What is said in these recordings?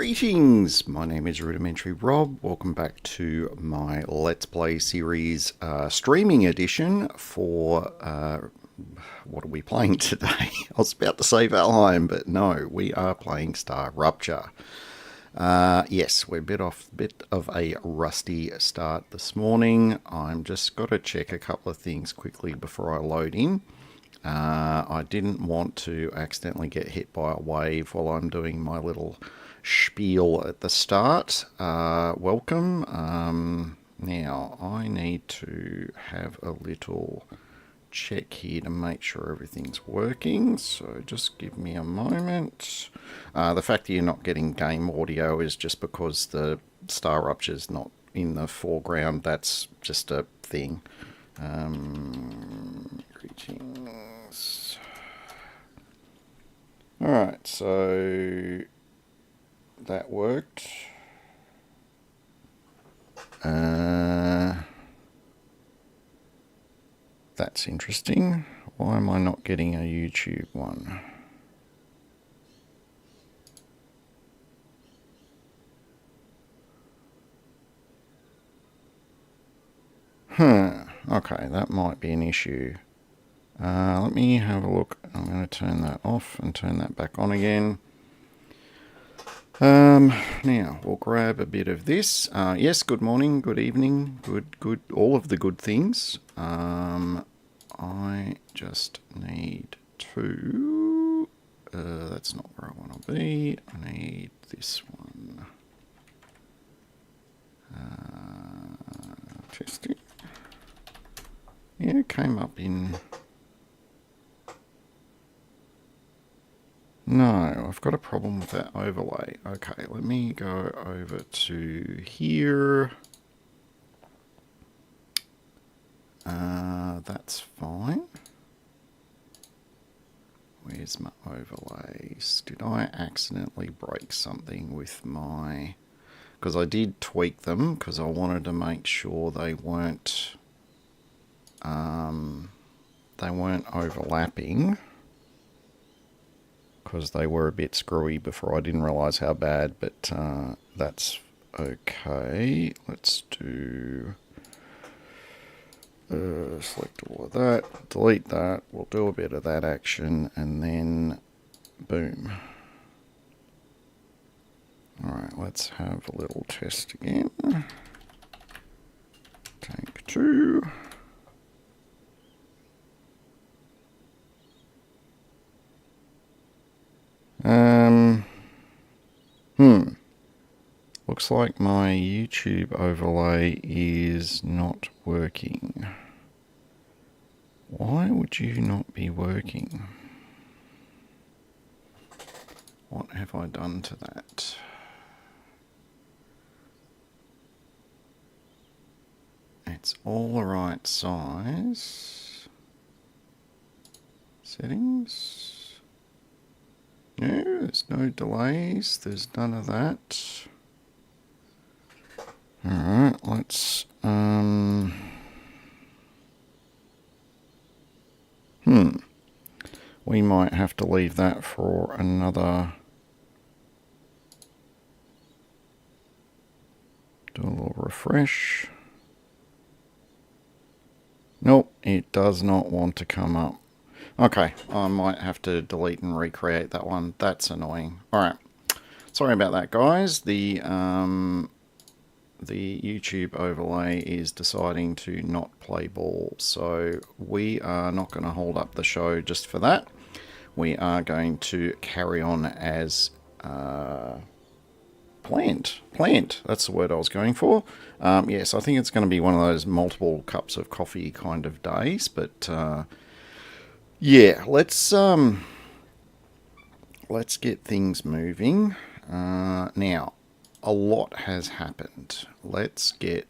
Greetings, my name is Rudimentary Rob. Welcome back to my Let's Play series streaming edition for, what are we playing today? I was about to say Valheim, but no, we are playing StarRupture. Yes, we're a bit of a rusty start this morning. I'm just got to check a couple of things quickly before I load in. I didn't want to accidentally get hit by a wave while I'm doing my little spiel at the start. Welcome. Now, I need to have a little check here to make sure everything's working, so just give me a moment. The fact that you're not getting game audio is just because the StarRupture's not in the foreground. That's just a thing. Greetings. Alright, so that worked. That's interesting. Why am I not getting a YouTube one? Okay, that might be an issue. Let me have a look. I'm going to turn that off and turn that back on again. Now, we'll grab a bit of this. Yes, good morning, good evening, good, all of the good things. I just need to... that's not where I want to be. I need this one. Testing. Yeah, it came up in... No, I've got a problem with that overlay. Okay, let me go over to here. That's fine. Where's my overlays? Did I accidentally break something with my... Because I did tweak them, because I wanted to make sure they weren't overlapping. Because they were a bit screwy before. I didn't realise how bad, but that's okay. Let's do... select all of that, delete that, we'll do a bit of that action, and then boom. Alright, let's have a little test again. Tank 2. Looks like my YouTube overlay is not working. Why would you not be working? What have I done to that? It's all the right size. Settings. No, there's no delays. There's none of that. Alright, let's... We might have to leave that for another... Do a little refresh. Nope, it does not want to come up. Okay, I might have to delete and recreate that one. That's annoying. Alright, sorry about that, guys. The YouTube overlay is deciding to not play ball, so we are not going to hold up the show just for that. We are going to carry on as planned. That's the word I was going for. Yes, I think it's going to be one of those multiple cups of coffee kind of days, but yeah, let's get things moving. Now, a lot has happened. Let's get...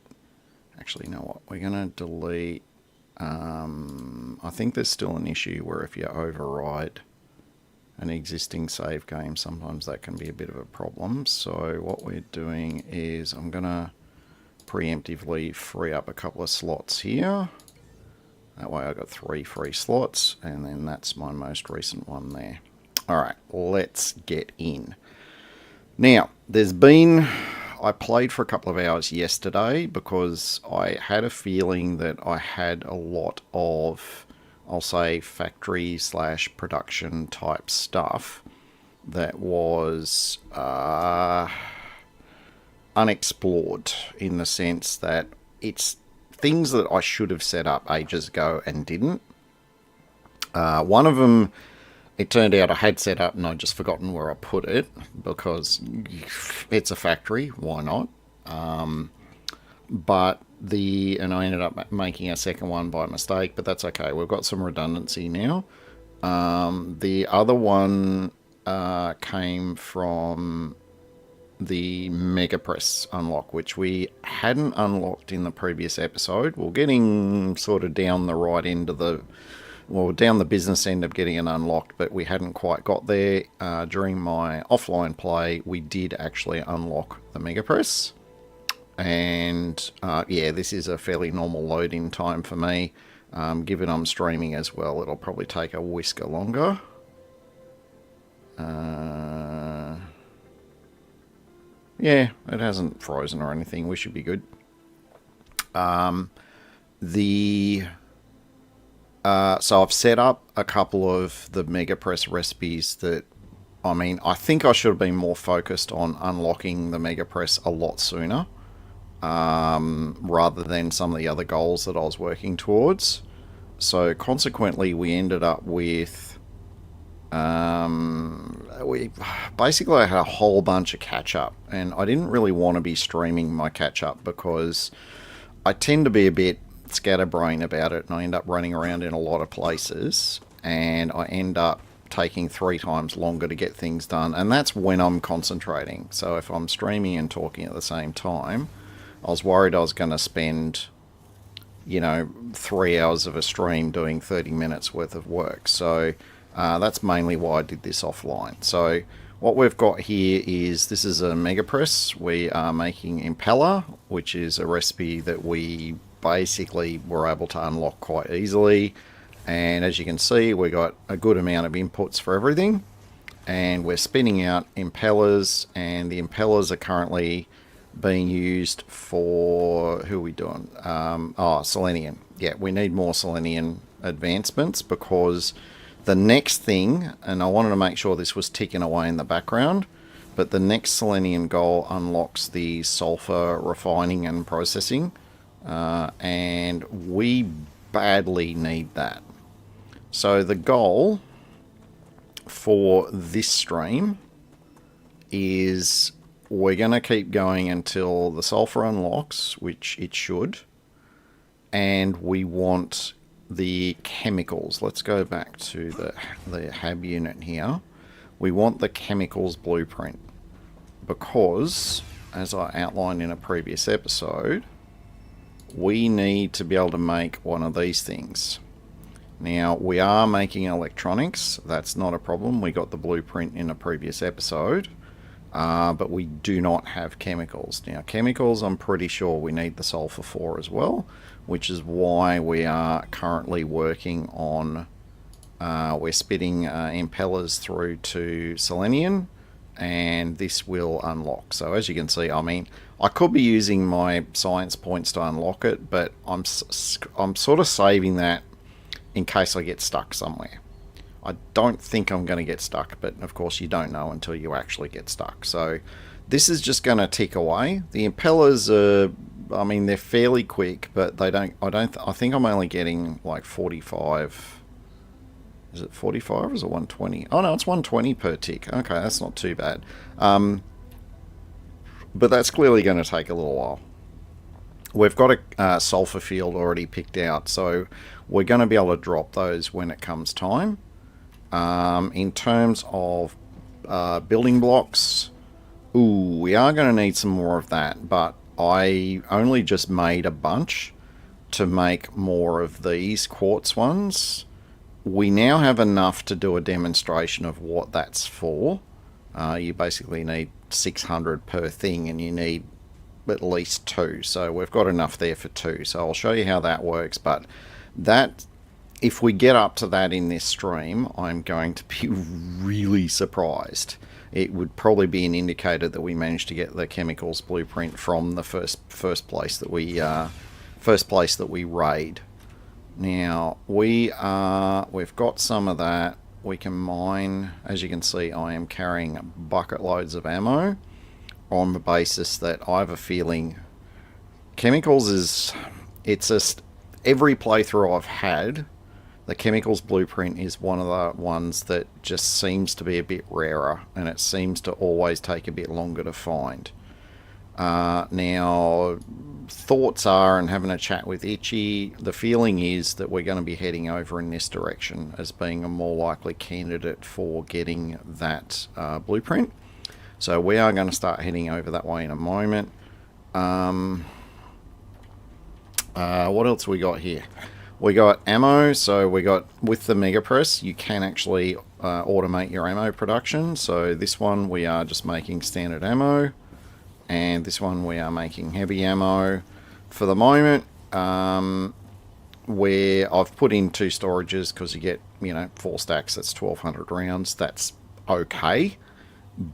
Actually, you know what? We're going to delete... I think there's still an issue where if you override an existing save game, sometimes that can be a bit of a problem. So what we're doing is I'm going to preemptively free up a couple of slots here. That way I got 3 free slots, and then that's my most recent one there. Alright, let's get in. Now, I played for a couple of hours yesterday because I had a feeling that I had a lot of, I'll say, factory / production type stuff that was unexplored, in the sense that it's things that I should have set up ages ago and didn't. One of them, it turned out I had set up and I'd just forgotten where I put it, because it's a factory, why not? And I ended up making a second one by mistake, but that's okay. We've got some redundancy now. The other one came from the Mega Press unlock, which we hadn't unlocked in the previous episode. We're getting sort of down the business end of getting it unlocked, but we hadn't quite got there. During my offline play, we did actually unlock the Mega Press. And this is a fairly normal load-in time for me. Given I'm streaming as well, it'll probably take a whisker longer. Yeah, it hasn't frozen or anything. We should be good. So I've set up a couple of the Mega Press recipes that, I think I should have been more focused on unlocking the Mega Press a lot sooner, rather than some of the other goals that I was working towards. So consequently, we ended up with we basically had a whole bunch of catch up, and I didn't really want to be streaming my catch up because I tend to be a bit scatterbrained about it, and I end up running around in a lot of places, and I end up taking 3 times longer to get things done, and that's when I'm concentrating. So if I'm streaming and talking at the same time, I was worried I was going to spend 3 hours of a stream doing 30 minutes worth of work. So that's mainly why I did this offline. So what we've got here is, this is a Mega Press. We are making Impeller, which is a recipe that we basically were able to unlock quite easily. And as you can see, we got a good amount of inputs for everything. And we're spinning out impellers, and the impellers are currently being used for, who are we doing? Selenium. Yeah, we need more Selenium advancements, because the next thing, and I wanted to make sure this was ticking away in the background, but the next Selenium goal unlocks the sulfur refining and processing, and we badly need that. So the goal for this stream is, we're going to keep going until the sulfur unlocks, which it should, and we want the chemicals. Let's go back to the hab unit here. We want the chemicals blueprint, because, as I outlined in a previous episode, we need to be able to make one of these things. Now, we are making electronics. That's not a problem. We got the blueprint in a previous episode. But we do not have chemicals. Now, chemicals, I'm pretty sure we need the sulfur for as well, which is why we are currently working on, we're spitting impellers through to Selenium, and this will unlock. So as you can see, I could be using my science points to unlock it, but I'm sort of saving that in case I get stuck somewhere. I don't think I'm going to get stuck, but of course you don't know until you actually get stuck. So this is just going to tick away. The impellers are, they're fairly quick, but I think I'm only getting like 45. Is it 45 or is it 120? Oh no, it's 120 per tick. Okay, that's not too bad. But that's clearly going to take a little while. We've got a sulfur field already picked out, so we're going to be able to drop those when it comes time. In terms of building blocks, we are going to need some more of that, but I only just made a bunch to make more of these quartz ones. We now have enough to do a demonstration of what that's for. You basically need 600 per thing, and you need at least 2, so we've got enough there for 2. So I'll show you how that works, but that, if we get up to that in this stream, I'm going to be really surprised. it would probably be an indicator that we managed to get the chemicals blueprint from the first place that we raid. Now we've got some of that. We can mine. As you can see, I am carrying bucket loads of ammo on the basis that I have a feeling chemicals it's just every playthrough I've had, the chemicals blueprint is one of the ones that just seems to be a bit rarer, and it seems to always take a bit longer to find. Now, thoughts are, and having a chat with Itchy, the feeling is that we're going to be heading over in this direction as being a more likely candidate for getting that blueprint. So we are going to start heading over that way in a moment. What else we got here? We got ammo, so we got, with the Mega Press, you can actually automate your ammo production. So this one we are just making standard ammo, and this one we are making heavy ammo. For the moment, where I've put in 2 storages because you get, 4 stacks, that's 1200 rounds. That's okay,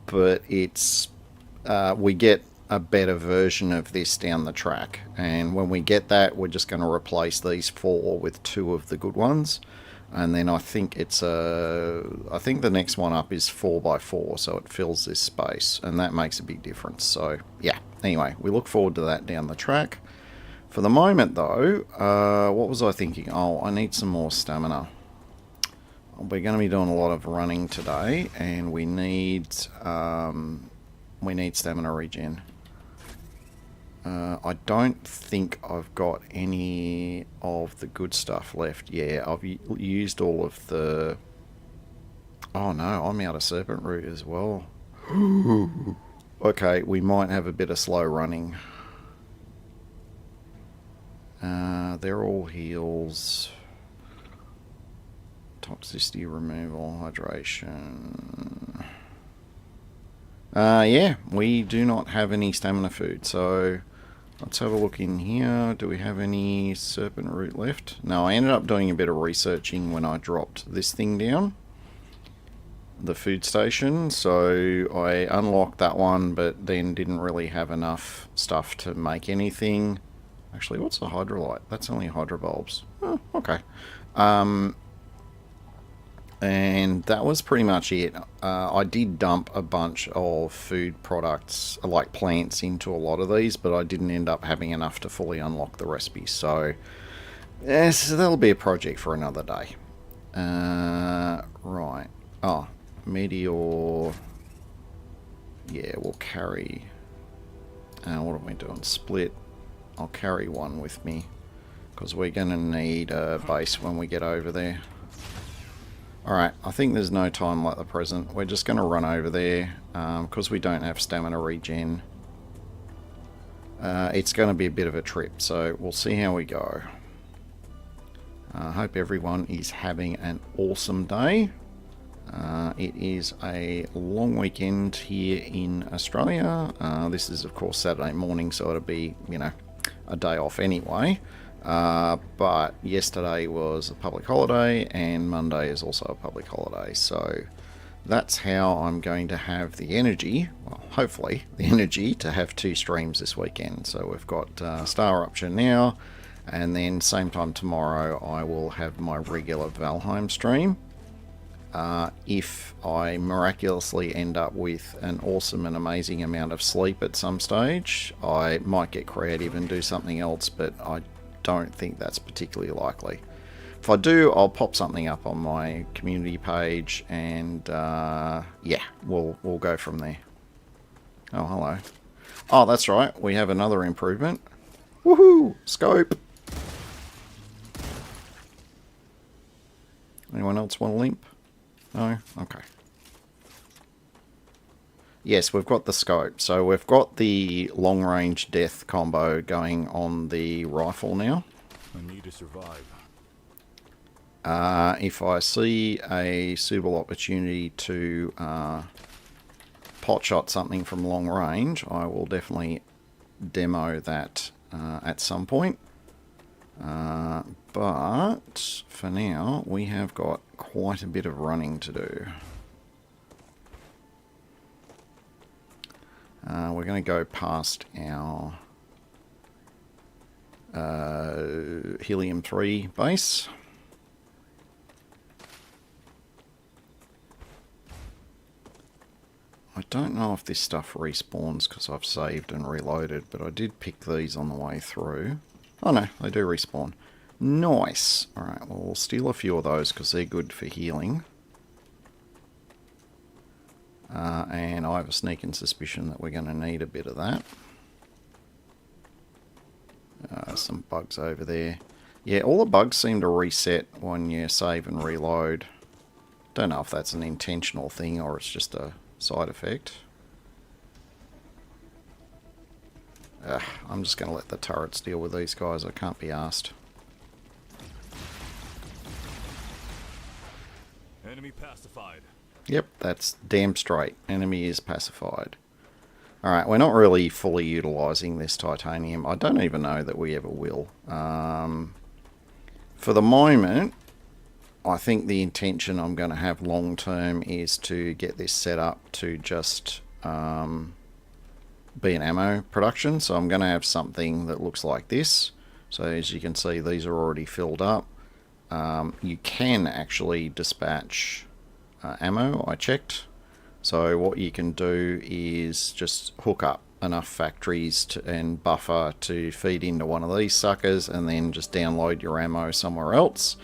but it's we get a better version of this down the track, and when we get that, we're just going to replace these 4 with 2 of the good ones, and then I think the next one up is 4x4, so it fills this space, and that makes a big difference. So yeah, anyway, we look forward to that down the track. For the moment though, what was I thinking? Oh, I need some more stamina. We're going to be doing a lot of running today, and we need stamina regen. I don't think I've got any of the good stuff left. Yeah, I've used all of the... Oh no, I'm out of serpent root as well. Okay, we might have a bit of slow running. They're all heals. Toxicity removal, hydration. Yeah, we do not have any stamina food, so let's have a look in here. Do we have any serpent root left? No, I ended up doing a bit of researching when I dropped this thing down, the food station, so I unlocked that one, but then didn't really have enough stuff to make anything. Actually, what's the hydrolyte? That's only hydrobulbs. Oh, okay. And that was pretty much it. I did dump a bunch of food products, like plants, into a lot of these, but I didn't end up having enough to fully unlock the recipes. So, yes, that'll be a project for another day. Right. Oh, meteor. Yeah, we'll carry... what are we doing? Split. I'll carry one with me, because we're going to need a base when we get over there. Alright, I think there's no time like the present. We're just going to run over there, because we don't have stamina regen. It's going to be a bit of a trip, so we'll see how we go. I hope everyone is having an awesome day. It is a long weekend here in Australia. This is, of course, Saturday morning, so it'll be, a day off anyway. But yesterday was a public holiday, and Monday is also a public holiday, so that's how I'm going to have the energy, well, hopefully the energy, to have 2 streams this weekend. So we've got StarRupture now, and then same time tomorrow I will have my regular Valheim stream. If I miraculously end up with an awesome and amazing amount of sleep at some stage, I might get creative and do something else, but I don't think that's particularly likely. If I do, I'll pop something up on my community page, and yeah, we'll go from there. Oh, hello. Oh, that's right, we have another improvement. Woohoo! Scope! Anyone else want a limp? No? Okay. Yes, we've got the scope. So we've got the long-range death combo going on the rifle now. I need to survive. If I see a suitable opportunity to pot shot something from long range, I will definitely demo that at some point. But for now, we have got quite a bit of running to do. We're going to go past our helium-3 base. I don't know if this stuff respawns because I've saved and reloaded, but I did pick these on the way through. Oh no, they do respawn. Nice. Alright, well we'll steal a few of those because they're good for healing. And I have a sneaking suspicion that we're going to need a bit of that. Some bugs over there. Yeah, all the bugs seem to reset when you save and reload. Don't know if that's an intentional thing or it's just a side effect. I'm just going to let the turrets deal with these guys. I can't be arsed. Enemy pacified. Yep, that's damn straight. Enemy is pacified. Alright, we're not really fully utilising this titanium. I don't even know that we ever will. For the moment, I think the intention I'm going to have long term is to get this set up to just be an ammo production. So I'm going to have something that looks like this. So as you can see, these are already filled up. You can actually dispatch ammo, I checked. So what you can do is just hook up enough factories and buffer to feed into one of these suckers and then just download your ammo somewhere else.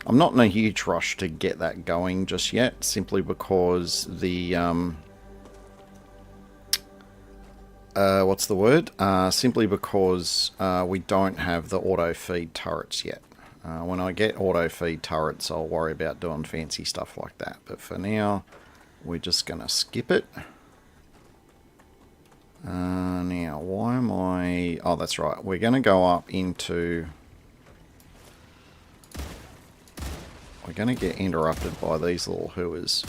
I'm not in a huge rush to get that going just yet, simply because the what's the word? Simply because we don't have the auto feed turrets yet. When I get auto feed turrets, I'll worry about doing fancy stuff like that. But for now, we're just going to skip it. Now, why am I... Oh, that's right. We're going to go up into... We're going to get interrupted by these little hooers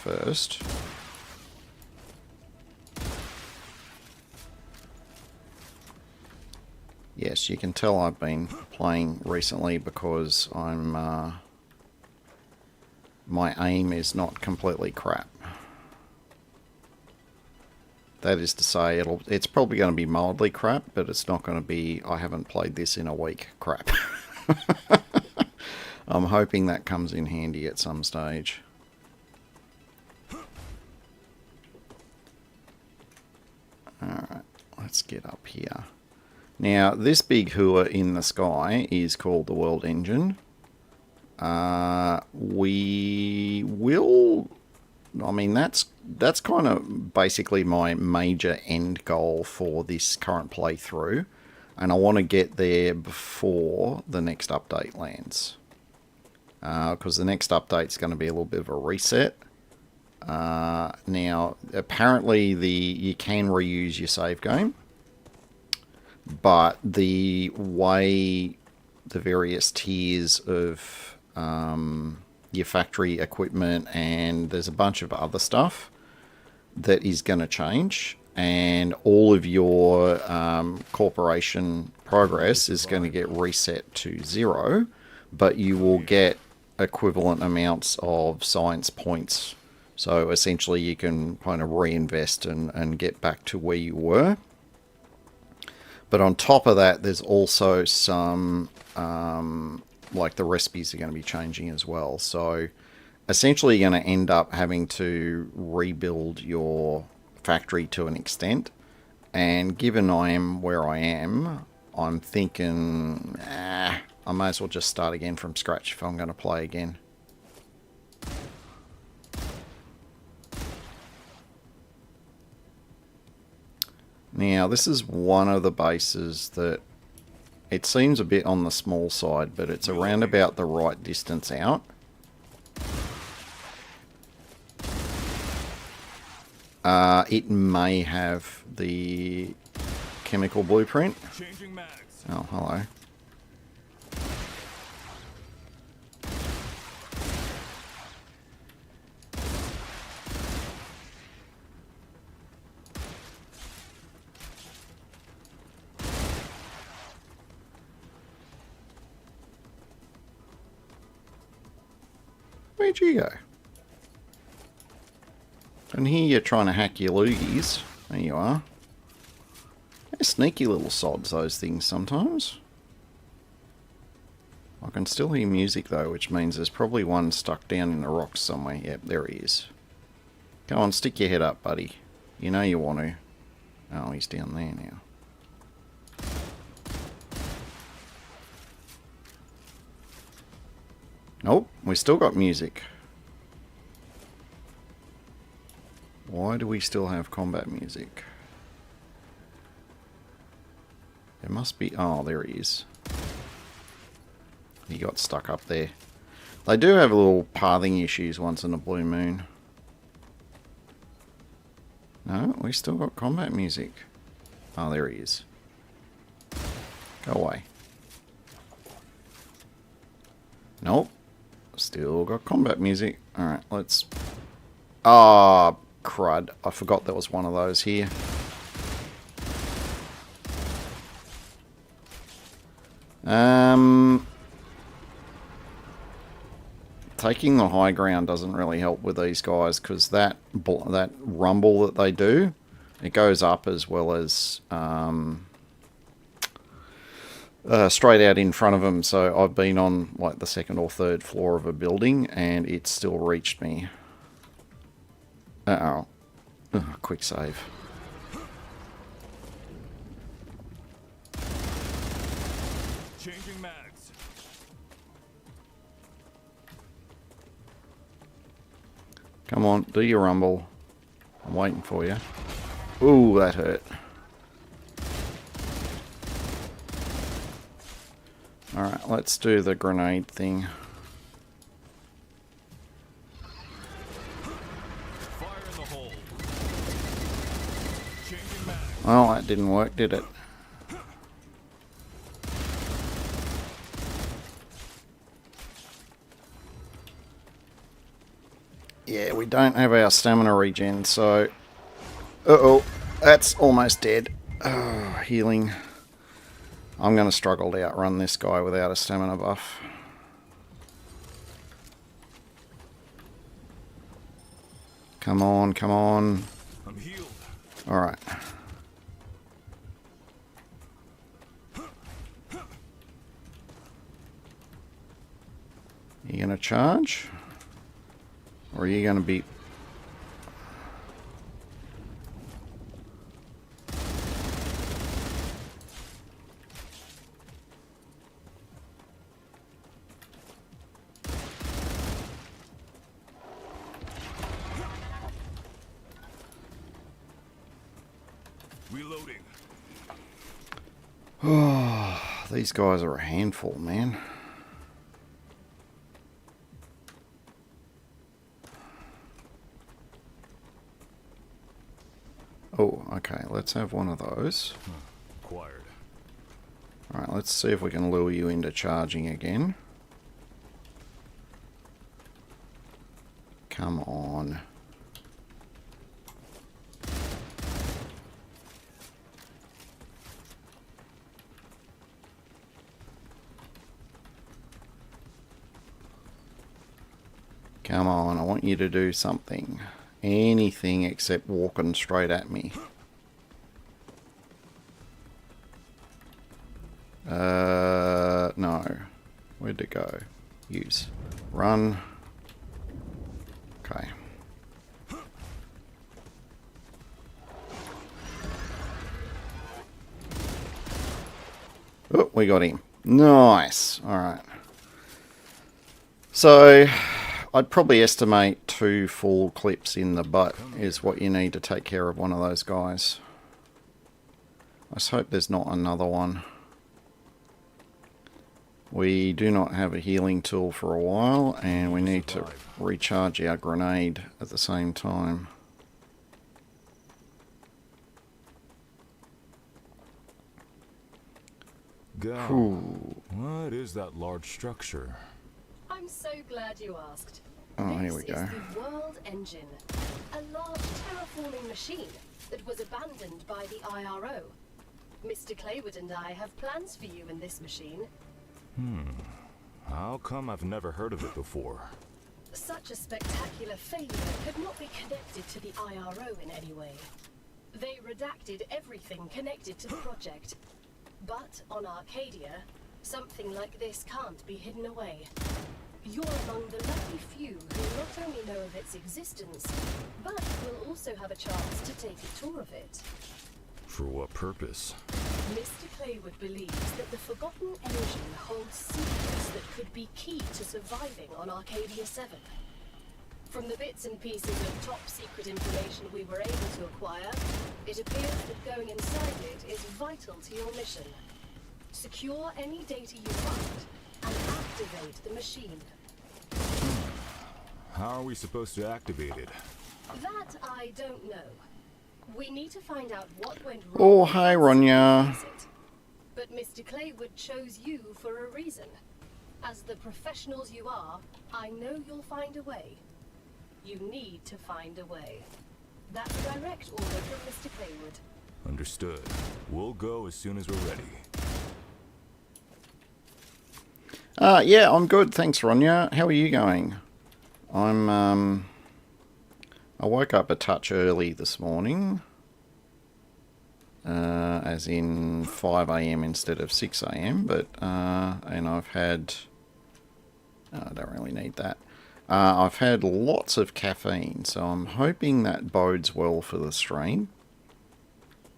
first. Yes, you can tell I've been playing recently because I'm... my aim is not completely crap. That is to say, it's probably going to be mildly crap, but it's not going to be, I haven't played this in a week crap. I'm hoping that comes in handy at some stage. Alright, let's get up here. Now, this big hooer in the sky is called the World Engine. We will... I mean, that's kind of basically my major end goal for this current playthrough. And I want to get there before the next update lands. Because the next update is going to be a little bit of a reset. Now, apparently you can reuse your save game. But the way the various tiers of... your factory equipment and there's a bunch of other stuff that is going to change, and all of your corporation progress is going to get reset to 0, but you will get equivalent amounts of science points, so essentially you can kind of reinvest and get back to where you were. But on top of that, there's also some like the recipes are going to be changing as well. So essentially you're going to end up having to rebuild your factory to an extent. And given I am where I am, I'm thinking, I may as well just start again from scratch if I'm going to play again. Now, this is one of the bases that it seems a bit on the small side, but it's around about the right distance out. It may have the chemical blueprint. Oh, hello. Where'd you go? And here you're trying to hack your loogies. There you are. They're sneaky little sods, those things, sometimes. I can still hear music, though, which means there's probably one stuck down in the rocks somewhere. Yep, there he is. Go on, stick your head up, buddy. You know you want to. Oh, he's down there now. Nope, we still got music. Why do we still have combat music? There must be... Oh, there he is. He got stuck up there. They do have little pathing issues once in a blue moon. No, we still got combat music. Oh, there he is. Go away. Nope. Still got combat music. Alright, let's... Ah, crud. I forgot there was one of those here. Taking the high ground doesn't really help with these guys, because that rumble that they do, it goes up as well as straight out in front of them. So I've been on like the second or third floor of a building and it still reached me. Uh-oh. Ugh, quick save. Changing mags. Come on, do your rumble. I'm waiting for you. Ooh, that hurt. Alright, let's do the grenade thing. Fire in the hole. Changing mags. Well, that didn't work, did it? Yeah, we don't have our stamina regen, so... Uh-oh, that's almost dead. Oh, healing. I'm going to struggle to outrun this guy without a stamina buff. Come on, come on. I'm healed. Alright. You going to charge? Or are you going to be... Reloading. Oh, these guys are a handful, man. Oh, okay, let's have one of those. Acquired. Alright, let's see if we can lure you into charging again. Come on. Come on, I want you to do something. Anything except walking straight at me. No. Where'd it go? Use. Run. Okay. Oh, we got him. Nice. Alright. So... I'd probably estimate 2 full clips in the butt is what you need to take care of one of those guys. I just hope there's not another one. We do not have a healing tool for a while, and we need to recharge our grenade at the same time. God, Ooh. what is that large structure? I'm so glad you asked. Oh, here we This go. is the World Engine, a large terraforming machine that was abandoned by the IRO. Mr. Claywood and I have plans for you in this machine. How come I've never heard of it before? Such a spectacular failure could not be connected to the IRO in any way. They redacted everything connected to the project. But on Arcadia, something like this can't be hidden away. You're among the lucky few who not only know of its existence, but will also have a chance to take a tour of it. For what purpose? Mr. Claywood believes that the Forgotten Engine holds secrets that could be key to surviving on Arcadia 7. From the bits and pieces of top-secret information we were able to acquire, it appears that going inside it is vital to your mission. Secure any data you find, and activate the machine. How are we supposed to activate it? That I don't know. We need to find out what went wrong. Oh, hi, Ronya. But Mr. Claywood chose you for a reason. As the professionals you are, I know you'll find a way. You need to find a way. That's a direct order from Mr. Claywood. Understood. We'll go as soon as we're ready. Yeah, I'm good. Thanks, Ronya. How are you going? I woke up a touch early this morning. As in 5 a.m. instead of 6 a.m. But, and I've had... I don't really need that. I've had lots of caffeine, so I'm hoping that bodes well for the stream.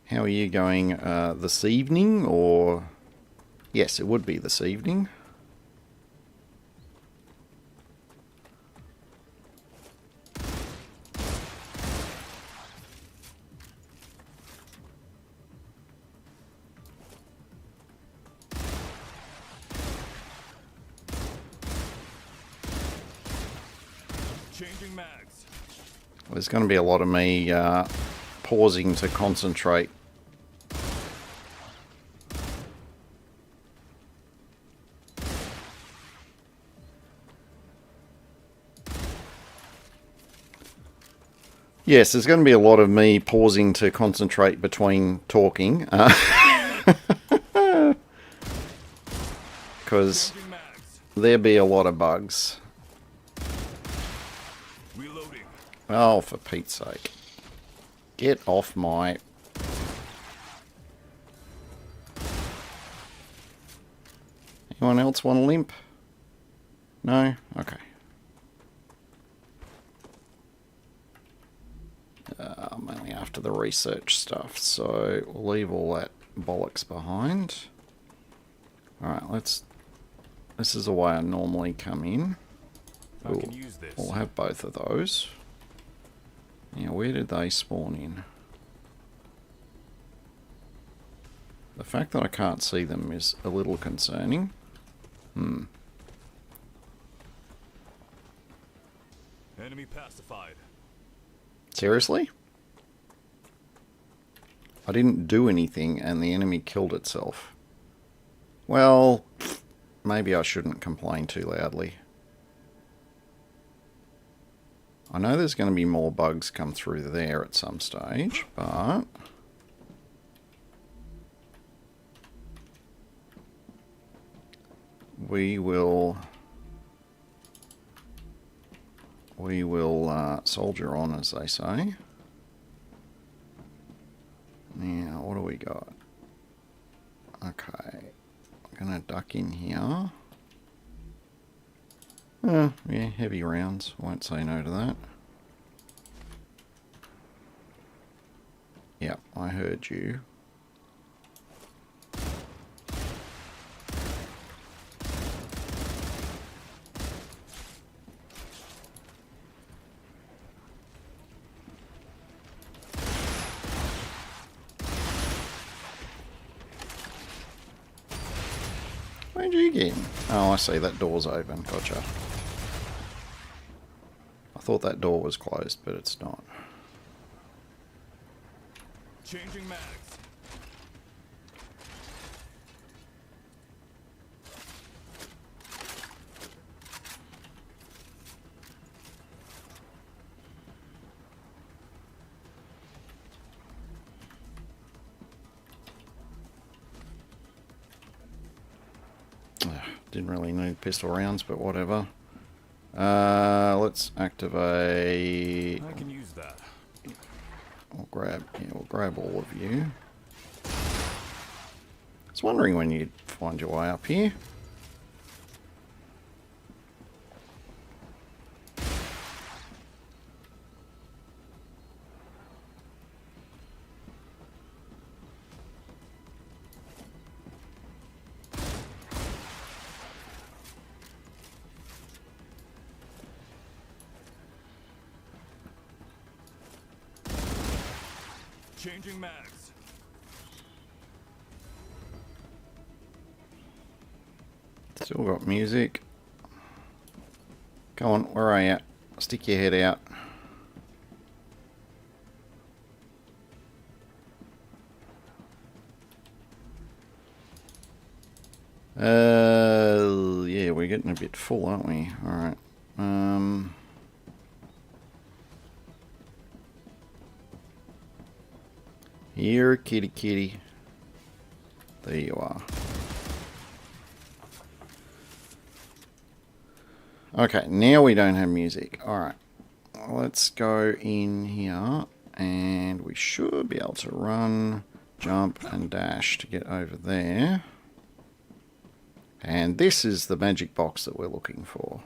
How are you going this evening, or... Yes, it would be this evening. Changing mags. There's going to be a lot of me pausing to concentrate. Yes, there's going to be a lot of me pausing to concentrate between talking. Because there be a lot of bugs. Reloading. Oh, for Pete's sake. Get off my... Anyone else want a limp? No? Okay. I'm only after the research stuff, so we'll leave all that bollocks behind. Alright, let's... This is the way I normally come in. I can use this. We'll have both of those. Now, where did they spawn in? The fact that I can't see them is a little concerning. Enemy pacified. Seriously? I didn't do anything and the enemy killed itself. Well, maybe I shouldn't complain too loudly. I know there's going to be more bugs come through there at some stage, but... We will soldier on, as they say. Now, what do we got? Okay, I'm going to duck in here. Yeah, heavy rounds. Won't say no to that. Yep, I heard you. Where'd you get in? Oh, I see, that door's open. Gotcha. I thought that door was closed, but it's not. Changing mags. Didn't really need pistol rounds, but whatever. Let's activate... I can use that. we'll grab all of you. I was wondering when you'd find your way up here. Changing mags. Still got music. Come on, where are you? Stick your head out. Yeah, we're getting a bit full, aren't we? Alright. Here, kitty kitty. There you are. Okay, now we don't have music. Alright. Let's go in here and we should be able to run, jump and dash to get over there. And this is the magic box that we're looking for.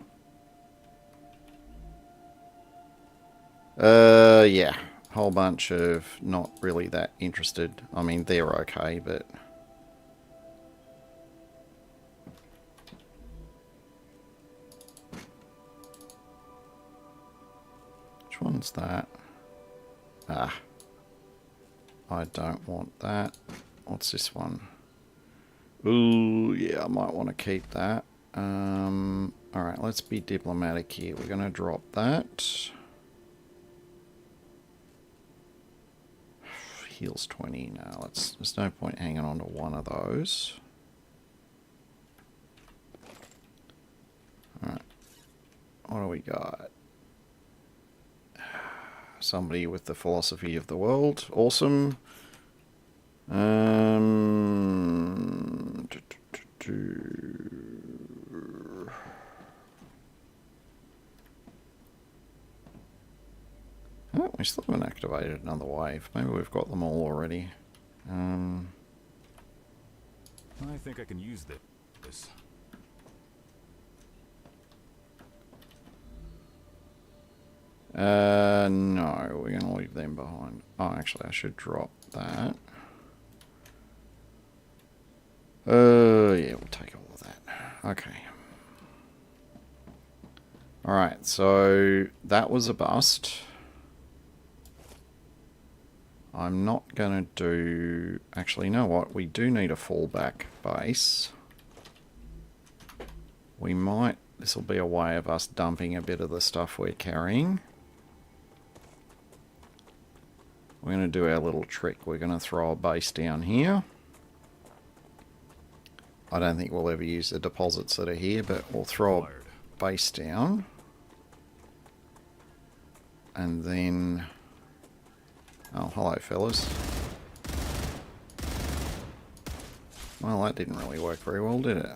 Yeah. Whole bunch of not really that interested. I mean, they're okay, but... Which one's that? Ah. I don't want that. What's this one? Ooh, yeah, I might want to keep that. Alright, let's be diplomatic here. We're going to drop that. Heals 20. No, there's no point hanging on to one of those. Alright. What do we got? Somebody with the philosophy of the world. Awesome. Oh, we still haven't activated another wave. Maybe we've got them all already. I think I can use this. No, we're going to leave them behind. Oh, actually, I should drop that. Yeah, we'll take all of that. Okay. Alright, so that was a bust. I'm not going to do... Actually, you know what? We do need a fallback base. We might... This will be a way of us dumping a bit of the stuff we're carrying. We're going to do our little trick. We're going to throw a base down here. I don't think we'll ever use the deposits that are here, but we'll throw a base down. And then... Oh, hello, fellas. Well, that didn't really work very well, did it?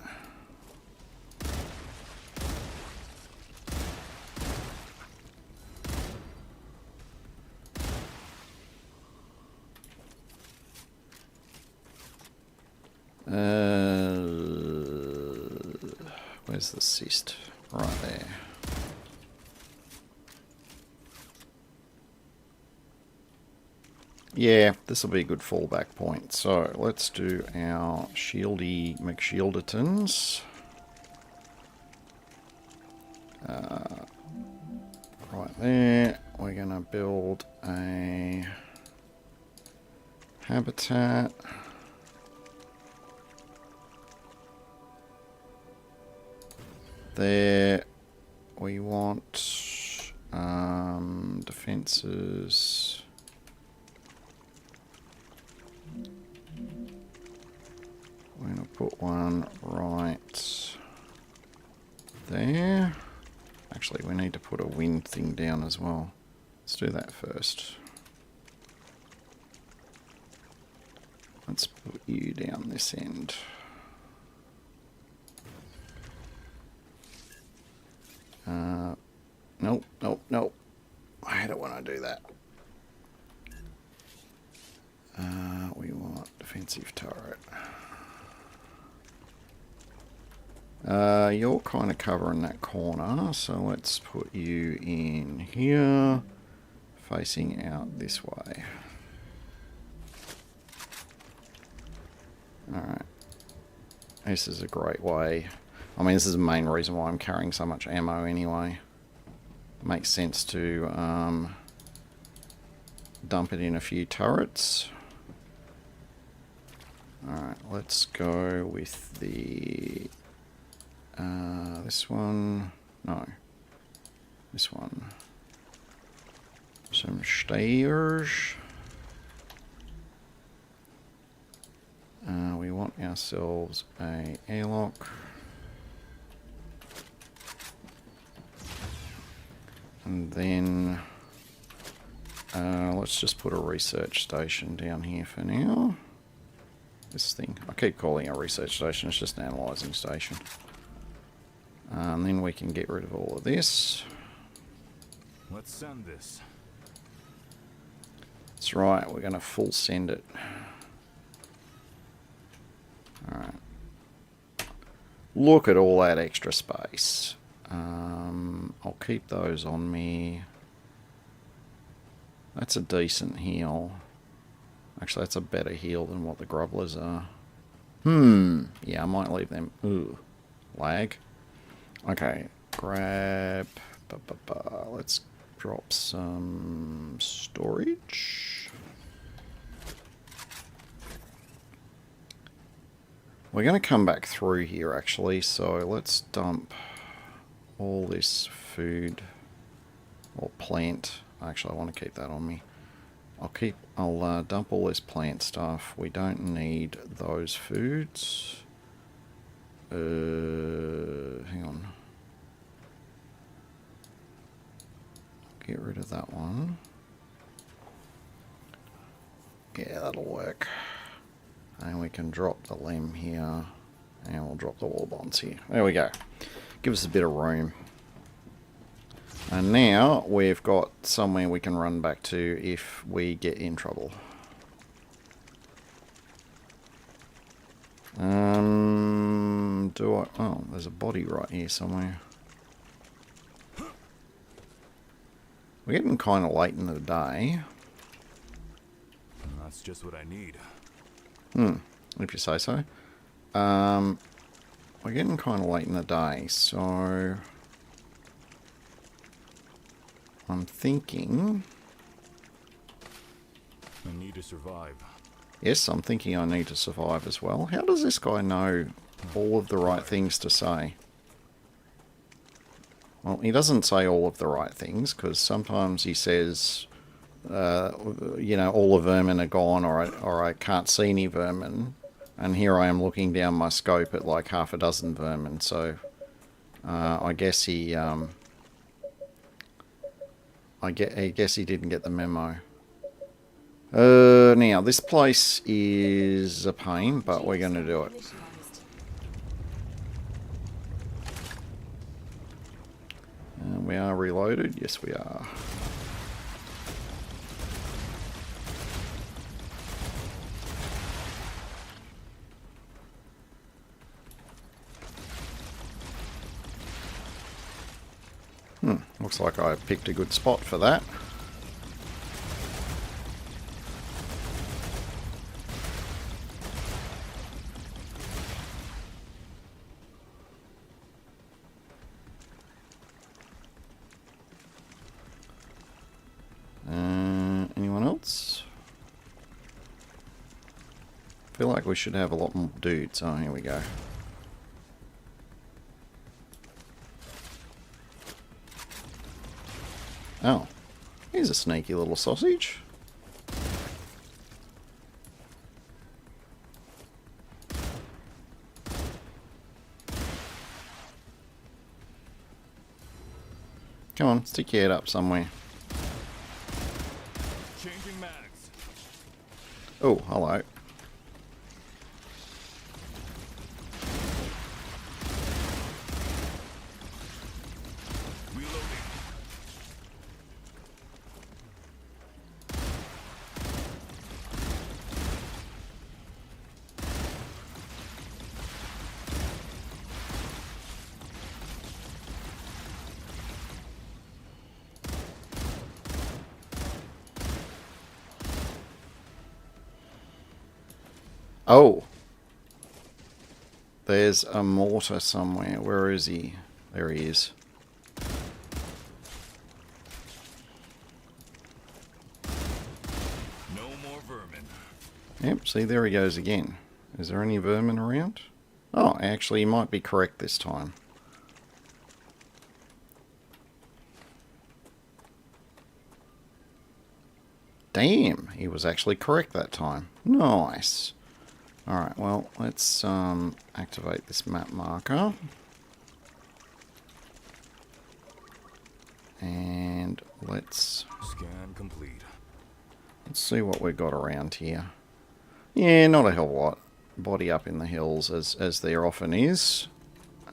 Where's the cyst? Right there. Yeah, this will be a good fallback point. So let's do our shieldy McShieldertons. Right there. We're going to build a habitat. There. We want defenses. We're going to put one right there. Actually, we need to put a wind thing down as well. Let's do that first. Let's put you down this end. Nope, nope, nope. I don't want to do that. We want defensive turret. You're kind of covering that corner, so let's put you in here, facing out this way. Alright. This is a great way. I mean, this is the main reason why I'm carrying so much ammo anyway. Makes sense to dump it in a few turrets. Alright, let's go with the... this one... No. This one. Some stairs. We want ourselves a airlock. And then... let's just put a research station down here for now. This thing. I keep calling it a research station, it's just an analysing station. And then we can get rid of all of this. Let's send this. That's right, we're going to full send it. Alright. Look at all that extra space. I'll keep those on me. That's a decent heal. Actually, that's a better heal than what the grubblers are. Yeah, I might leave them. Ooh. Lag. Okay. Grab. Let's drop some storage. We're going to come back through here, actually. So let's dump all this food. Or plant. Actually, I want to keep that on me. I'll dump all this plant stuff. We don't need those foods. Hang on. Get rid of that one. Yeah, that'll work. And we can drop the lem here. And we'll drop the wall bonds here. There we go. Give us a bit of room. And now we've got somewhere we can run back to if we get in trouble. Oh, there's a body right here somewhere. We're getting kind of late in the day. That's just what I need. If you say so. We're getting kind of late in the day, so... I'm thinking... I need to survive. Yes, I'm thinking I need to survive as well. How does this guy know all of the right things to say? Well, he doesn't say all of the right things, because sometimes he says, you know, all the vermin are gone, or I can't see any vermin. And here I am looking down my scope at like half a dozen vermin, so I guess he... I guess he didn't get the memo. Now, this place is a pain, but we're going to do it. We are reloaded. Yes, we are. Looks like I picked a good spot for that. Anyone else? I feel like we should have a lot more dudes. Oh, here we go. Oh, here's a sneaky little sausage. Come on, stick your head up somewhere. Changing mags. Oh, hello. Oh! There's a mortar somewhere. Where is he? There he is. No more vermin. Yep, see, there he goes again. Is there any vermin around? Oh, actually, he might be correct this time. Damn, he was actually correct that time. Nice. Alright, well, let's activate this map marker. And let's Scan complete. see what we've got around here. Yeah, not a hell of a lot. Body up in the hills, as there often is.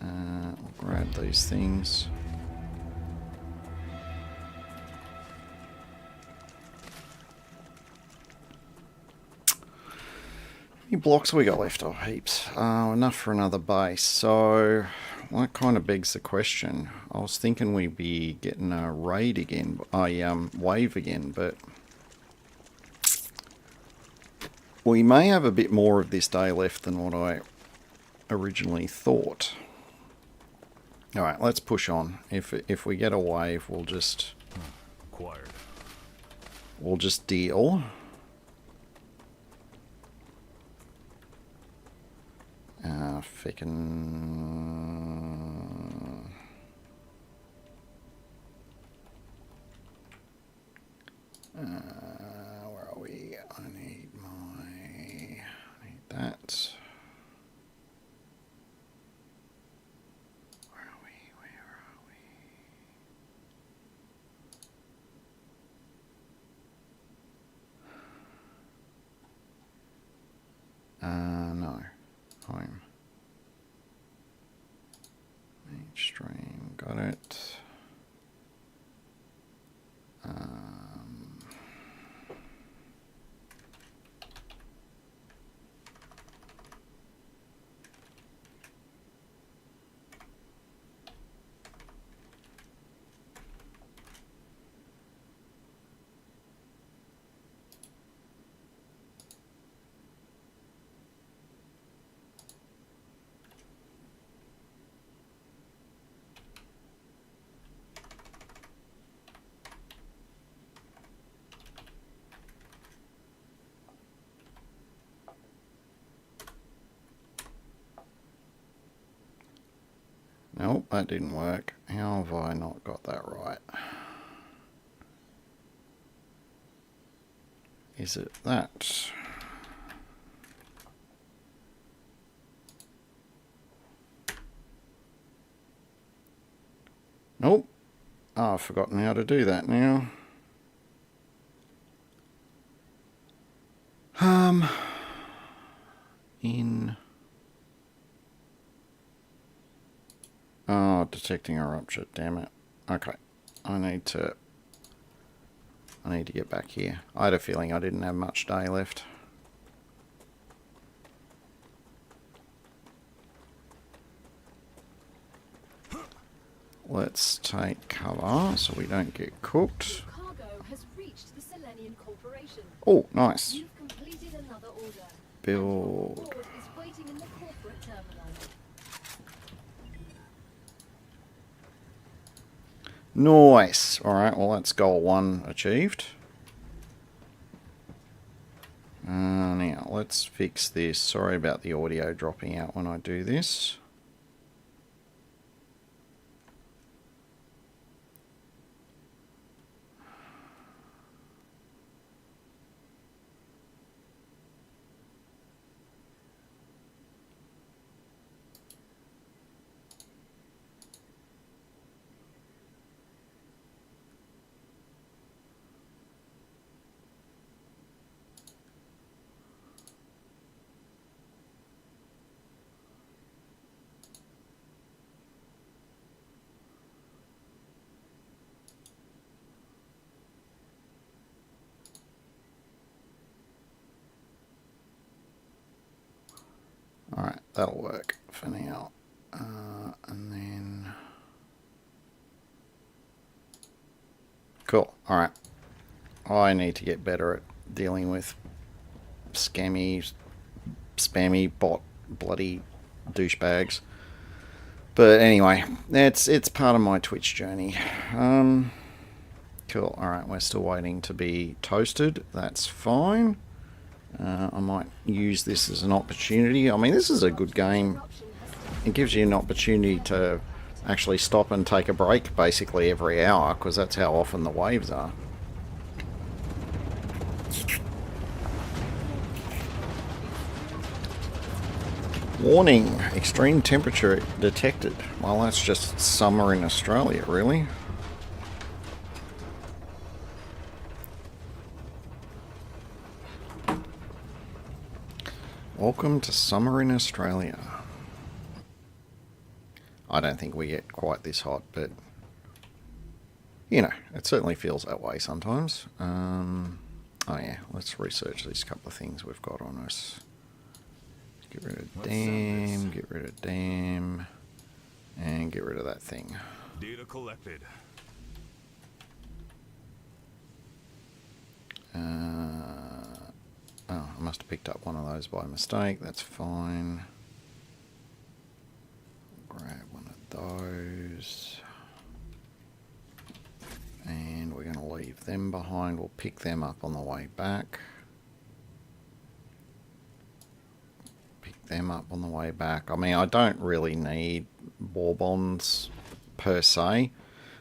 I'll grab these things. How many blocks have we got left? Oh, heaps. Enough for another base. So, that kind of begs the question. I was thinking we'd be getting a raid again, a wave again, but we may have a bit more of this day left than what I originally thought. Alright, let's push on. If we get a wave, we'll just Acquired. deal. Fickin'... where are we? I need that. Where are we? No. Home. Stream, got it. Nope, that didn't work. How have I not got that right? Is it that? Nope. Oh, I've forgotten how to do that now. In... Oh, detecting a rupture, damn it. Okay. I need to get back here. I had a feeling I didn't have much day left. Let's take cover so we don't get cooked. Cargo has reached the Selenium Corporation. Oh, nice. You've completed another order. Build. Board is waiting in the corporate terminal. Nice. Alright, well that's goal 1 achieved. Now, let's fix this. Sorry about the audio dropping out when I do this. Alright, that'll work for now. And then... Cool, alright. I need to get better at dealing with scammy spammy bot bloody douchebags. But anyway, it's part of my Twitch journey. Cool. Alright, we're still waiting to be toasted. That's fine. I might use this as an opportunity. I mean, this is a good game. It gives you an opportunity to actually stop and take a break basically every hour, because that's how often the waves are. Warning, extreme temperature detected. Well, that's just summer in Australia, really. Welcome to summer in Australia. I don't think we get quite this hot, but you know, it certainly feels that way sometimes. Oh yeah, let's research these couple of things we've got on us. Get rid of dam, get rid of dam, and get rid of that thing. Data collected. Oh, I must have picked up one of those by mistake. That's fine. Grab one of those. And we're going to leave them behind. We'll pick them up on the way back. Pick them up on the way back. I mean, I don't really need war bonds per se.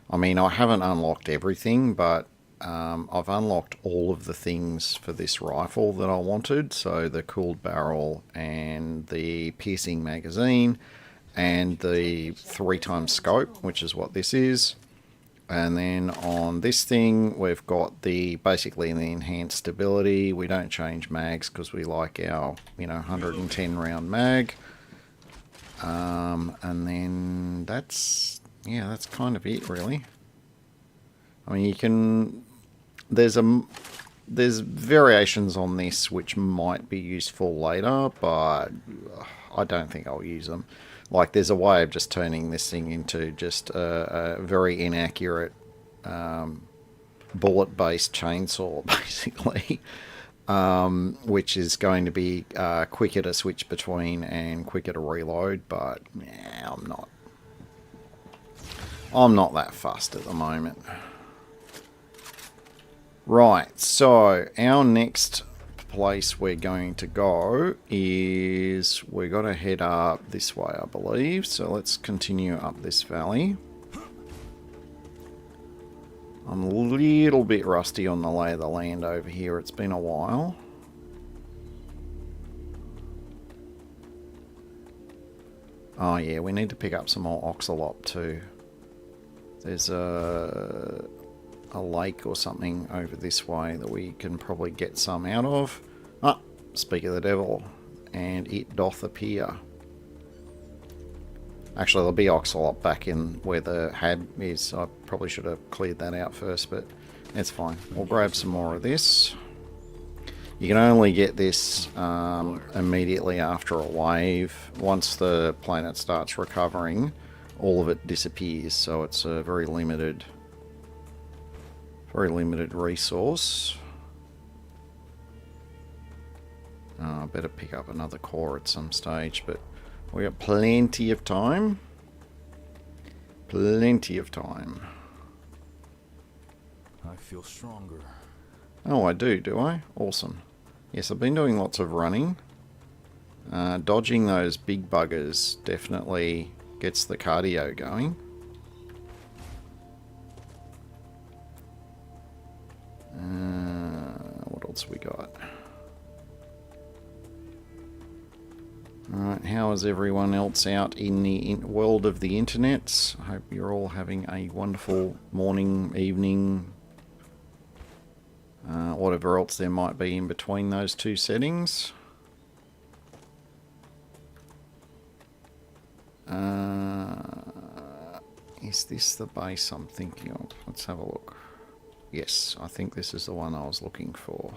I mean, I haven't unlocked everything, but I've unlocked all of the things for this rifle that I wanted. So the cooled barrel and the piercing magazine and the 3x scope, which is what this is. And then on this thing, we've got the basically the enhanced stability. We don't change mags because we like our 110 round mag. And then that's kind of it really. I mean, you can there's variations on this which might be useful later, but I don't think I'll use them. Like, there's a way of just turning this thing into just a very inaccurate bullet-based chainsaw, basically, which is going to be quicker to switch between and quicker to reload. But yeah, I'm not that fussed at the moment. Right, so our next place we're going to go is we're going to head up this way, I believe. So let's continue up this valley. I'm a little bit rusty on the lay of the land over here. It's been a while. Oh yeah, we need to pick up some more oxalop too. There's a lake or something over this way that we can probably get some out of. Ah, speak of the devil, and it doth appear. Actually, there'll be oxalop back in where the had is. I probably should have cleared that out first, but it's fine. We'll grab some more of this. You can only get this immediately after a wave. Once the planet starts recovering, all of it disappears, so it's a very limited resource. I better pick up another core at some stage, but we got plenty of time. Plenty of time. I feel stronger. Oh, I do I? Awesome. Yes, I've been doing lots of running. Dodging those big buggers definitely gets the cardio going. What else we got? Alright, how is everyone else out in the world of the internets? I hope you're all having a wonderful morning, evening, whatever else there might be in between those two settings. Is this the base I'm thinking of? Let's have a look. Yes, I think this is the one I was looking for.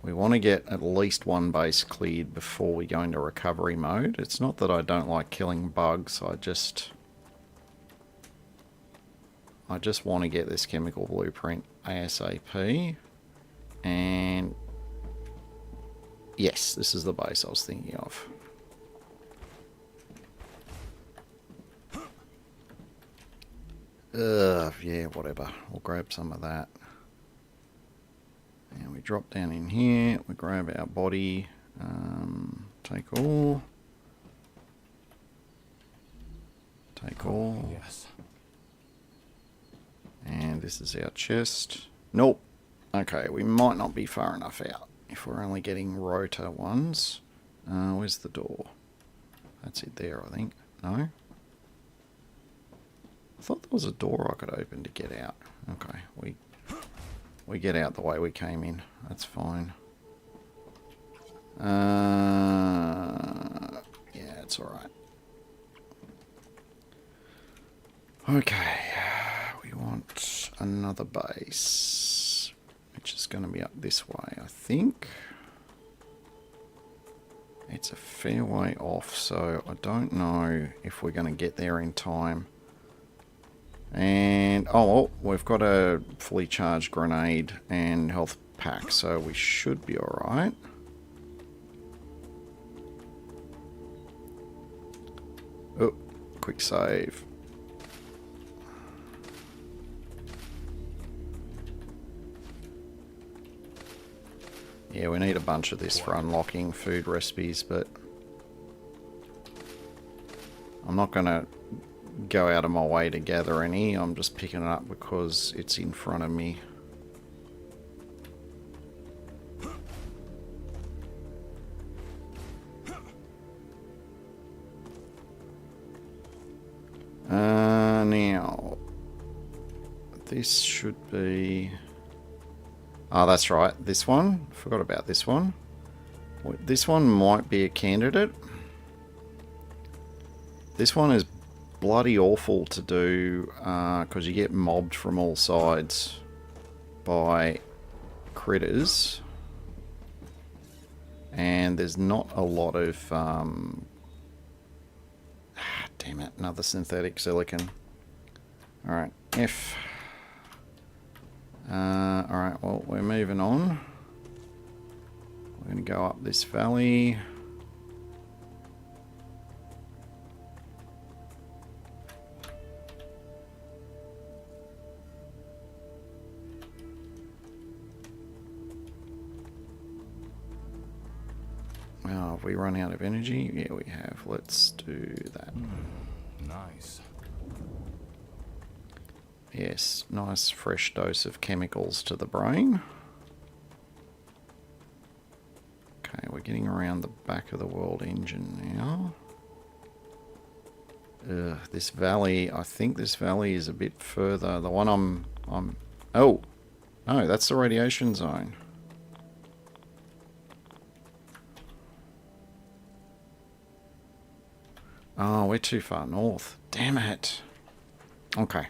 We want to get at least one base cleared before we go into recovery mode. It's not that I don't like killing bugs, I just want to get this chemical blueprint ASAP. And Yes, this is the base I was thinking of. Yeah, whatever. We'll grab some of that. And we drop down in here. We grab our body. Take all. Take all. Yes. And this is our chest. Nope. Okay, we might not be far enough out if we're only getting rotor ones. Where's the door? That's it there, I think. No? I thought there was a door I could open to get out. Okay, we get out the way we came in. That's fine. Yeah, it's alright. Okay, we want another base, which is going to be up this way, I think. It's a fair way off, so I don't know if we're going to get there in time. And, oh, well, we've got a fully charged grenade and health pack, so we should be alright. Oh, quick save. Yeah, we need a bunch of this for unlocking food recipes, but I'm not going to go out of my way to gather any. I'm just picking it up because it's in front of me. Now, this should be... Oh, that's right. This one. Forgot about this one. This one might be a candidate. This one is bloody awful to do because you get mobbed from all sides by critters. And there's not a lot of... damn it. Another synthetic silicon. Alright. F... Alright, well, we're moving on. We're going to go up this valley. Well, have we run out of energy? Yeah, we have. Let's do that. Nice. Yes, nice fresh dose of chemicals to the brain. Okay, we're getting around the back of the world engine now. This valley, I think this valley is a bit further. The one I'm... Oh! No, that's the radiation zone. Oh, we're too far north. Damn it. Okay.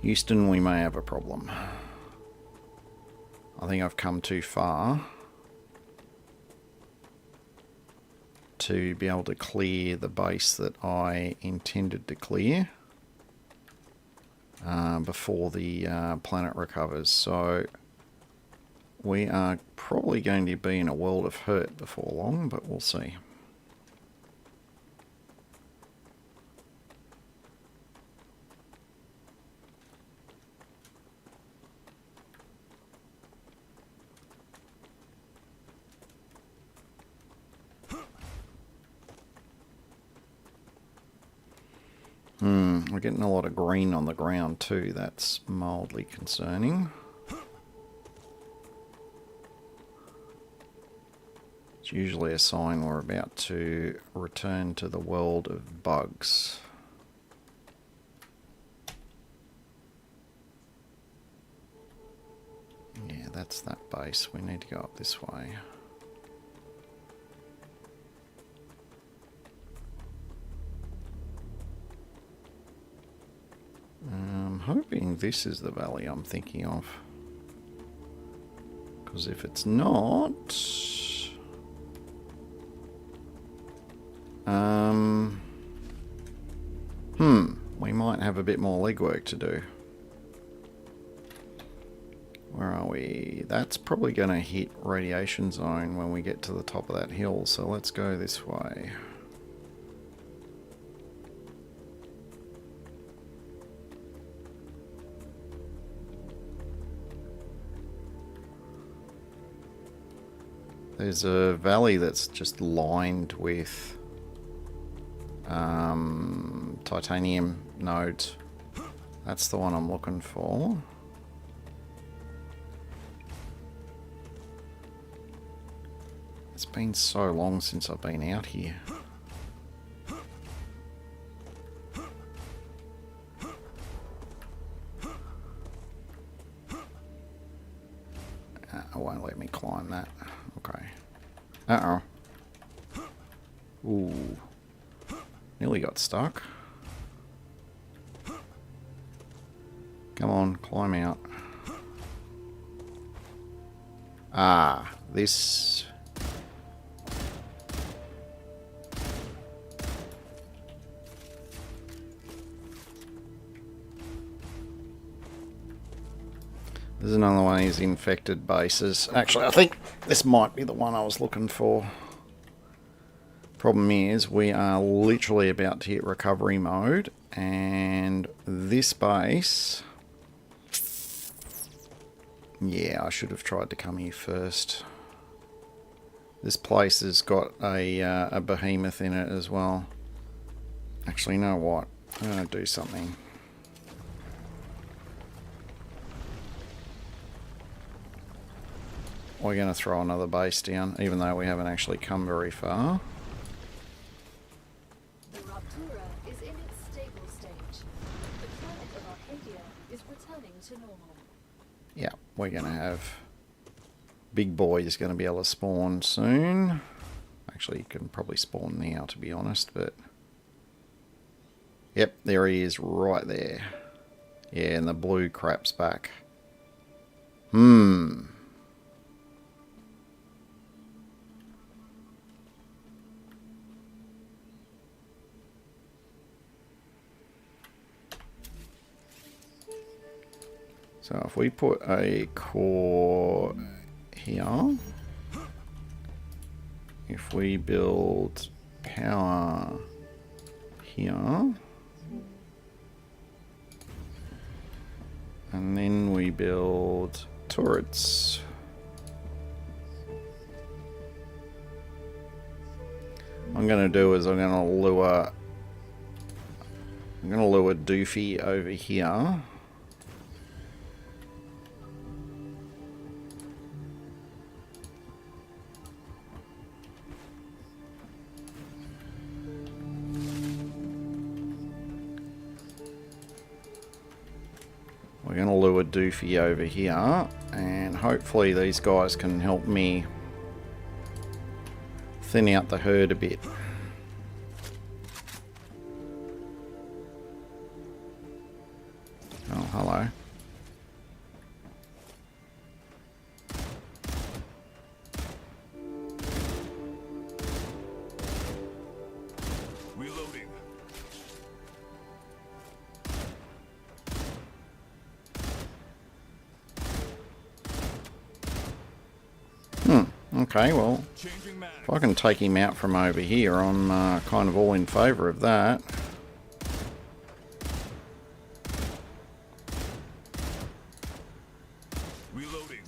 Houston, we may have a problem. I think I've come too far to be able to clear the base that I intended to clear before the planet recovers. So we are probably going to be in a world of hurt before long, but we'll see. We're getting a lot of green on the ground too. That's mildly concerning. It's usually a sign we're about to return to the world of bugs. Yeah, that's that base. We need to go up this way. I'm hoping this is the valley I'm thinking of. Because if it's not... we might have a bit more legwork to do. Where are we? we? That's probably going to hit radiation zone when we get to the top of that hill, so let's go this way. There's a valley that's just lined with titanium nodes. That's the one I'm looking for. It's been so long since I've been out here. It won't let me climb that. Okay. Uh-oh. Ooh. Nearly got stuck. Come on, climb out. Ah, this... There's another one of these infected bases. Actually, I think this might be the one I was looking for. Problem is, we are literally about to hit recovery mode, and this base... Yeah, I should have tried to come here first. This place has got a behemoth in it as well. Actually, you know what? I'm going to do something. We're going to throw another base down, even though we haven't actually come very far. The Raptura is in its stable stage. The planet of Arcadia is returning to normal. Yeah, we're going to have... Big boy is going to be able to spawn soon. Actually, he can probably spawn now, to be honest, but... Yep, there he is right there. Yeah, and the blue crap's back. So if we put a core here, if we build power here, and then we build turrets. What I'm going to do is I'm going to lure Doofy over here. We're going to lure Doofy over here, and hopefully these guys can help me thin out the herd a bit. Oh, hello. Reloading. Okay, well, if I can take him out from over here, I'm kind of all in favour of that. Reloading.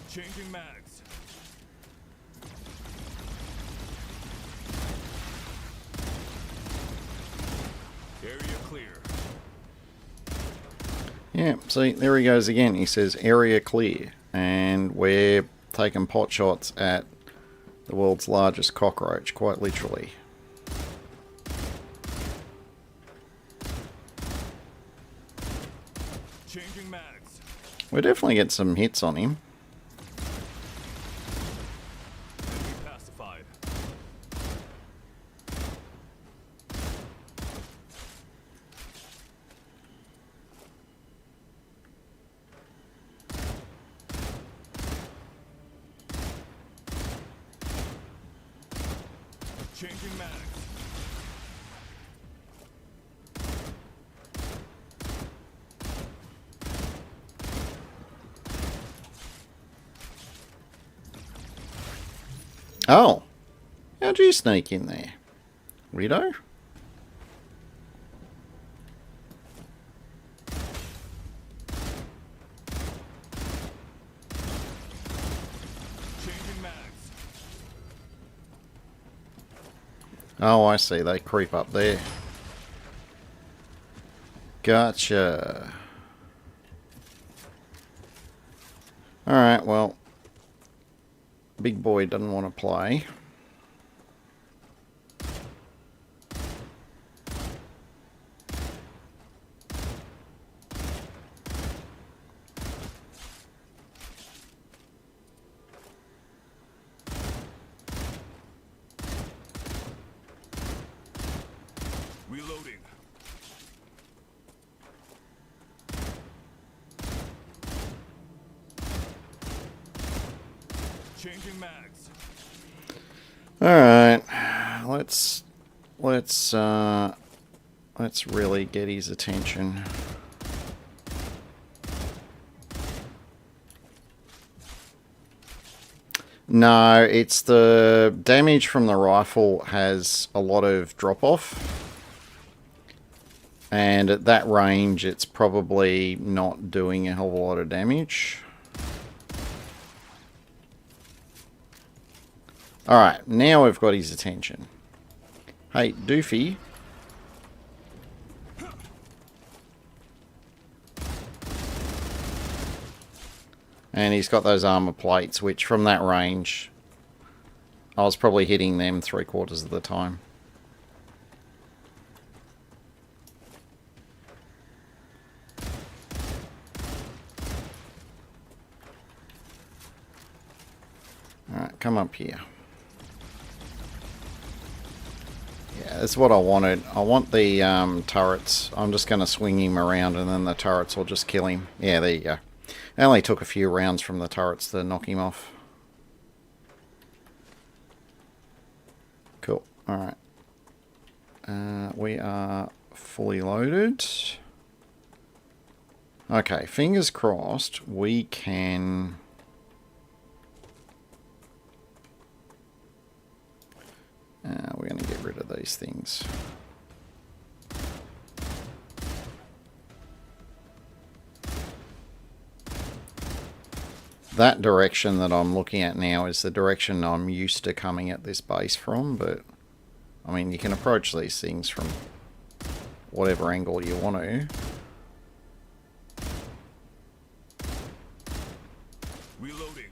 Changing mags. Area clear. Yeah, see, there he goes again. He says area clear, and we're taking pot shots at the world's largest cockroach, quite literally. Changing mags. We'll definitely get some hits on him. Enemy pacified. Changing Changing mags. Oh, how'd you sneak in there, weirdo? Changing mags. Oh, I see. They creep up there. Gotcha. Alright, well, big boy doesn't want to play. Reloading. Changing mags. Alright, let's really get his attention. No, it's the damage from the rifle has a lot of drop off. And at that range, it's probably not doing a hell of a lot of damage. Alright, now we've got his attention. Hey, Doofy. And he's got those armor plates, which from that range, I was probably hitting them 3/4 of the time. Alright, come up here. Yeah, that's what I wanted. I want the turrets. I'm just going to swing him around and then the turrets will just kill him. Yeah, there you go. It only took a few rounds from the turrets to knock him off. Cool. Alright. We are fully loaded. Okay, fingers crossed we can... we're going to get rid of these things. That direction that I'm looking at now is the direction I'm used to coming at this base from, but I mean, you can approach these things from whatever angle you want to. Reloading.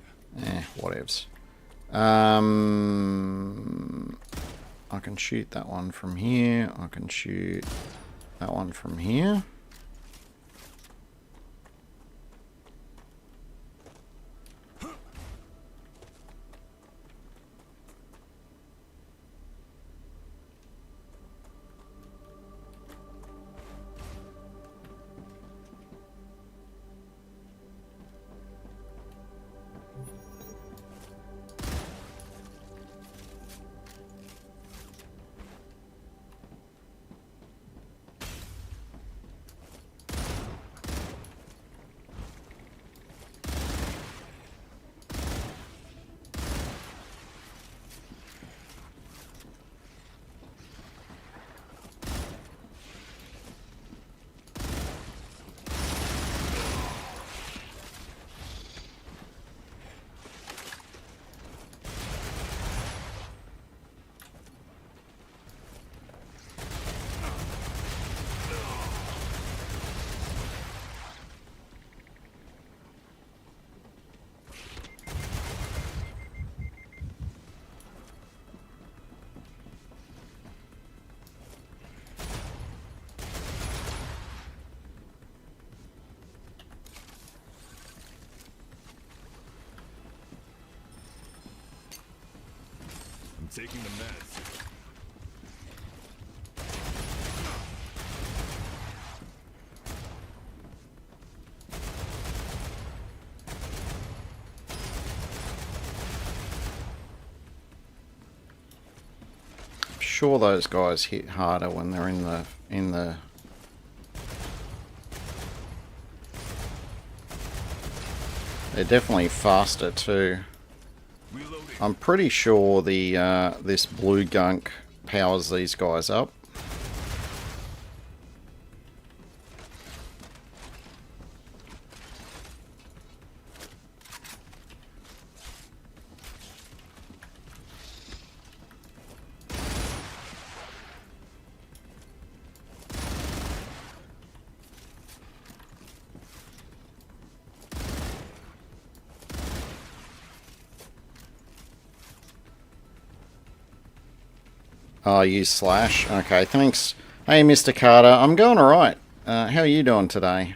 Whatevs. I can shoot that one from here. I can shoot that one from here. I'm taking the meds. sure those guys hit harder when they're in the they're definitely faster too. Reloading. I'm pretty sure the this blue gunk powers these guys up. Oh, use slash. Okay, thanks. Hey, Mr. Carter. I'm going alright. How are you doing today?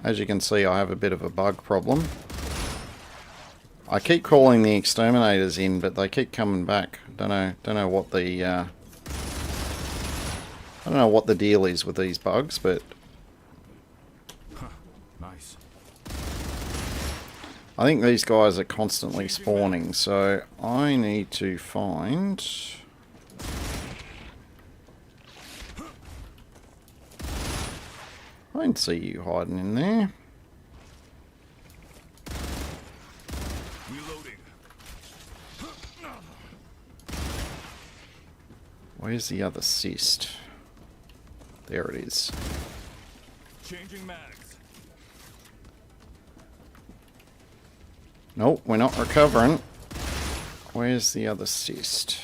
As you can see, I have a bit of a bug problem. I keep calling the exterminators in, but they keep coming back. Don't know what the I don't know what the deal is with these bugs, but Nice. I think these guys are constantly spawning, so I need to find... I didn't see you hiding in there. Reloading. Where's the other cyst? There it is. Changing mags. Nope, we're not recovering. Where's the other cyst?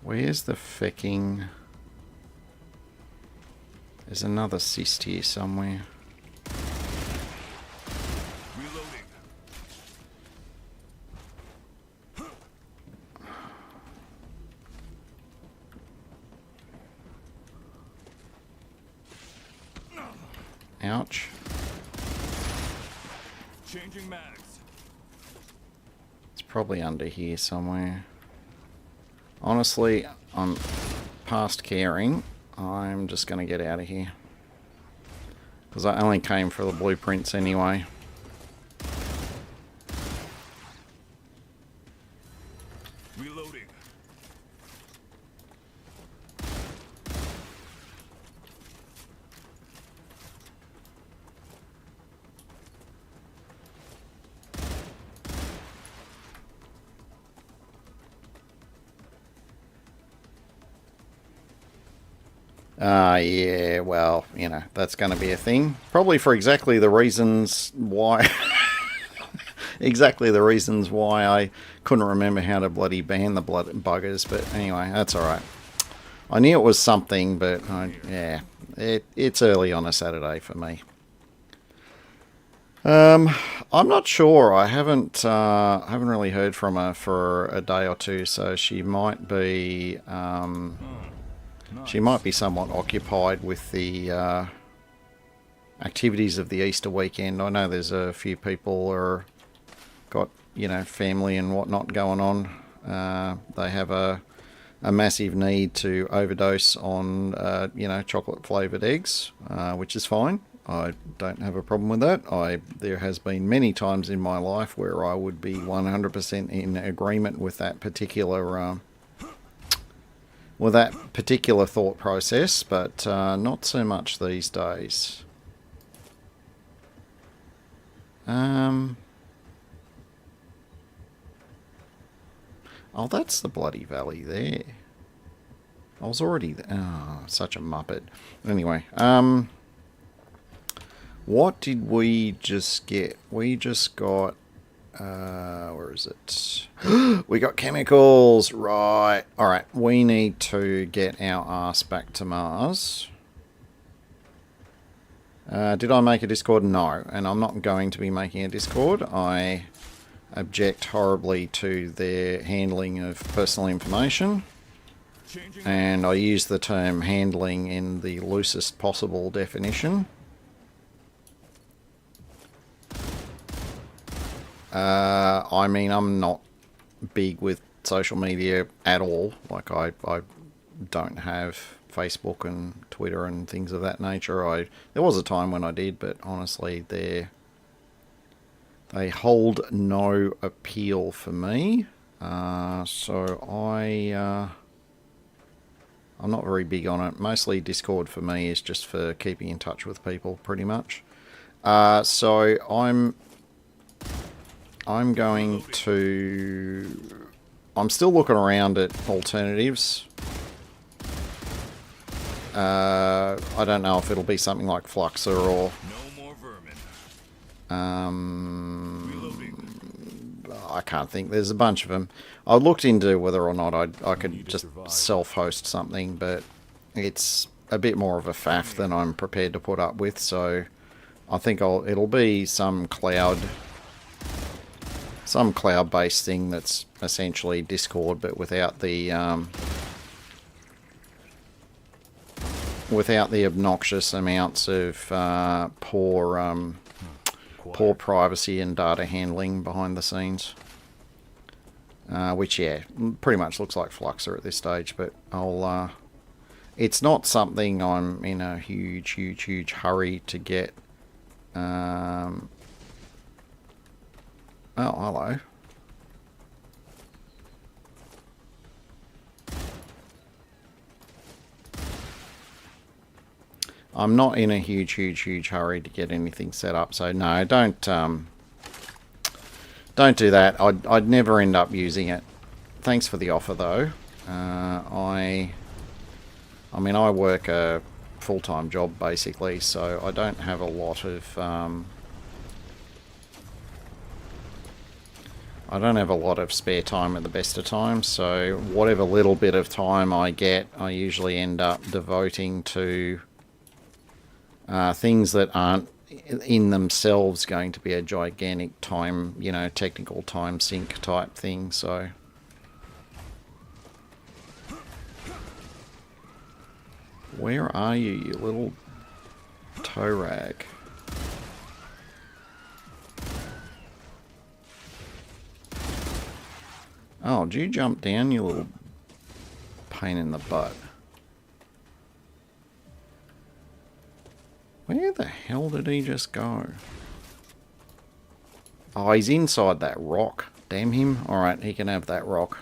Where's the fecking... There's another cyst here somewhere. Reloading. Ouch. Changing mags. It's probably under here somewhere. Honestly, I'm past caring. I'm just going to get out of here. Because I only came for the blueprints anyway. Reloading. Yeah, well, you know, that's going to be a thing. Probably for exactly the reasons why... exactly the reasons why I couldn't remember how to bloody ban the buggers. But anyway, that's alright. I knew it was something, but yeah, it's early on a Saturday for me. I'm not sure. I haven't really heard from her for a day or two, so she might be... She might be somewhat occupied with the activities of the Easter weekend. I know there's a few people are got, you know, family and whatnot going on. They have a massive need to overdose on, you know, chocolate-flavoured eggs, which is fine. I don't have a problem with that. There has been many times in my life where I would be 100% in agreement with that particular... with that particular thought process, but not so much these days. Oh, that's the bloody valley there. I was already there. Oh, such a muppet. Anyway, what did we just get? We just got... where is it? We got chemicals, right. Alright, we need to get our ass back to Mars. Did I make a Discord? No, and I'm not going to be making a Discord. I object horribly to their handling of personal information. And I use the term handling in the loosest possible definition. I mean, I'm not big with social media at all. Like, I don't have Facebook and Twitter and things of that nature. There was a time when I did, but honestly, they hold no appeal for me. So I'm not very big on it. Mostly Discord for me is just for keeping in touch with people, pretty much. So I'm going to... I'm still looking around at alternatives. I don't know if it'll be something like Fluxer or... No more vermin. Reloading. I can't think. There's a bunch of them. I looked into whether or not I could just self-host something, but it's a bit more of a faff than I'm prepared to put up with, so I think it'll be some cloud-based thing that's essentially Discord, but without the obnoxious amounts of poor privacy and data handling behind the scenes. Which, yeah, pretty much looks like Fluxer at this stage, but it's not something I'm in a huge hurry to get. Oh, hello. I'm not in a huge hurry to get anything set up, so no, don't do that. I'd never end up using it. Thanks for the offer, though. I mean, I work a full-time job, basically, so I don't have a lot of... I don't have a lot of spare time at the best of times, so whatever little bit of time I get, I usually end up devoting to things that aren't in themselves going to be a gigantic time, technical time sink type thing, so... Where are you, you little toe rag? Oh, did you jump down, you little pain in the butt? Where the hell did he just go? Oh, he's inside that rock. Damn him. Alright, he can have that rock.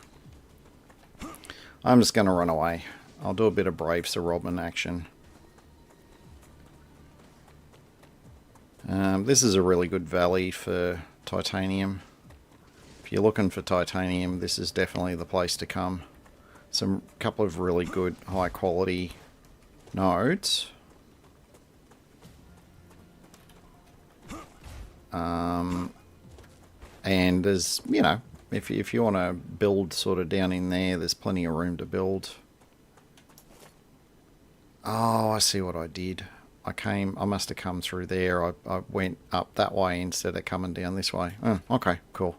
I'm just going to run away. I'll do a bit of Brave Sir Robin action. This is a really good valley for titanium. If you're looking for titanium, this is definitely the place to come. Couple of really good high quality nodes. And there's, if you want to build sort of down in there, there's plenty of room to build. Oh, I see what I did. I must have come through there. I went up that way instead of coming down this way. Oh, okay, cool.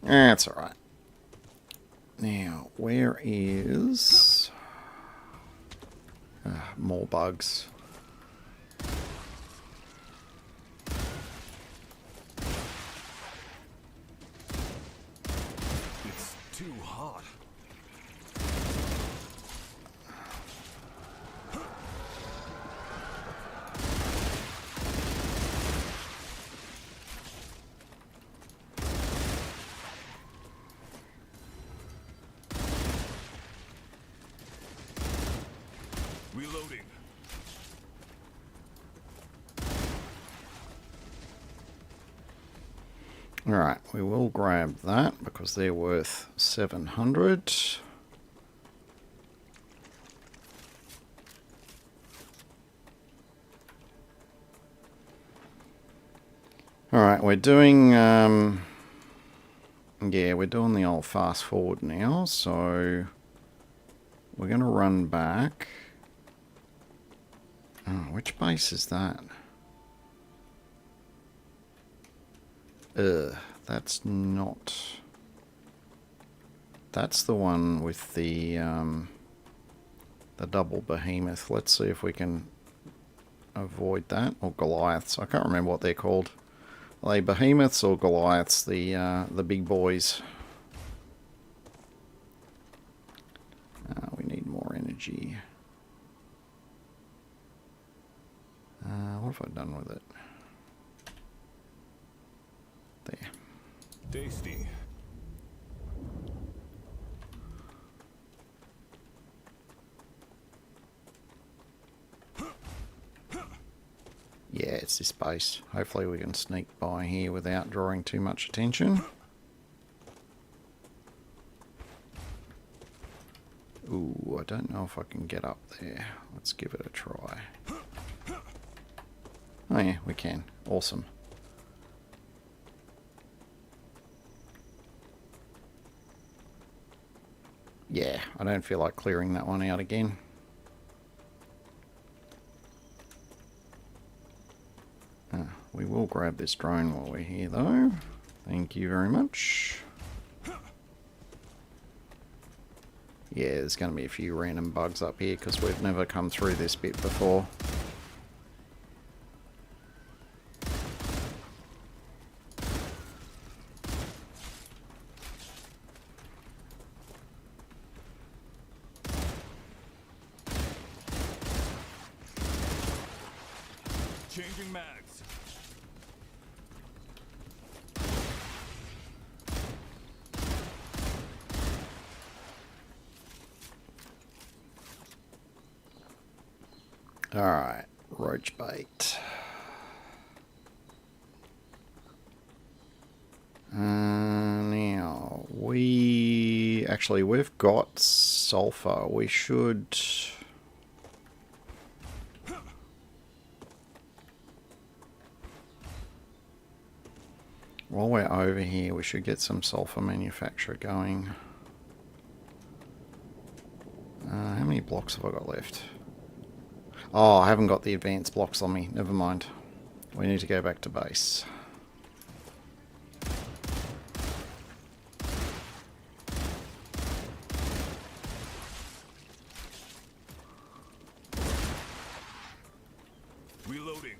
That's alright. Now, where is... more bugs. It's too hot. Reloading. Alright, we will grab that because they're worth 700. Alright, we're doing... yeah, we're doing the old fast forward now, so... We're going to run back. Oh, which base is that? That's not... That's the one with the double behemoth. Let's see if we can avoid that. Or Goliaths. I can't remember what they're called. Are they behemoths or Goliaths, the big boys? We need more energy. What have I done with it? There. Tasty. Yeah, it's this base. Hopefully we can sneak by here without drawing too much attention. Ooh, I don't know if I can get up there. Let's give it a try. Oh yeah, we can. Awesome. Yeah, I don't feel like clearing that one out again. We will grab this drone while we're here though. Thank you very much. Yeah, there's going to be a few random bugs up here because we've never come through this bit before. Changing mags. Alright, roach bait. Now, we've got sulfur. We should... While we're over here, we should get some sulfur manufacture going. How many blocks have I got left? Oh, I haven't got the advanced blocks on me. Never mind. We need to go back to base. Reloading.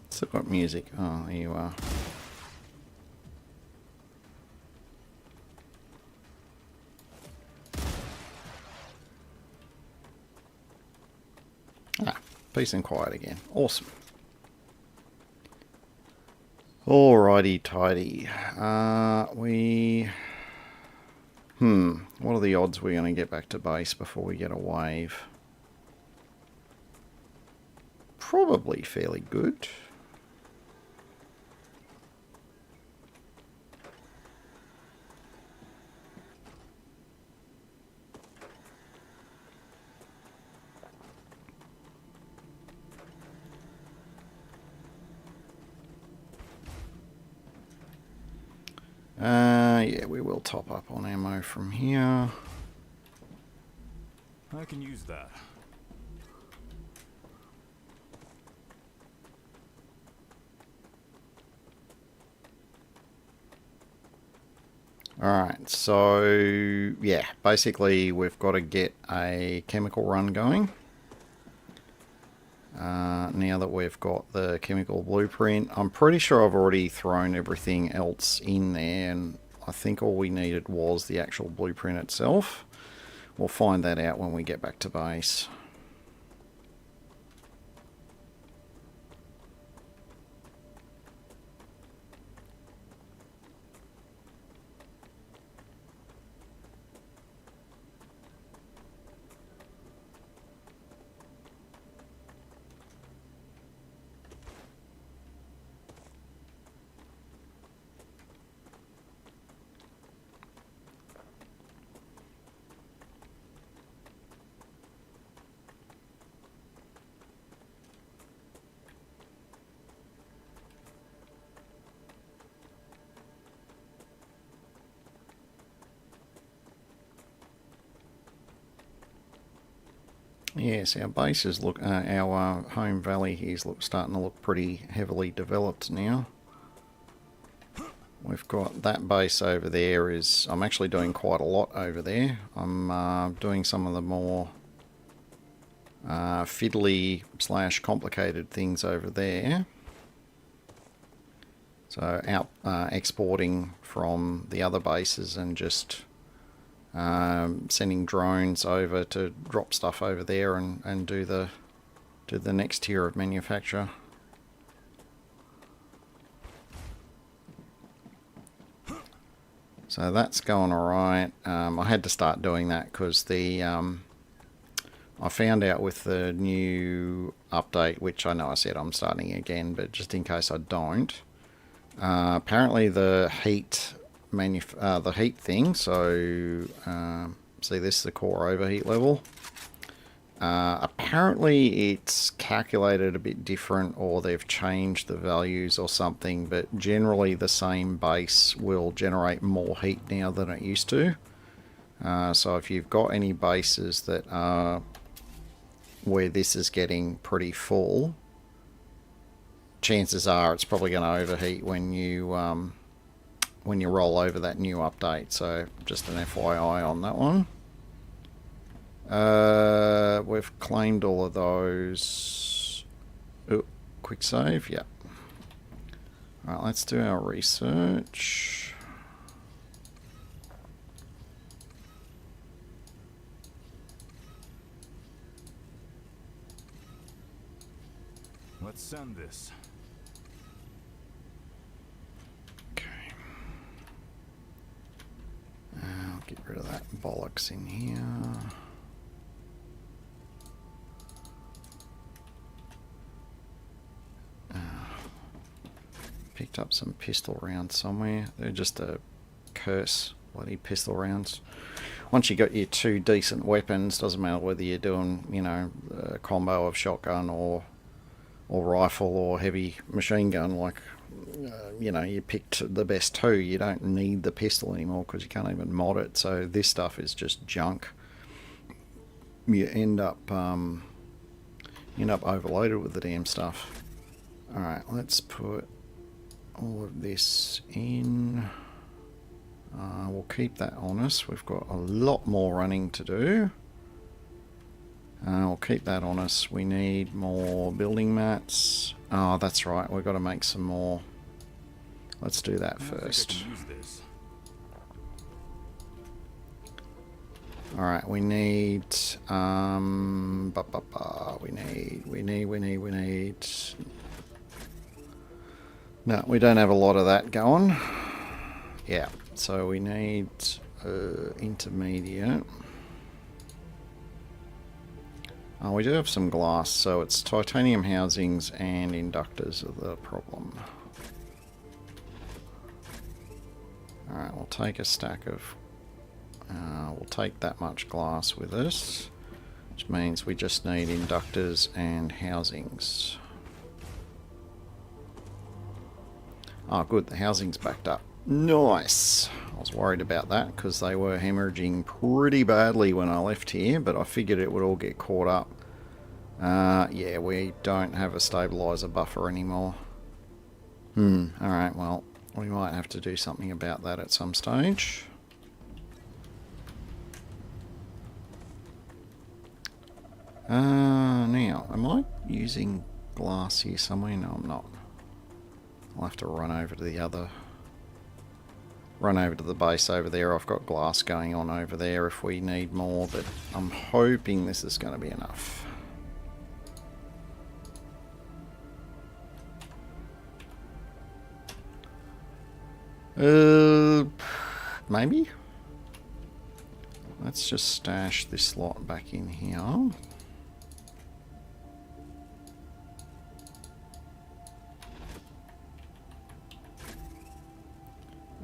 Still got music. Oh, there you are. Ah, peace and quiet again. Awesome. Alrighty tidy. What are the odds we're going to get back to base before we get a wave? Probably fairly good. Yeah, we will top up on ammo from here. I can use that. Alright, so yeah, basically we've got to get a chemical run going. Now that we've got the chemical blueprint, I'm pretty sure I've already thrown everything else in there, and I think all we needed was the actual blueprint itself. We'll find that out when we get back to base. Yes, our bases look, our home valley here is starting to look pretty heavily developed now. We've got that base over there is, I'm actually doing quite a lot over there. I'm doing some of the more fiddly / complicated things over there. So out exporting from the other bases and just sending drones over to drop stuff over there and do the next tier of manufacture. So that's going alright. I had to start doing that because the I found out with the new update, which I know I said I'm starting again, but just in case I don't, apparently the heat thing. So see this, the core overheat level. Apparently it's calculated a bit different, or they've changed the values or something, but generally the same base will generate more heat now than it used to. So if you've got any bases that are where this is getting pretty full, chances are it's probably going to overheat when you roll over that new update. So just an FYI on that one. We've claimed all of those. Ooh, quick save, yeah. Alright, let's do our research. Let's send this. Okay. I'll get rid of that bollocks in here. Picked up some pistol rounds somewhere. They're just a curse, bloody pistol rounds. Once you got your 2 decent weapons, doesn't matter whether you're doing, you know, a combo of shotgun or rifle or heavy machine gun, like, you know, you picked the best 2. You don't need the pistol anymore because you can't even mod it. So this stuff is just junk. You end up overloaded with the damn stuff. All right, let's put all of this in. We'll keep that on us. We've got a lot more running to do. We'll keep that on us. We need more building mats. Oh, that's right. We've got to make some more. Let's do that first. All right. We need. We need. No, we don't have a lot of that going. Yeah, so we need intermediate. Oh, we do have some glass, so it's titanium housings and inductors are the problem. Alright, we'll take a stack of... we'll take that much glass with us, which means we just need inductors and housings. Oh good, the housing's backed up. Nice! I was worried about that because they were hemorrhaging pretty badly when I left here, but I figured it would all get caught up. Yeah, we don't have a stabilizer buffer anymore. Alright, well, we might have to do something about that at some stage. Now, am I using glass here somewhere? No, I'm not. I'll have to run over to the base over there. I've got glass going on over there if we need more, but I'm hoping this is going to be enough. Maybe? Let's just stash this lot back in here.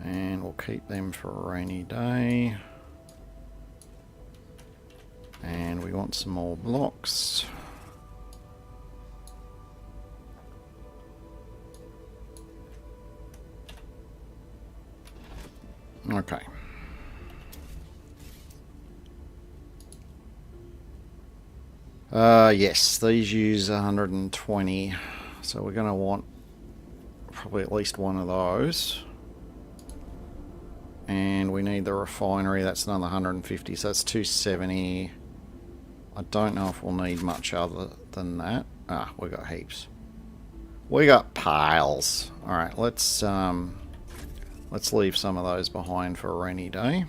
And we'll keep them for a rainy day. And we want some more blocks. Okay. Yes, these use 120, so we're going to want probably at least one of those. And we need the refinery, that's another 150, so that's 270. I don't know if we'll need much other than that. Ah, we got heaps. We got piles. Alright, let's leave some of those behind for a rainy day.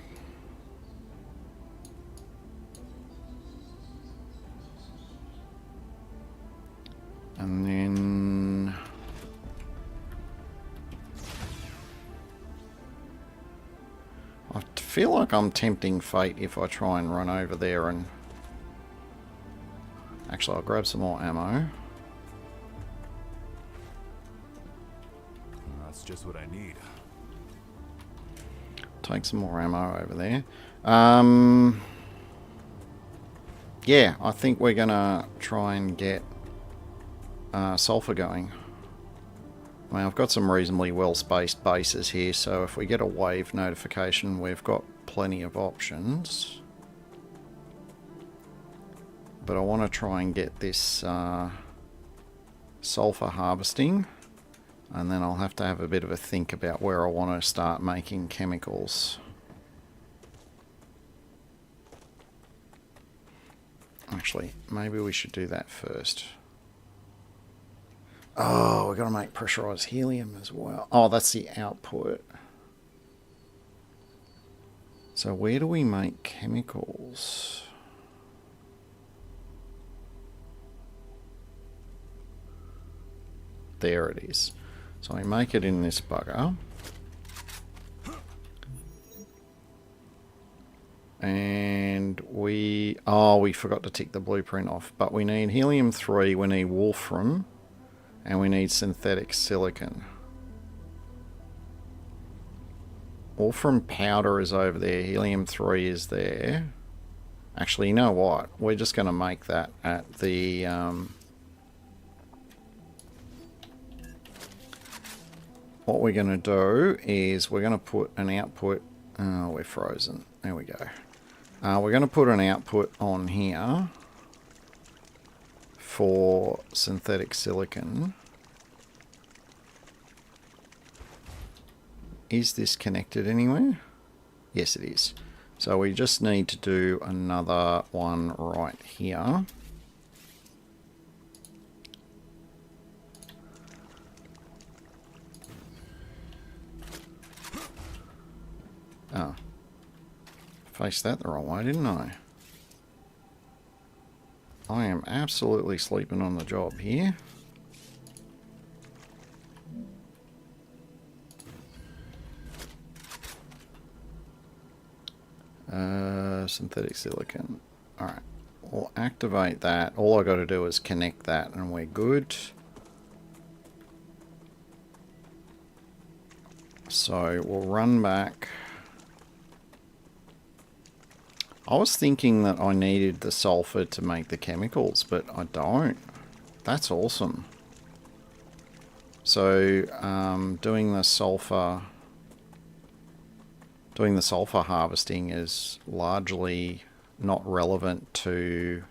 And then I feel like I'm tempting fate if I try and run over there and... Actually, I'll grab some more ammo. That's just what I need. Take some more ammo over there. Yeah, I think we're gonna try and get sulfur going. I mean, I've got some reasonably well-spaced bases here, so if we get a wave notification, we've got plenty of options. But I want to try and get this sulfur harvesting, and then I'll have to have a bit of a think about where I want to start making chemicals. Actually, maybe we should do that first. Oh, we've got to make pressurized helium as well. Oh, that's the output. So where do we make chemicals? There it is. So we make it in this bugger. And we forgot to tick the blueprint off. But we need helium-3, we need wolfram, and we need synthetic silicon. Wolfram powder is over there, helium-3 is there. Actually, you know what? We're just going to make that at the... What we're going to do is we're going to put an output... Oh, we're frozen. There we go. We're going to put an output on here for synthetic silicon. Is this connected anywhere? Yes, it is. So we just need to do another one right here. Oh. Faced that the wrong way, didn't I? I am absolutely sleeping on the job here. Synthetic silicon. Alright. We'll activate that. All I got to do is connect that and we're good. So we'll run back. I was thinking that I needed the sulfur to make the chemicals, but I don't. That's awesome. So doing the sulfur harvesting is largely not relevant to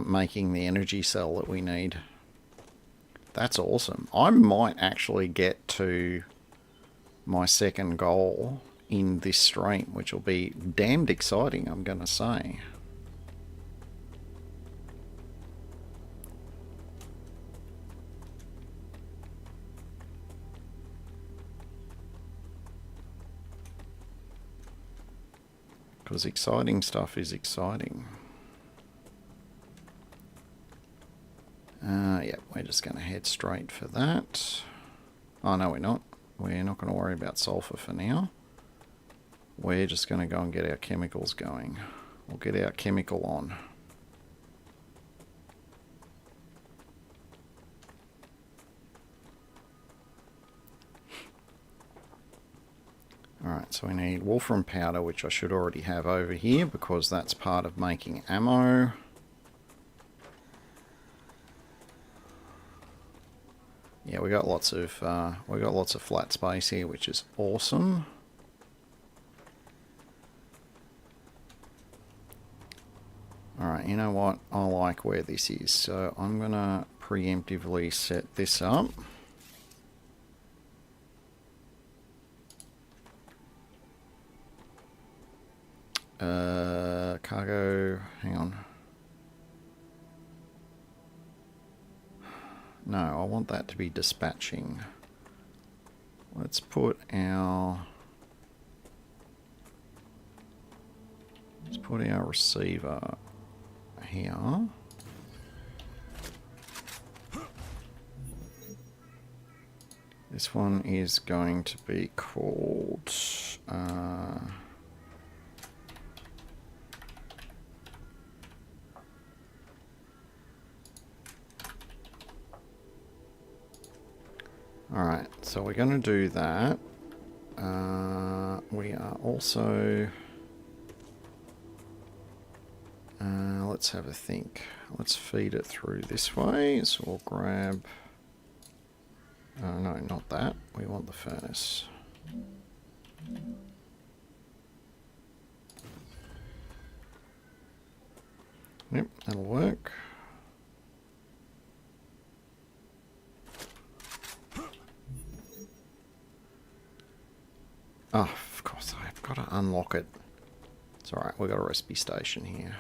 making the energy cell that we need. That's awesome. I might actually get to my second goal in this stream, which will be damned exciting, I'm gonna say. Because exciting stuff is exciting. Yeah, we're just going to head straight for that. Oh, no, we're not. We're not going to worry about sulfur for now. We're just going to go and get our chemicals going. We'll get our chemical on. Alright, so we need wolfram powder, which I should already have over here because that's part of making ammo. Yeah, we got lots of flat space here, which is awesome. Alright, you know what? I like where this is, so I'm going to preemptively set this up. Cargo, hang on. No, I want that to be dispatching. Let's put our receiver here. This one is going to be called alright, so we're going to do that. We are also... let's have a think. Let's feed it through this way. So we'll grab... no, not that. We want the furnace. Yep, that'll work. Oh, of course, I've got to unlock it. It's alright, we've got a recipe station here.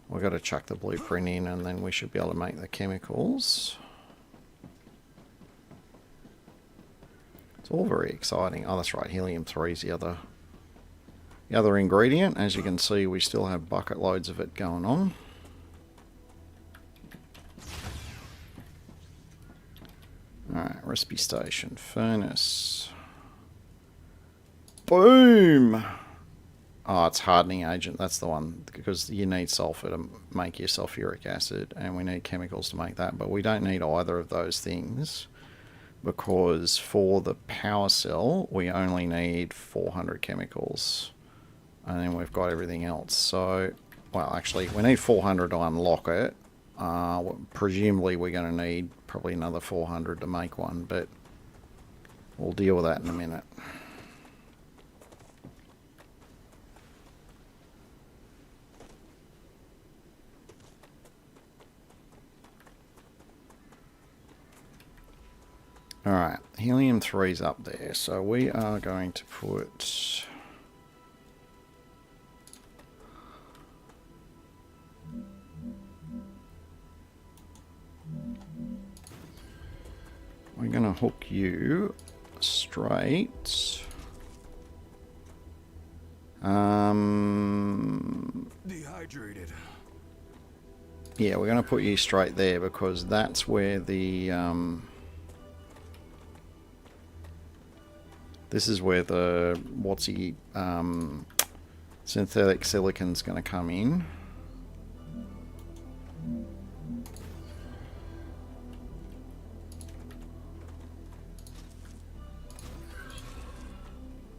We've got to chuck the blueprint in and then we should be able to make the chemicals. It's all very exciting. Oh, that's right, helium-3 is the other ingredient. As you can see, we still have bucket loads of it going on. Alright, recipe station, furnace. Boom! Oh, it's hardening agent. That's the one, because you need sulfur to make your sulfuric acid, and we need chemicals to make that, but we don't need either of those things, because for the power cell, we only need 400 chemicals, and then we've got everything else. So, well, actually, we need 400 to unlock it. Presumably, we're going to need probably another 400 to make one, but we'll deal with that in a minute. Alright, helium-3 is up there, so we are going to put... we're going to hook you straight... Dehydrated. yeah, we're going to put you straight there, because that's where the... this is where the synthetic silicon's going to come in.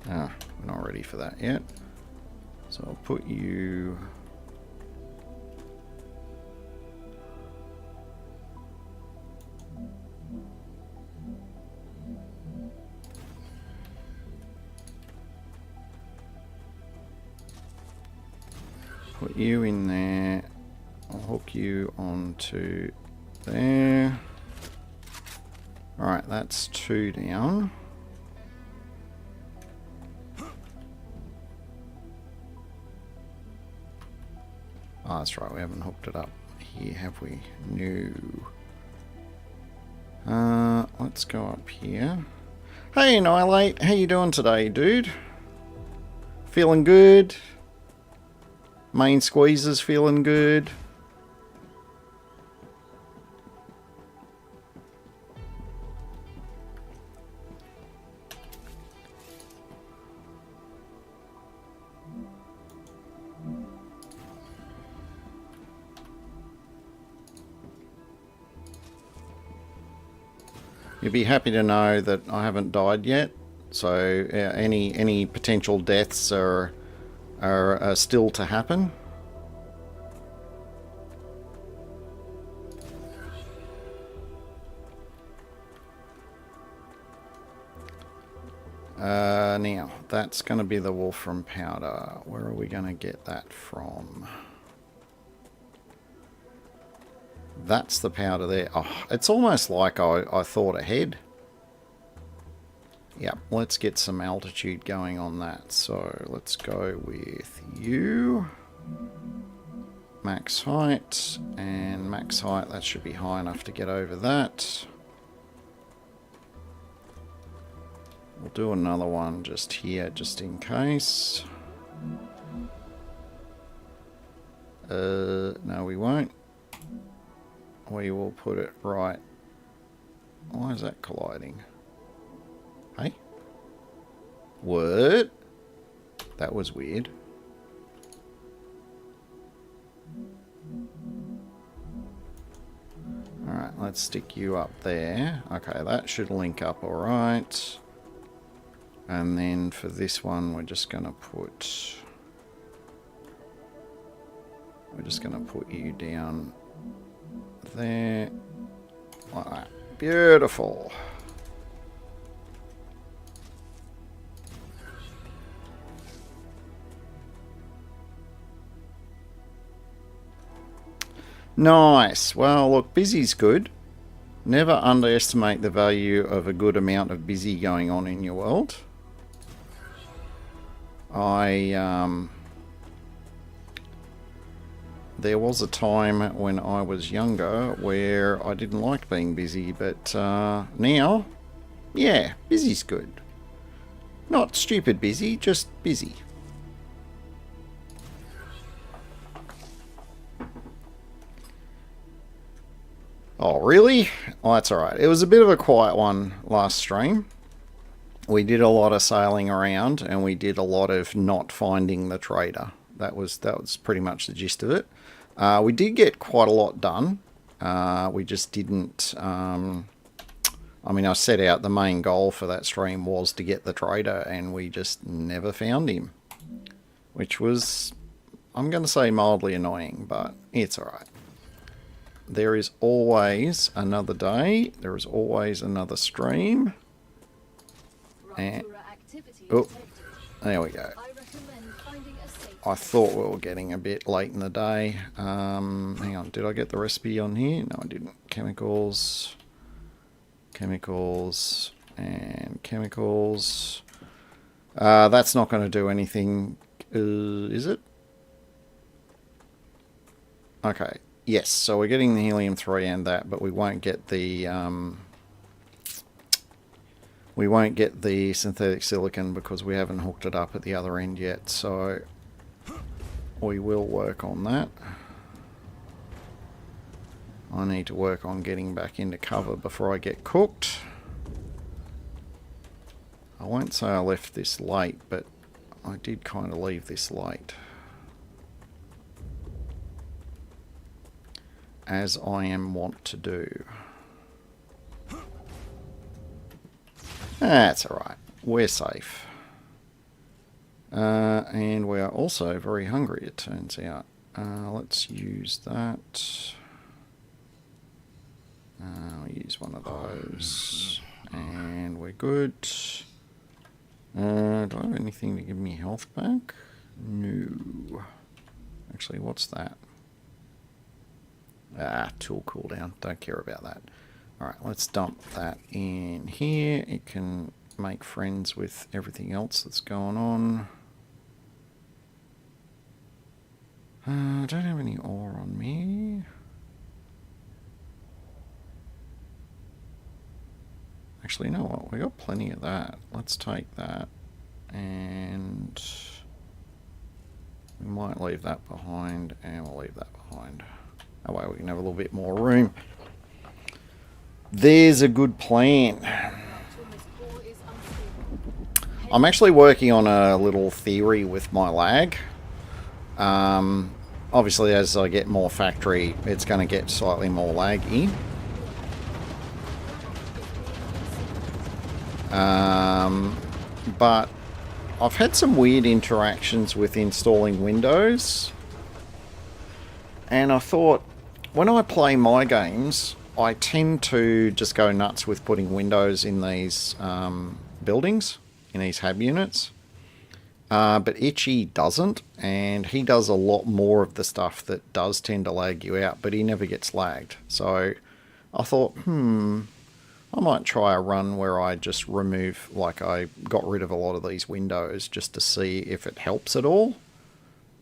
Ah, we're not ready for that yet. So I'll put you... put you in there. I'll hook you onto there. Alright, that's 2 down. Oh, that's right, we haven't hooked it up here, have we? No. Let's go up here. Hey, Annihilate, how you doing today, dude? Feeling good? Main squeezer's feeling good. You'll be happy to know that I haven't died yet, so any potential deaths are still to happen. Now, that's going to be the wolfram powder. Where are we going to get that from? That's the powder there. Oh, it's almost like I thought ahead. Yep, let's get some altitude going on that. So let's go with you. Max height, and max height, that should be high enough to get over that. We'll do another one just here, just in case. No, we won't. We will put it right. Why is that colliding? Hey? What? That was weird. Alright, let's stick you up there. Okay, that should link up alright. And then for this one, we're just going to put... you down there. Like that. Beautiful. Nice. Well, look, busy's good. Never underestimate the value of a good amount of busy going on in your world. There was a time when I was younger where I didn't like being busy, but now, yeah, busy's good. Not stupid busy, just busy. Oh, really? Oh, that's alright. It was a bit of a quiet one last stream. We did a lot of sailing around, and we did a lot of not finding the trader. That was pretty much the gist of it. We did get quite a lot done. We just didn't... I mean, I set out the main goal for that stream was to get the trader, and we just never found him. Which was, I'm going to say, mildly annoying, but it's alright. There is always another day. There is always another stream. And, oh, there we go. I thought we were getting a bit late in the day. Hang on, did I get the recipe on here? No, I didn't. Chemicals, chemicals, and chemicals. That's not going to do anything, is it? Okay. Yes, so we're getting the helium-3 and that, but we won't get the synthetic silicon because we haven't hooked it up at the other end yet. So we will work on that. I need to work on getting back into cover before I get cooked. I won't say I left this late, but I did kind of leave this late. As I am wont to do. That's alright. We're safe. And we are also very hungry, it turns out. Let's use that. I'll use one of those. And we're good. Do I have anything to give me health back? No. Actually, what's that? Tool cooldown. Don't care about that. Alright, let's dump that in here. It can make friends with everything else that's going on. I don't have any ore on me. Actually, you know what? We got plenty of that. Let's take that. And we might leave that behind, and we'll leave that behind. That way we can have a little bit more room. There's a good plan. I'm actually working on a little theory with my lag. Obviously, as I get more factory, it's going to get slightly more laggy. But I've had some weird interactions with installing Windows. And I thought, when I play my games, I tend to just go nuts with putting windows in these buildings, in these hab units. But Itchy doesn't, and he does a lot more of the stuff that does tend to lag you out, but he never gets lagged. So I thought, I might try a run where I just remove, like I got rid of a lot of these windows just to see if it helps at all.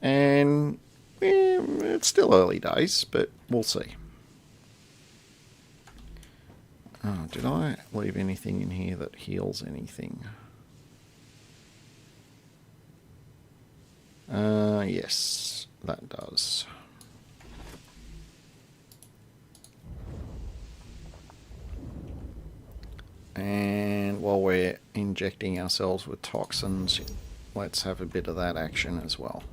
And it's still early days, but we'll see. Oh, did I leave anything in here that heals anything? Yes, that does. And while we're injecting ourselves with toxins, let's have a bit of that action as well.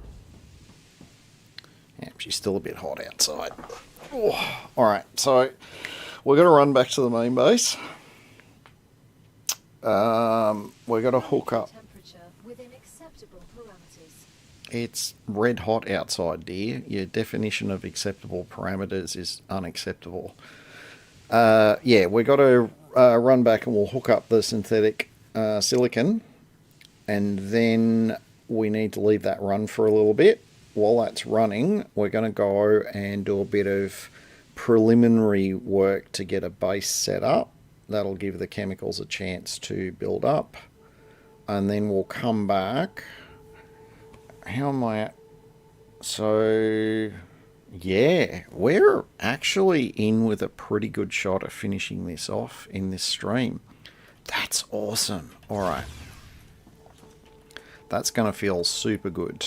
Yeah, she's still a bit hot outside. Oh, alright, so we're going to run back to the main base. We're going to hook up. Within acceptable parameters. It's red hot outside, dear. Your definition of acceptable parameters is unacceptable. Yeah, we've got to run back and we'll hook up the synthetic silicon, and then we need to leave that run for a little bit. While that's running, we're going to go and do a bit of preliminary work to get a base set up. That'll give the chemicals a chance to build up, and then we'll come back. How am I at? So yeah, we're actually in with a pretty good shot of finishing this off in this stream. That's awesome. Alright. That's going to feel super good.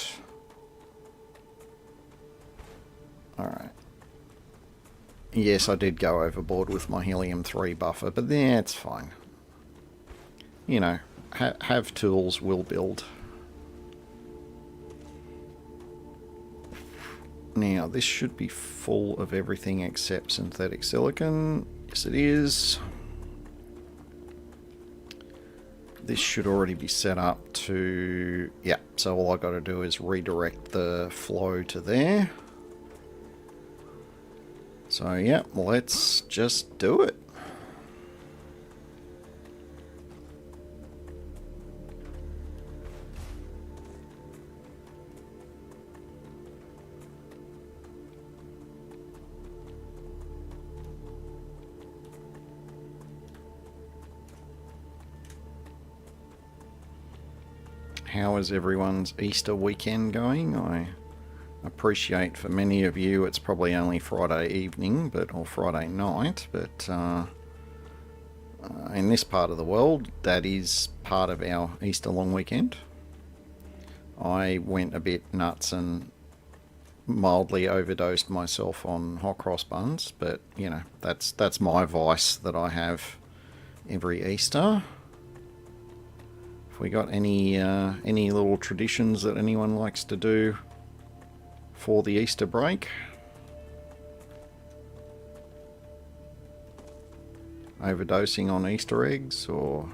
Alright. Yes, I did go overboard with my helium-3 buffer, but yeah, it's fine. You know, have tools, will build. Now, this should be full of everything except synthetic silicon. Yes, it is. This should already be set up to... Yeah, so all I've got to do is redirect the flow to there. So, yeah, let's just do it. How is everyone's Easter weekend going? I appreciate for many of you it's probably only Friday evening, or Friday night, but in this part of the world, that is part of our Easter long weekend. I went a bit nuts and mildly overdosed myself on hot cross buns, but you know, that's my vice that I have every Easter. Have we got any little traditions that anyone likes to do for the Easter break? Overdosing on Easter eggs, or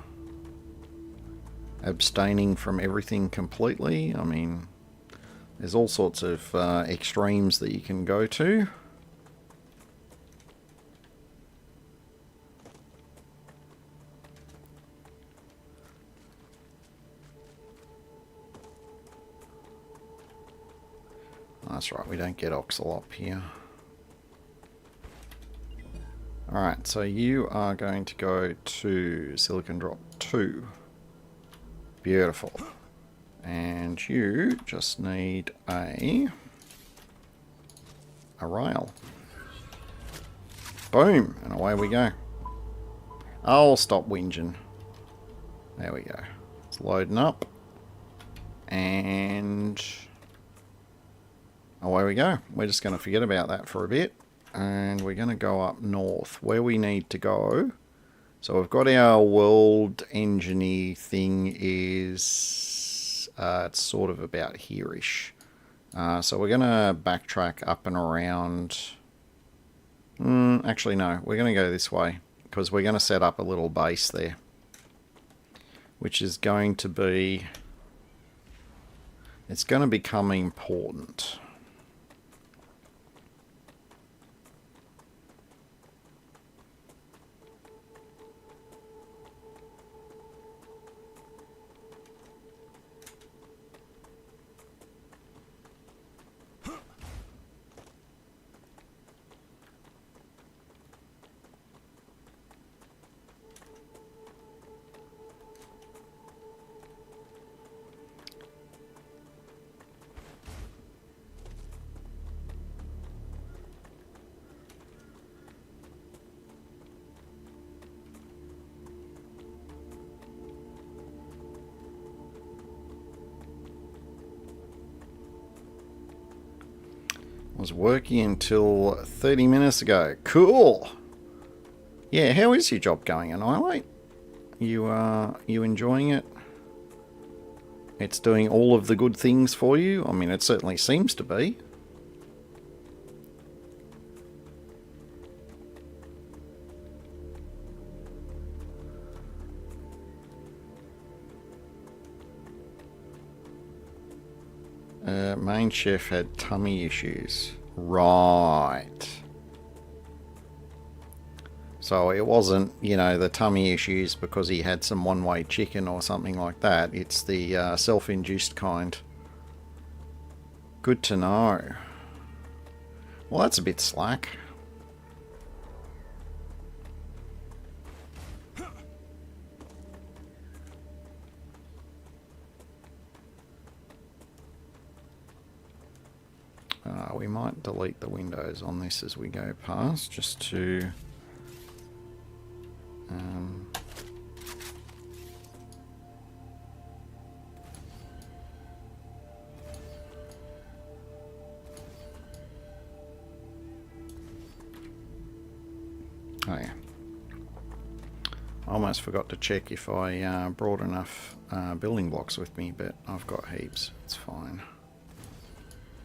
abstaining from everything completely? I mean, there's all sorts of extremes that you can go to. That's right, we don't get Oxalop here. Alright, so you are going to go to Silicon Drop 2. Beautiful. And you just need a rail. Boom, and away we go. I'll stop whinging. There we go. It's loading up. And away we go. We're just going to forget about that for a bit. And we're going to go up north where we need to go. So we've got our world engineer thing is it's sort of about here-ish. So we're going to backtrack up and around. Actually, no. We're going to go this way because we're going to set up a little base there, which is going to be... It's going to become important. Was working until 30 minutes ago. Cool. Yeah, how is your job going, Annihilate? You enjoying it? It's doing all of the good things for you? I mean, it certainly seems to be. Main chef had tummy issues. Right. So it wasn't, you know, the tummy issues because he had some one-way chicken or something like that. It's the self-induced kind. Good to know. Well, that's a bit slack. We might delete the windows on this as we go past, just to... Oh yeah. I almost forgot to check if I brought enough building blocks with me, but I've got heaps. It's fine.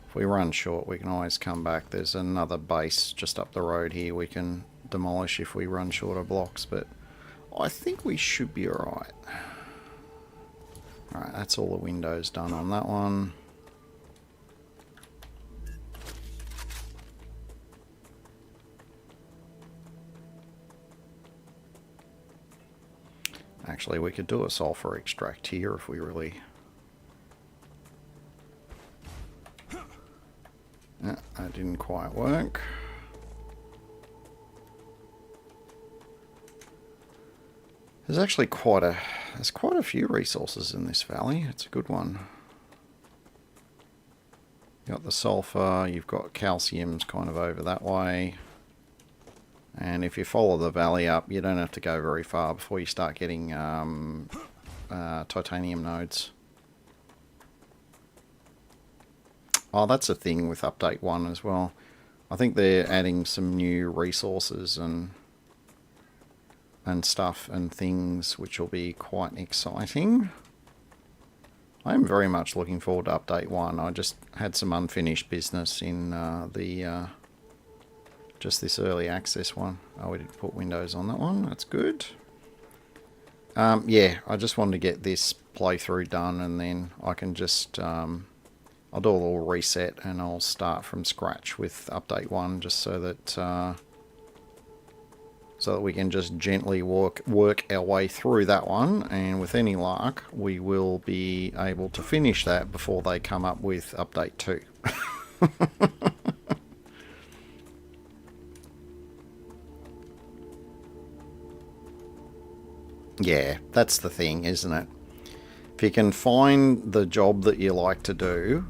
If we run short, we can always come back. There's another base just up the road here we can demolish if we run short of blocks, but I think we should be alright. Alright, that's all the windows done on that one. Actually, we could do a sulfur extract here if we really... that didn't quite work. There's actually quite a few resources in this valley. It's a good one. You've got the sulfur, you've got calcium's kind of over that way. And if you follow the valley up, you don't have to go very far before you start getting titanium nodes. Oh, that's a thing with update 1 as well. I think they're adding some new resources and stuff and things which will be quite exciting. I am very much looking forward to update 1. I just had some unfinished business in just this early access one. Oh, we did put windows on that one. That's good. Yeah, I just wanted to get this playthrough done, and then I can just... I'll do a little reset and I'll start from scratch with update 1 just so that we can just gently work our way through that one, and with any luck we will be able to finish that before they come up with update 2. Yeah, that's the thing, isn't it? If you can find the job that you like to do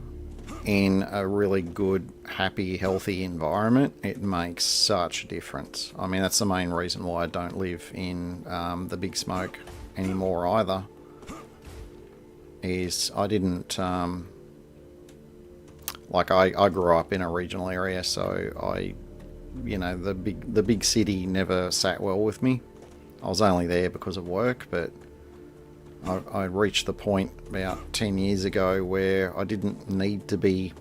in a really good, happy, healthy environment, it makes such a difference. I mean, that's the main reason why I don't live in the Big Smoke anymore either. Is I didn't... like, I grew up in a regional area, so you know, the big city never sat well with me. I was only there because of work, but I reached the point about 10 years ago where I didn't need to be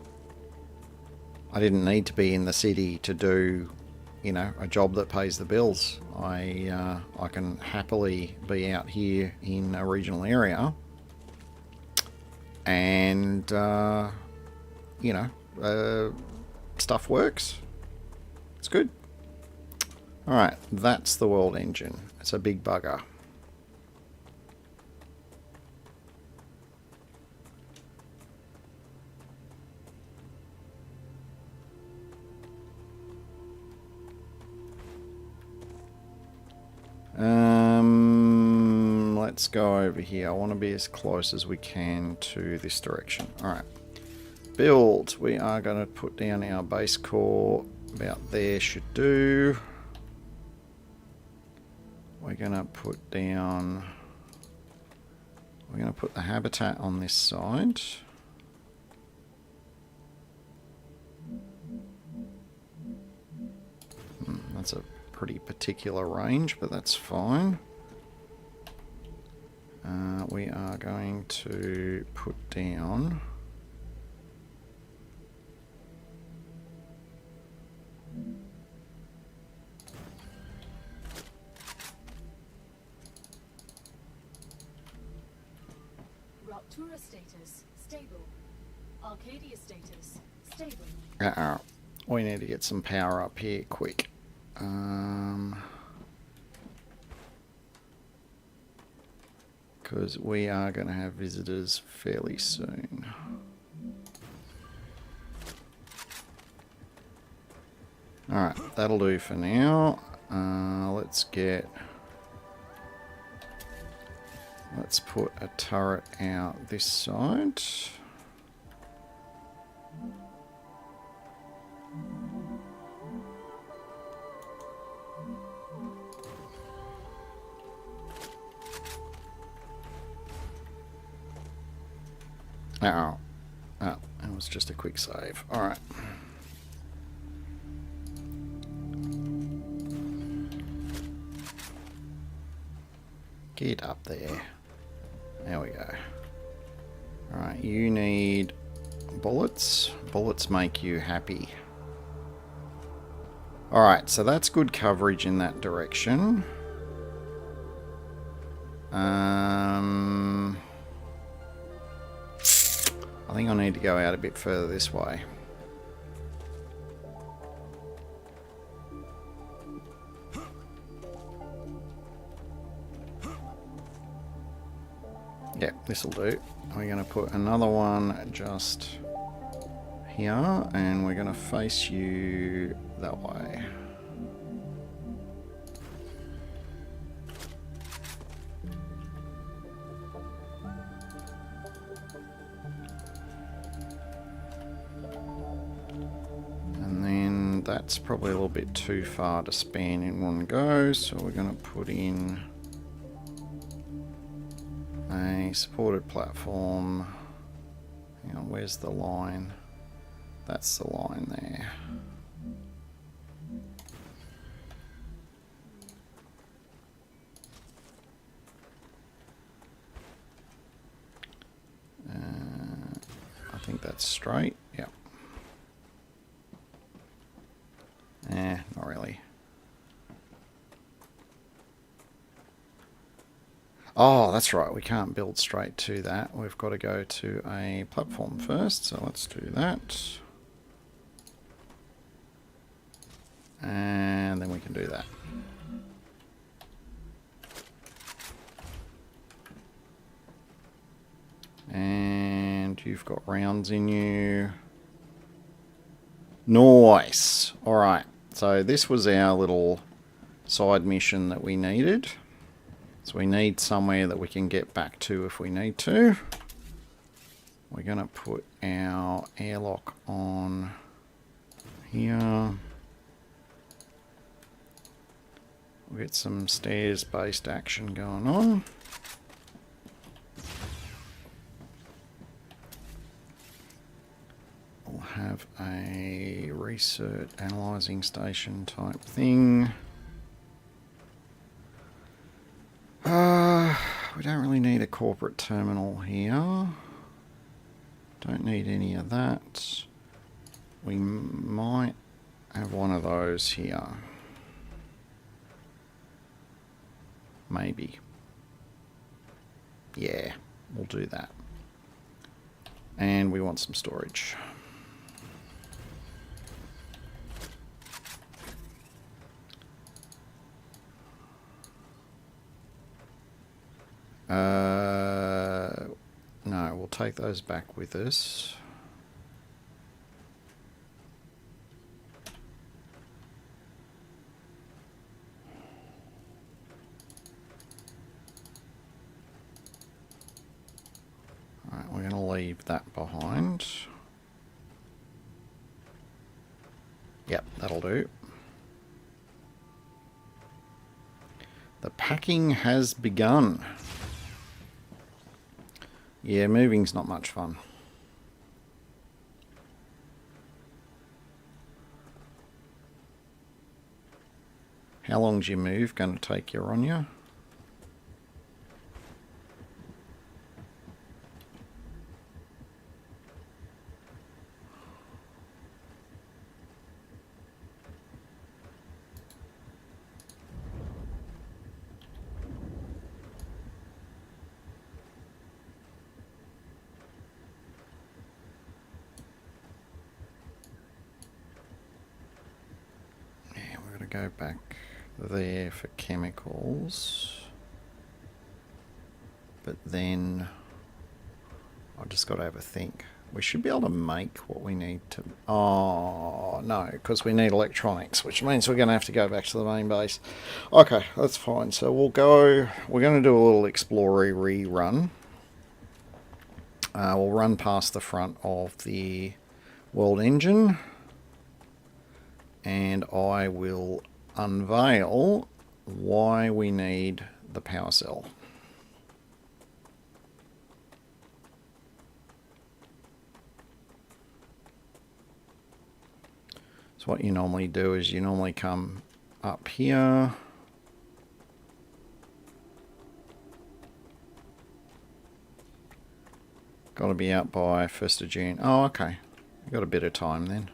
in the city to do, you know, a job that pays the bills. I can happily be out here in a regional area, and you know, stuff works. It's good. All right, that's the world engine. It's a big bugger. Let's go over here. I want to be as close as we can to this direction. Alright. Build. We are going to put down our base core about there, should do. We're going to put down... We're going to put the habitat on this side. That's a pretty particular range, but that's fine. We are going to put down Raptura status stable. Arcadia status stable. we need to get some power up here quick. Because we are going to have visitors fairly soon. Alright, that'll do for now. Let's put a turret out this side. Oh, that was just a quick save. Alright. Get up there. There we go. Alright, you need bullets. Bullets make you happy. Alright, so that's good coverage in that direction. I think I need to go out a bit further this way. Yeah, this'll do. We're going to put another one just here, and we're going to face you that way. And then that's probably a little bit too far to span in one go, so we're going to put in a supported platform. Hang on, where's the line? That's the line there. I think that's straight. Yep. Not really. Oh, that's right. We can't build straight to that. We've got to go to a platform first. So let's do that. And then we can do that. And you've got rounds in you. Nice. All right. So this was our little side mission that we needed. So we need somewhere that we can get back to if we need to. We're going to put our airlock on here. We'll get some stairs-based action going on. We'll have a research analyzing station type thing. We don't really need a corporate terminal here. Don't need any of that. We might have one of those here. Maybe. Yeah, we'll do that. And we want some storage. No, we'll take those back with us. Alright, we're going to leave that behind. Yep, that'll do. The packing has begun. Yeah, moving's not much fun. How long's your move going to take you, Ronya? Go back there for chemicals, but then I just got to have a think. We should be able to make what we need to. Oh no, because we need electronics, which means we're going to have to go back to the main base. Okay, that's fine. So we'll go. We're going to do a little explorer rerun. We'll run past the front of the world engine. And I will unveil why we need the power cell. So what you normally do is you normally come up here. Got to be out by 1st of June. Oh, okay. You've got a bit of time then.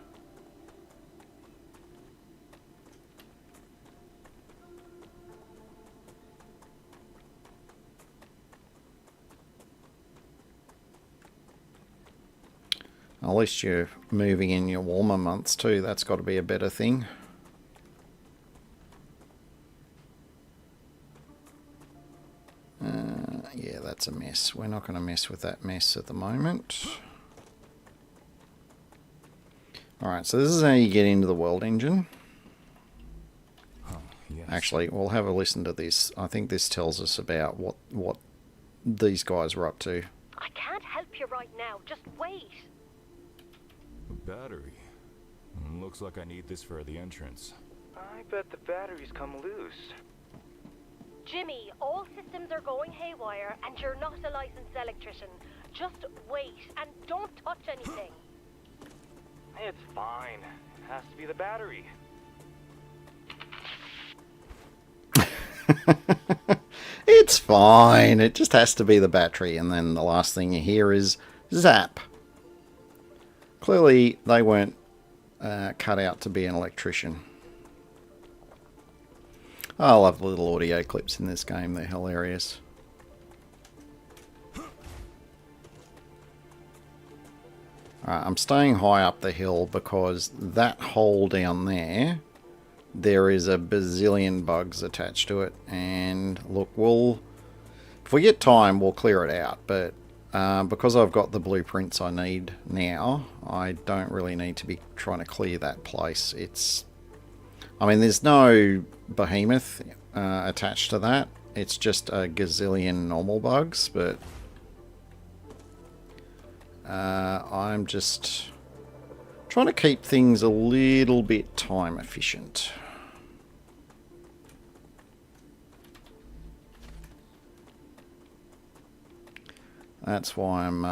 At least you're moving in your warmer months too. That's got to be a better thing. Yeah, that's a mess. We're not going to mess with that mess at the moment. Alright, so this is how you get into the world engine. Yes. Actually, we'll have a listen to this. I think this tells us about what these guys are up to. I can't help you right now. Just wait. A battery. Looks like I need this for the entrance. I bet the batteries come loose. Jimmy, all systems are going haywire and you're not a licensed electrician. Just wait and don't touch anything. It's fine. It has to be the battery. It's fine. It just has to be the battery. And then the last thing you hear is zap. Clearly, they weren't cut out to be an electrician. I love the little audio clips in this game. They're hilarious. I'm staying high up the hill because that hole down there is a bazillion bugs attached to it. And look, if we get time, we'll clear it out. But because I've got the blueprints I need now, I don't really need to be trying to clear that place. I mean, there's no behemoth attached to that. It's just a gazillion normal bugs, but I'm just trying to keep things a little bit time efficient. That's why I'm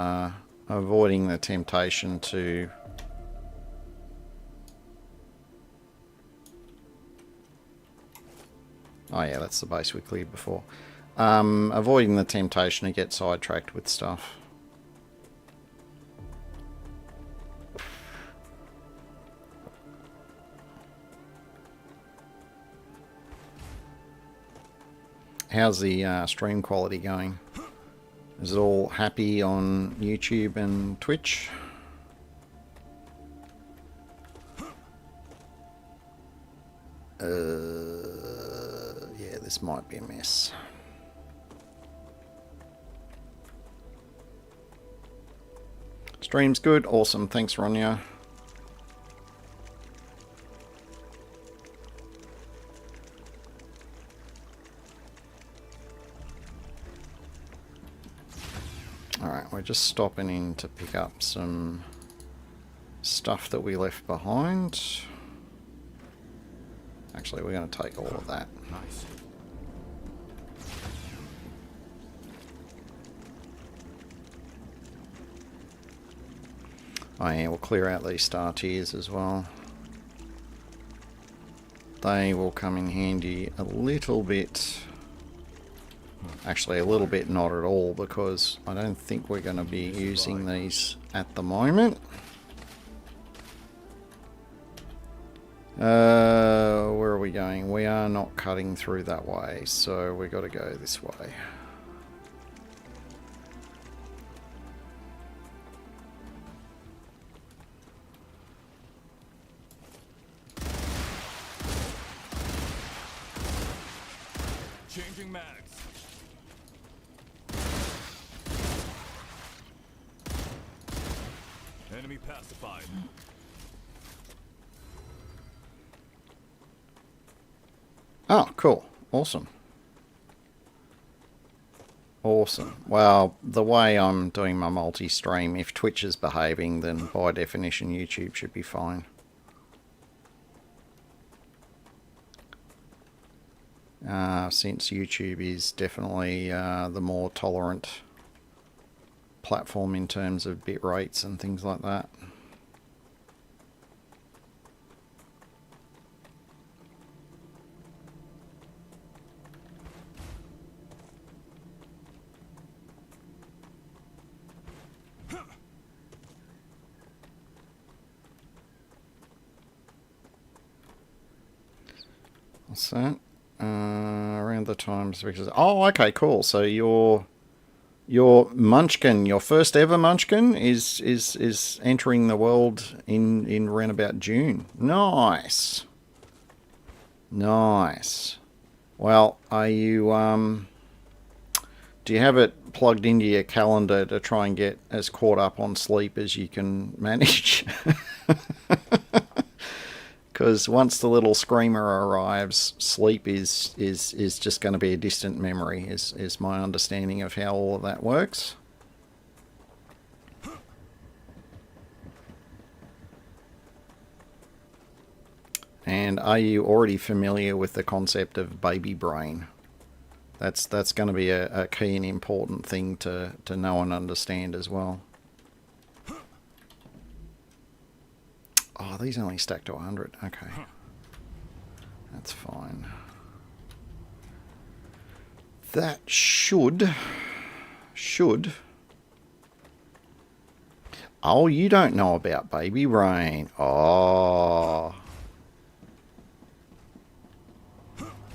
avoiding the temptation to oh yeah, that's the base we cleared before. Avoiding the temptation to get sidetracked with stuff. How's the stream quality going? Is it all happy on YouTube and Twitch? Yeah, this might be a mess. Stream's good. Awesome. Thanks, Ronya. Alright, we're just stopping in to pick up some stuff that we left behind. Actually, we're going to take all of that. Nice. Oh yeah, we'll clear out these star tiers as well. they will come in handy a little bit. Actually, a little bit not at all, because I don't think we're going to be using these at the moment. Where are we going? We are not cutting through that way, so we got to go this way. Changing mags. Enemy pacified. Oh, cool. Awesome. Awesome. Well, the way I'm doing my multi-stream, if Twitch is behaving, then by definition YouTube should be fine. Since YouTube is definitely the more tolerant platform in terms of bit rates and things like that. What's that? Around the times because oh, okay, cool. So your Munchkin, your first ever Munchkin, is entering the world in around about June. Nice, nice. Well, are you do you have it plugged into your calendar to try and get as caught up on sleep as you can manage? Because once the little screamer arrives, sleep is just going to be a distant memory, is my understanding of how all of that works. And are you already familiar with the concept of baby brain? That's going to be a key and important thing to know and understand as well. Oh, these only stack to 100. Okay. That's fine. That should... Oh, you don't know about baby brain. Oh.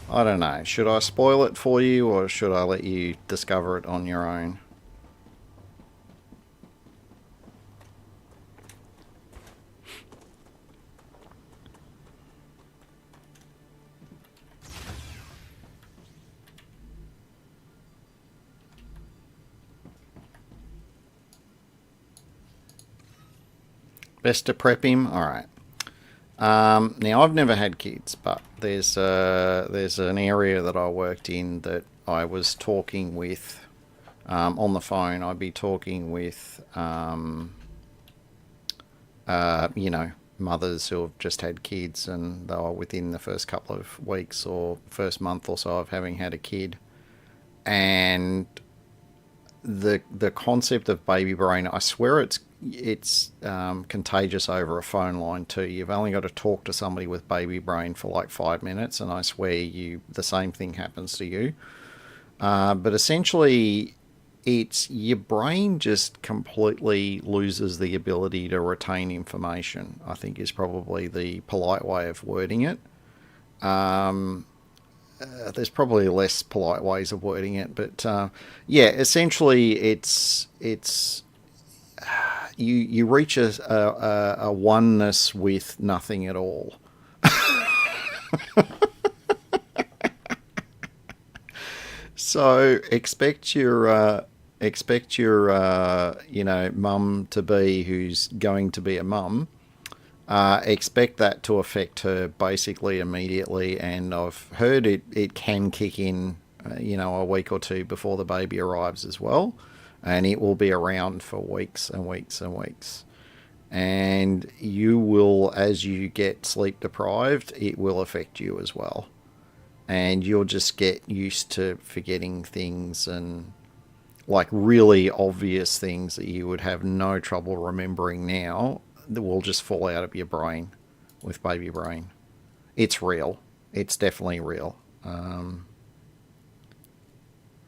I don't know. Should I spoil it for you, or should I let you discover it on your own? Best to prep him. All right. Now I've never had kids, but there's an area that I worked in that I was talking with on the phone. I'd be talking with you know, mothers who have just had kids, and they were within the first couple of weeks or first month or so of having had a kid, and the concept of baby brain, I swear it's contagious over a phone line too. You've only got to talk to somebody with baby brain for like 5 minutes, and I swear the same thing happens to you. But essentially, it's your brain just completely loses the ability to retain information, I think is probably the polite way of wording it. There's probably less polite ways of wording it, but yeah, essentially it's you reach a oneness with nothing at all. So expect your you know, mum to be, who's going to be a mum. Expect that to affect her basically immediately, and I've heard it can kick in, you know, a week or two before the baby arrives as well, and it will be around for weeks and weeks and weeks. And you will, as you get sleep deprived, it will affect you as well. And you'll just get used to forgetting things, and like really obvious things that you would have no trouble remembering now that will just fall out of your brain with baby brain. It's real. It's definitely real.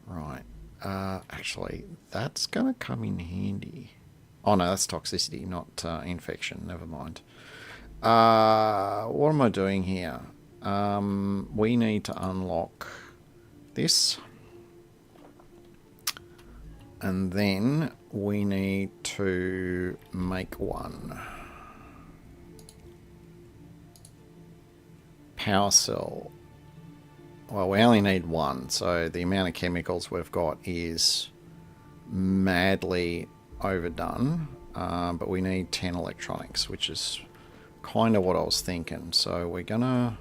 Right. Actually, that's going to come in handy. Oh no, that's toxicity, not infection. Never mind. What am I doing here? We need to unlock this. And then we need to make one. Power cell. Well, we only need one, so the amount of chemicals we've got is madly overdone. But we need 10 electronics, which is kind of what I was thinking. So we're gonna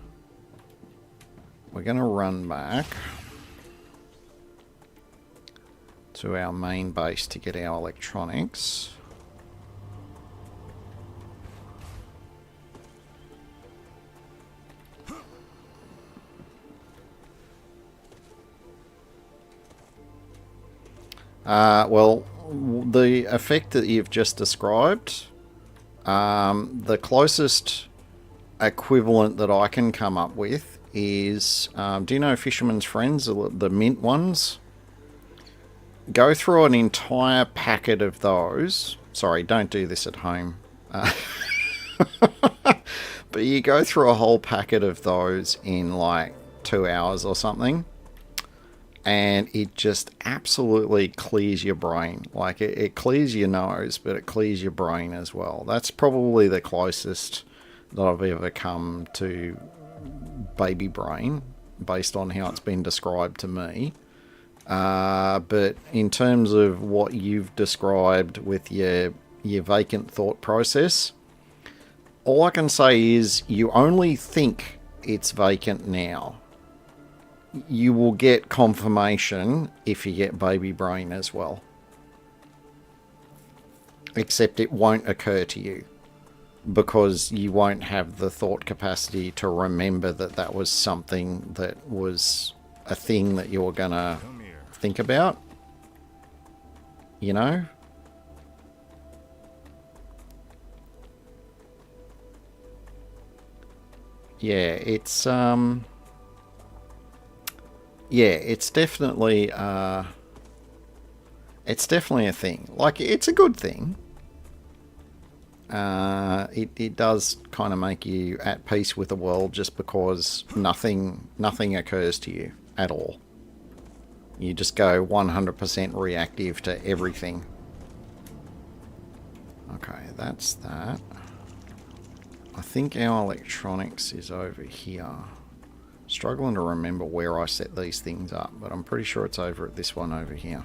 run back to our main base to get our electronics. Well, the effect that you've just described, the closest equivalent that I can come up with is, do you know Fisherman's Friends, the mint ones? Go through an entire packet of those. Sorry, don't do this at home. But you go through a whole packet of those in like 2 hours or something. And it just absolutely clears your brain. Like, it clears your nose, but it clears your brain as well. That's probably the closest that I've ever come to baby brain, based on how it's been described to me. But in terms of what you've described with your vacant thought process, all I can say is you only think it's vacant now. You will get confirmation if you get baby brain as well. Except it won't occur to you, because you won't have the thought capacity to remember that that was something that was a thing that you were going to think about. You know? Yeah, it's definitely a thing. Like, it's a good thing. It does kind of make you at peace with the world, just because nothing occurs to you at all. You just go 100% reactive to everything. Okay, that's that. I think our electronics is over here. Struggling to remember where I set these things up, but I'm pretty sure it's over at this one over here.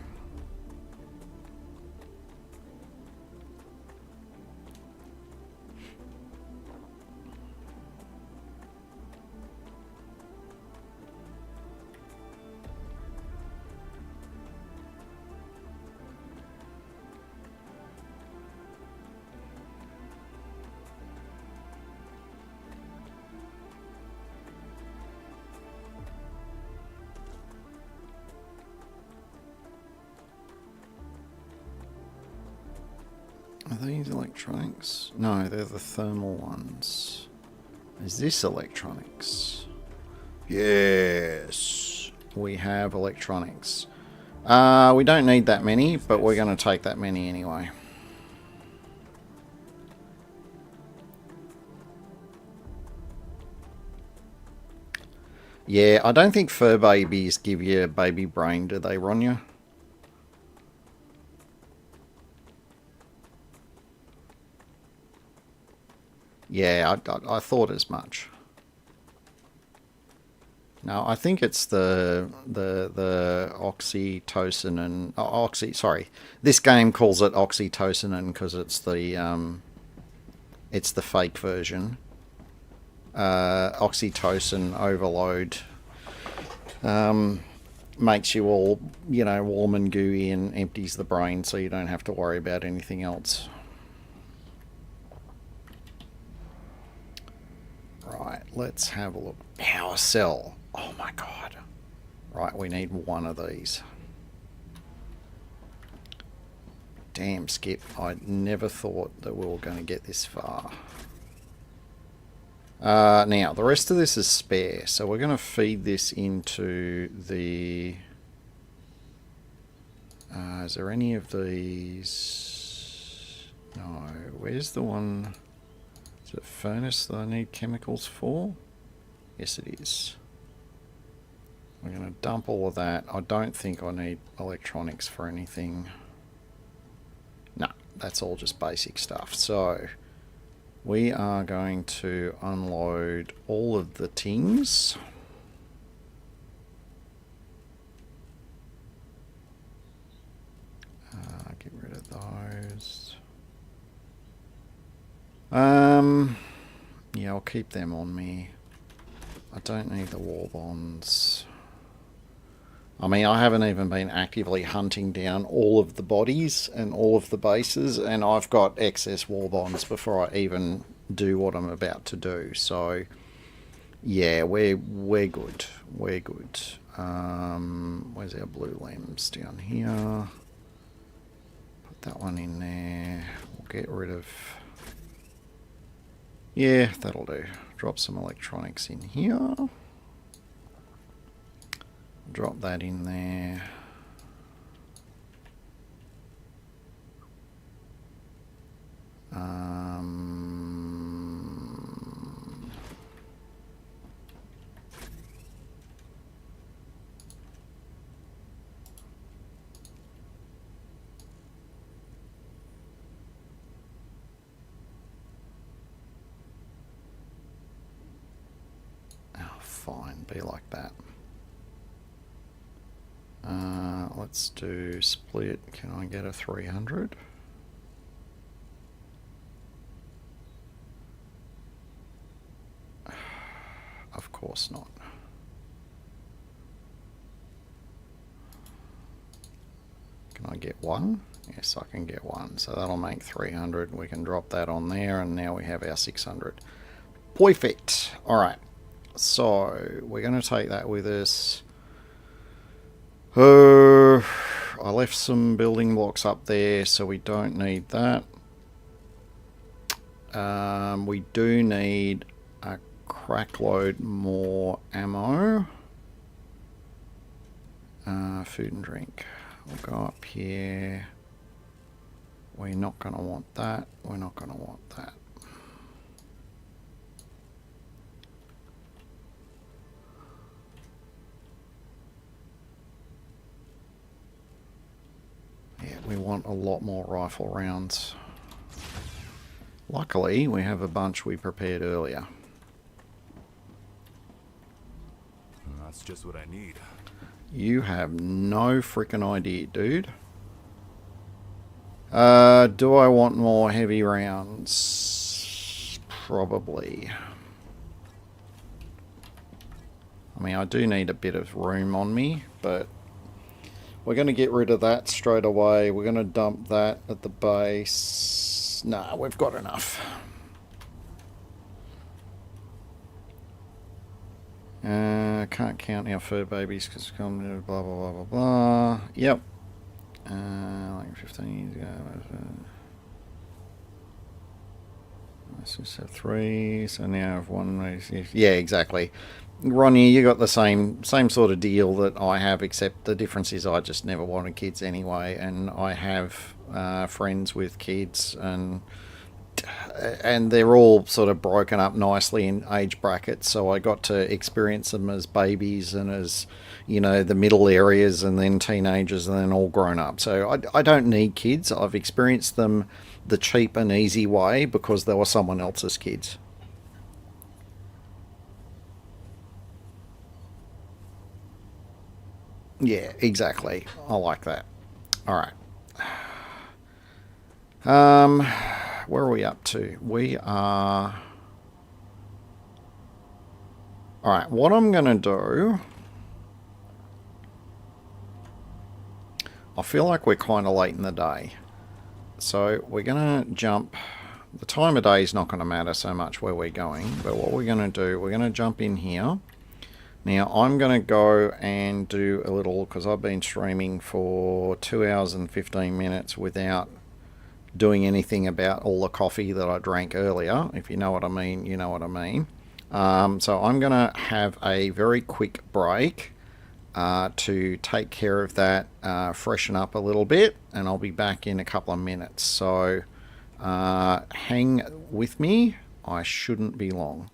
Are these electronics? No, they're the thermal ones. Is this electronics? Yes, we have electronics. We don't need that many, but we're going to take that many anyway. Yeah, I don't think fur babies give you baby brain, do they, Ronya? Yeah, I thought as much. No, I think it's the oxytocin and sorry, this game calls it oxytocin because it's the fake version. Oxytocin overload makes you all, warm and gooey and empties the brain, so you don't have to worry about anything else. Right, let's have a look. Power cell. Oh my god. Right, we need one of these. Damn, Skip. I never thought that we were going to get this far. Now, the rest of this is spare, so we're going to feed this into the... is there any of these? No. Where's the one? Is it furnace that I need chemicals for? Yes, it is. We're going to dump all of that. I don't think I need electronics for anything. No, that's all just basic stuff. So we are going to unload all of the tings. Get rid of those. Yeah, I'll keep them on me. I don't need the war bonds. I mean, I haven't even been actively hunting down all of the bodies and all of the bases, and I've got excess war bonds before I even do what I'm about to do. So, yeah, we're good. We're good. Where's our blue lamps? Down here. Put that one in there. We'll get rid of... Yeah, that'll do. Drop some electronics in here. Drop that in there. Fine, be like that. Let's do split. Can I get a 300? Of course not. Can I get one? Yes, I can get one. So that'll make 300. We can drop that on there, and now we have our 600. Perfect. All right. So we're going to take that with us. I left some building blocks up there, so we don't need that. We do need a crack load more ammo. Food and drink. We'll go up here. We're not going to want that. We're not going to want that. Yeah, we want a lot more rifle rounds. Luckily, we have a bunch we prepared earlier. That's just what I need. You have no freaking idea, dude. Do I want more heavy rounds? Probably. I mean, I do need a bit of room on me, but we're going to get rid of that straight away. We're going to dump that at the base. Nah, we've got enough. Can't count our fur babies because blah, blah, blah, blah, blah, blah. Yep. Like 15 years ago. Let's just have 3. So now I have 1. Yeah, exactly. Ronnie, you got the same sort of deal that I have, except the difference is I just never wanted kids anyway, and I have friends with kids, and they're all sort of broken up nicely in age brackets, so I got to experience them as babies and as, you know, the middle areas and then teenagers and then all grown up. So I don't need kids. I've experienced them the cheap and easy way because they were someone else's kids. Yeah, exactly. I like that. All right. Where are we up to? We are... All right, what I'm going to do... I feel like we're kind of late in the day. So we're going to jump... The time of day is not going to matter so much where we're going, but what we're going to do, we're going to jump in here. Now, I'm going to go and do a little, because I've been streaming for 2 hours and 15 minutes without doing anything about all the coffee that I drank earlier. If you know what I mean, you know what I mean. So I'm going to have a very quick break to take care of that, freshen up a little bit, and I'll be back in a couple of minutes. So hang with me. I shouldn't be long.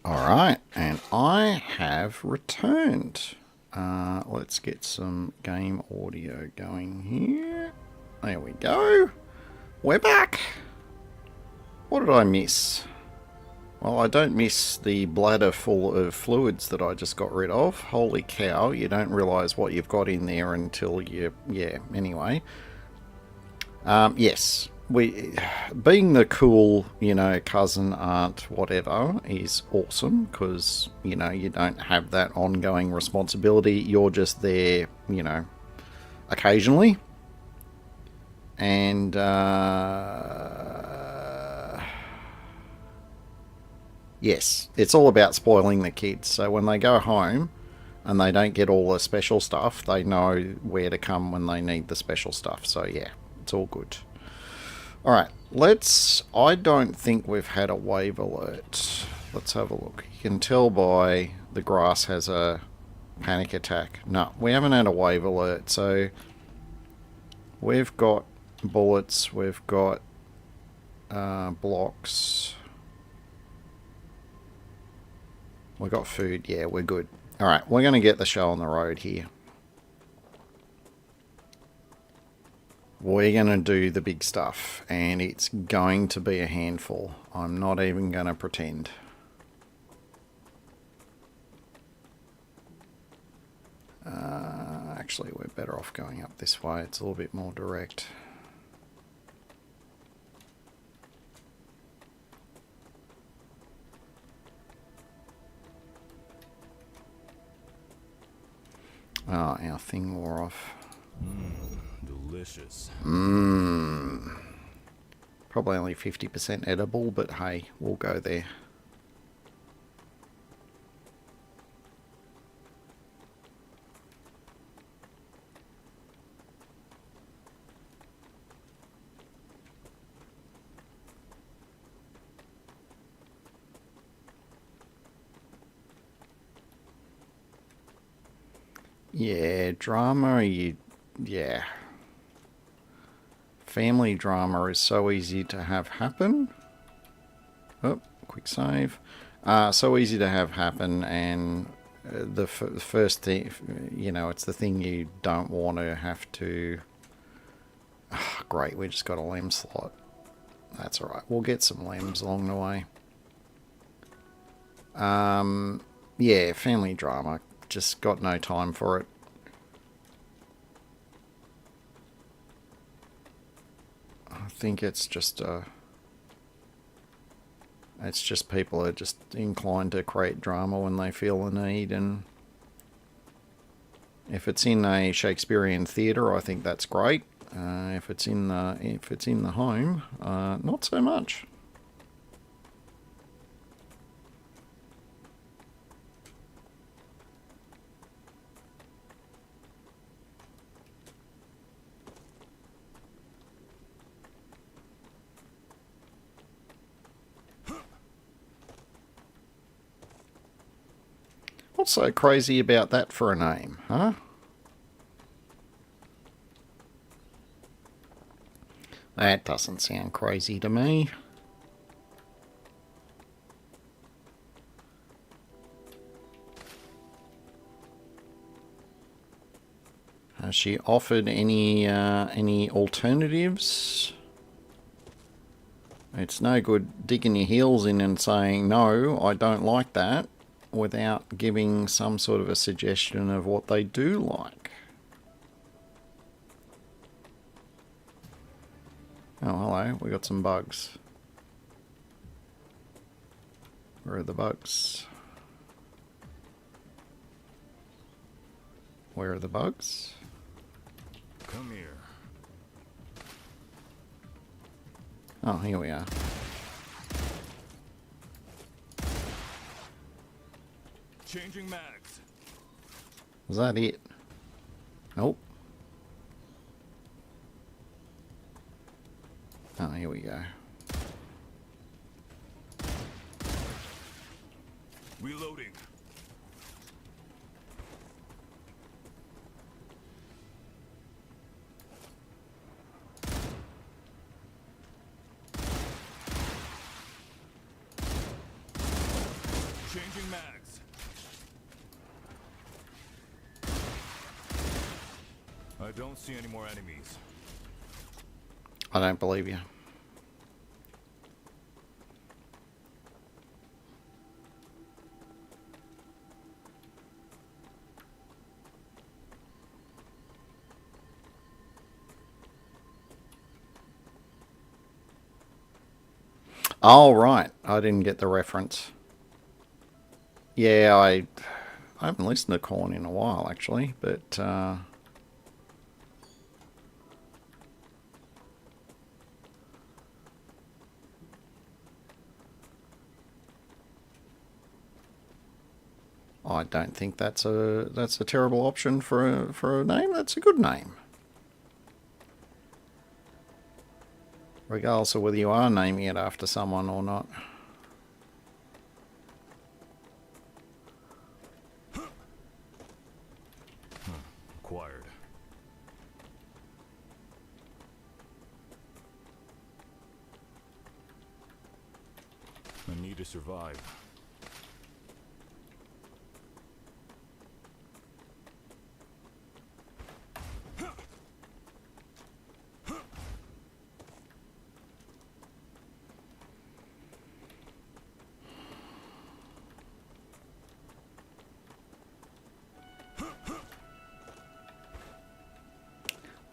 Alright, and I have returned. Let's get some game audio going here. There we go. We're back. What did I miss? Well, I don't miss the bladder full of fluids that I just got rid of. Holy cow, you don't realise what you've got in there until you... Yeah, anyway. Yes. Being the cool, cousin, aunt, whatever, is awesome because, you don't have that ongoing responsibility. You're just there, occasionally. And, yes, it's all about spoiling the kids. So when they go home and they don't get all the special stuff, they know where to come when they need the special stuff. So, yeah, it's all good. Alright, I don't think we've had a wave alert. Let's have a look. You can tell by the grass has a panic attack. No, we haven't had a wave alert. So we've got bullets, we've got blocks. We got food. Yeah, we're good. Alright, we're going to get the show on the road here. We're going to do the big stuff, and it's going to be a handful. I'm not even going to pretend. Actually, we're better off going up this way. It's a little bit more direct. Oh, our thing wore off. Delicious. Probably only 50% edible, but hey, we'll go there. Yeah, drama, yeah. Family drama is so easy to have happen. Oh, quick save. So easy to have happen, and the first thing, you know, it's the thing you don't want to have to... Oh, great, we just got a lem slot. That's alright, we'll get some lems along the way. Yeah, family drama. Just got no time for it. I think it's just people are just inclined to create drama when they feel the need, and if it's in a Shakespearean theatre, I think that's great. If it's in the home, not so much. What's so crazy about that for a name, huh? That doesn't sound crazy to me. Has she offered any alternatives? It's no good digging your heels in and saying, no, I don't like that, without giving some sort of a suggestion of what they do like. Oh, hello, we got some bugs. Where are the bugs? Where are the bugs? Come here. Oh, here we are. Changing mags. Was that it? Nope. Oh, here we go. Reloading. Changing mags. I don't see any more enemies. I don't believe you. Oh, right. I didn't get the reference. Yeah, I haven't listened to Korn in a while, actually, but... I don't think that's a terrible option for a name. That's a good name. Regardless of whether you are naming it after someone or not. Acquired. I need to survive.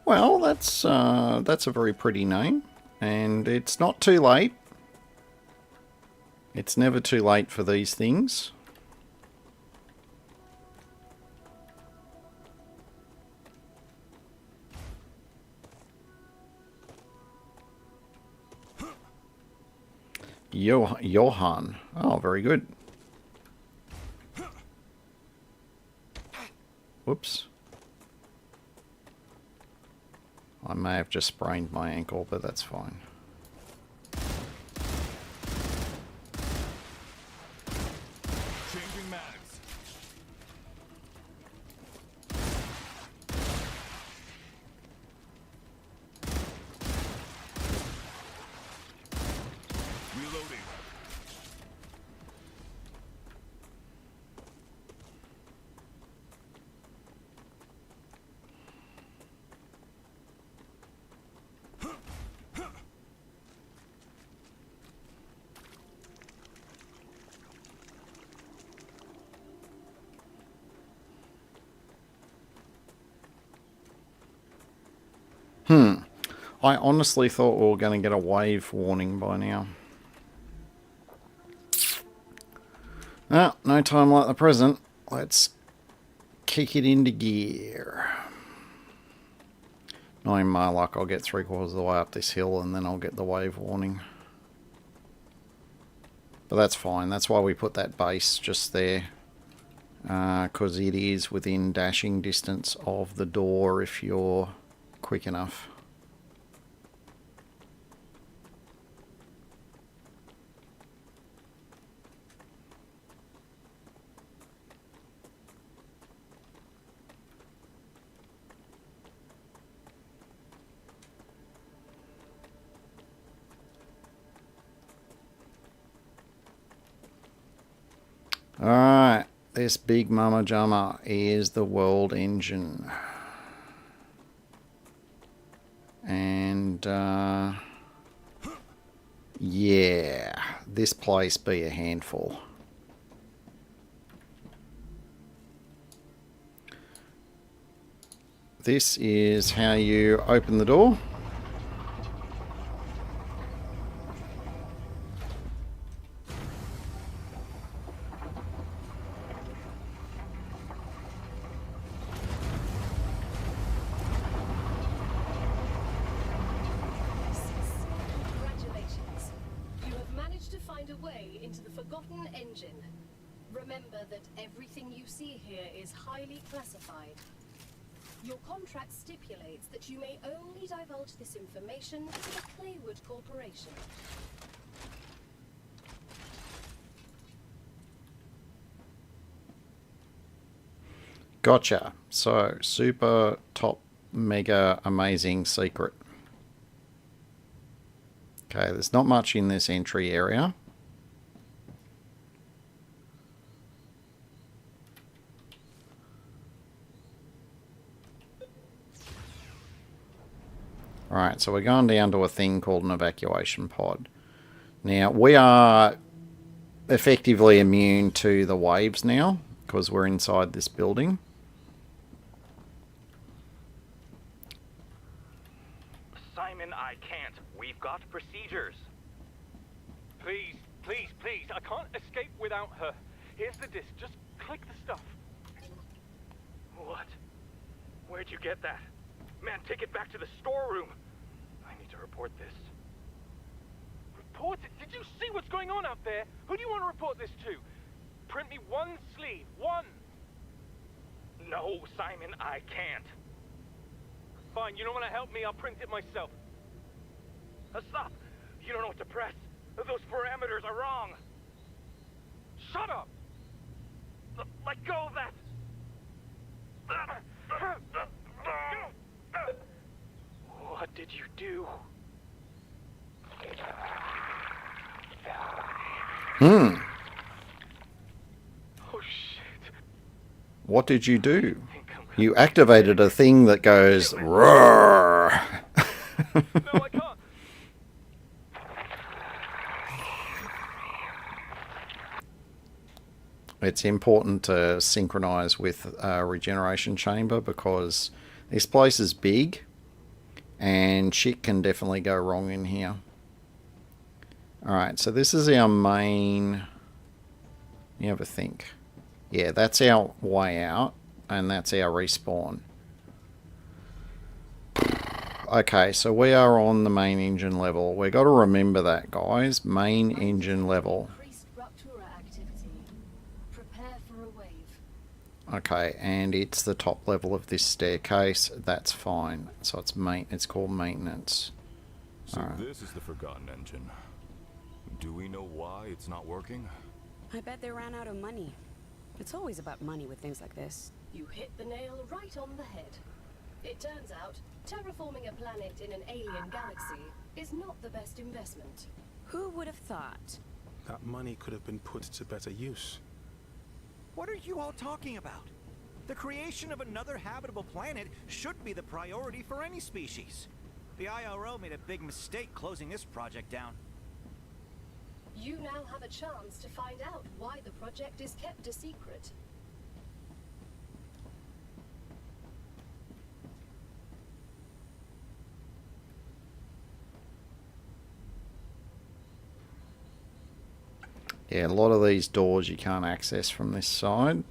Well, that's a very pretty name, and it's not too late. It's never too late for these things. Johan. Oh, very good. Whoops. I may have just sprained my ankle, but that's fine. Changing mags. Reloading. I honestly thought we were going to get a wave warning by now. Ah, no time like the present. Let's kick it into gear. Knowing my luck, I'll get 3/4 of the way up this hill and then I'll get the wave warning. But that's fine. That's why we put that base just there. Because it is within dashing distance of the door if you're quick enough. Alright, this big mama jamma is the world engine. And, yeah, this place be a handful. This is how you open the door. Congratulations. You have managed to find a way into the Forgotten Engine. Remember that everything you see here is highly classified. Your contract stipulates that you may only divulge this information to the Claywood Corporation. Gotcha. So, super top mega amazing secret. Okay, there's not much in this entry area. Alright, so we're going down to a thing called an evacuation pod. Now, we are effectively immune to the waves now, because we're inside this building. Simon, I can't. We've got procedures. Please, please, please. I can't escape without her. Here's the disc. Just click the stuff. What? Where'd you get that? Man, take it back to the storeroom. I need to report this. Report it? Did you see what's going on out there? Who do you want to report this to? Print me one sleeve. One. No, Simon, I can't. Fine, you don't want to help me? I'll print it myself. Stop! You don't know what to press. Those parameters are wrong. Shut up! Let go of that! What did you do? Hmm. Oh, shit. What did you do? You activated a thing that goes roar. No, I can't. It's important to synchronize with a regeneration chamber because this place is big And shit can definitely go wrong in here. Alright, so this is our main... Let me have a think. Yeah, that's our way out, and that's our respawn. Okay, so we are on the main engine level. We've got to remember that, guys. Main engine level. Increased Ruptura activity. Prepare for a wave. Okay, and it's the top level of this staircase. That's fine. So it's called maintenance. So Alright. this is the Forgotten Engine. Do we know why it's not working? I bet they ran out of money. It's always about money with things like this. You hit the nail right on the head. It turns out, terraforming a planet in an alien galaxy is not the best investment. Who would have thought? That money could have been put to better use. What are you all talking about? The creation of another habitable planet should be the priority for any species. The IRO made a big mistake closing this project down. You now have a chance to find out why the project is kept a secret. Yeah, a lot of these doors you can't access from this side.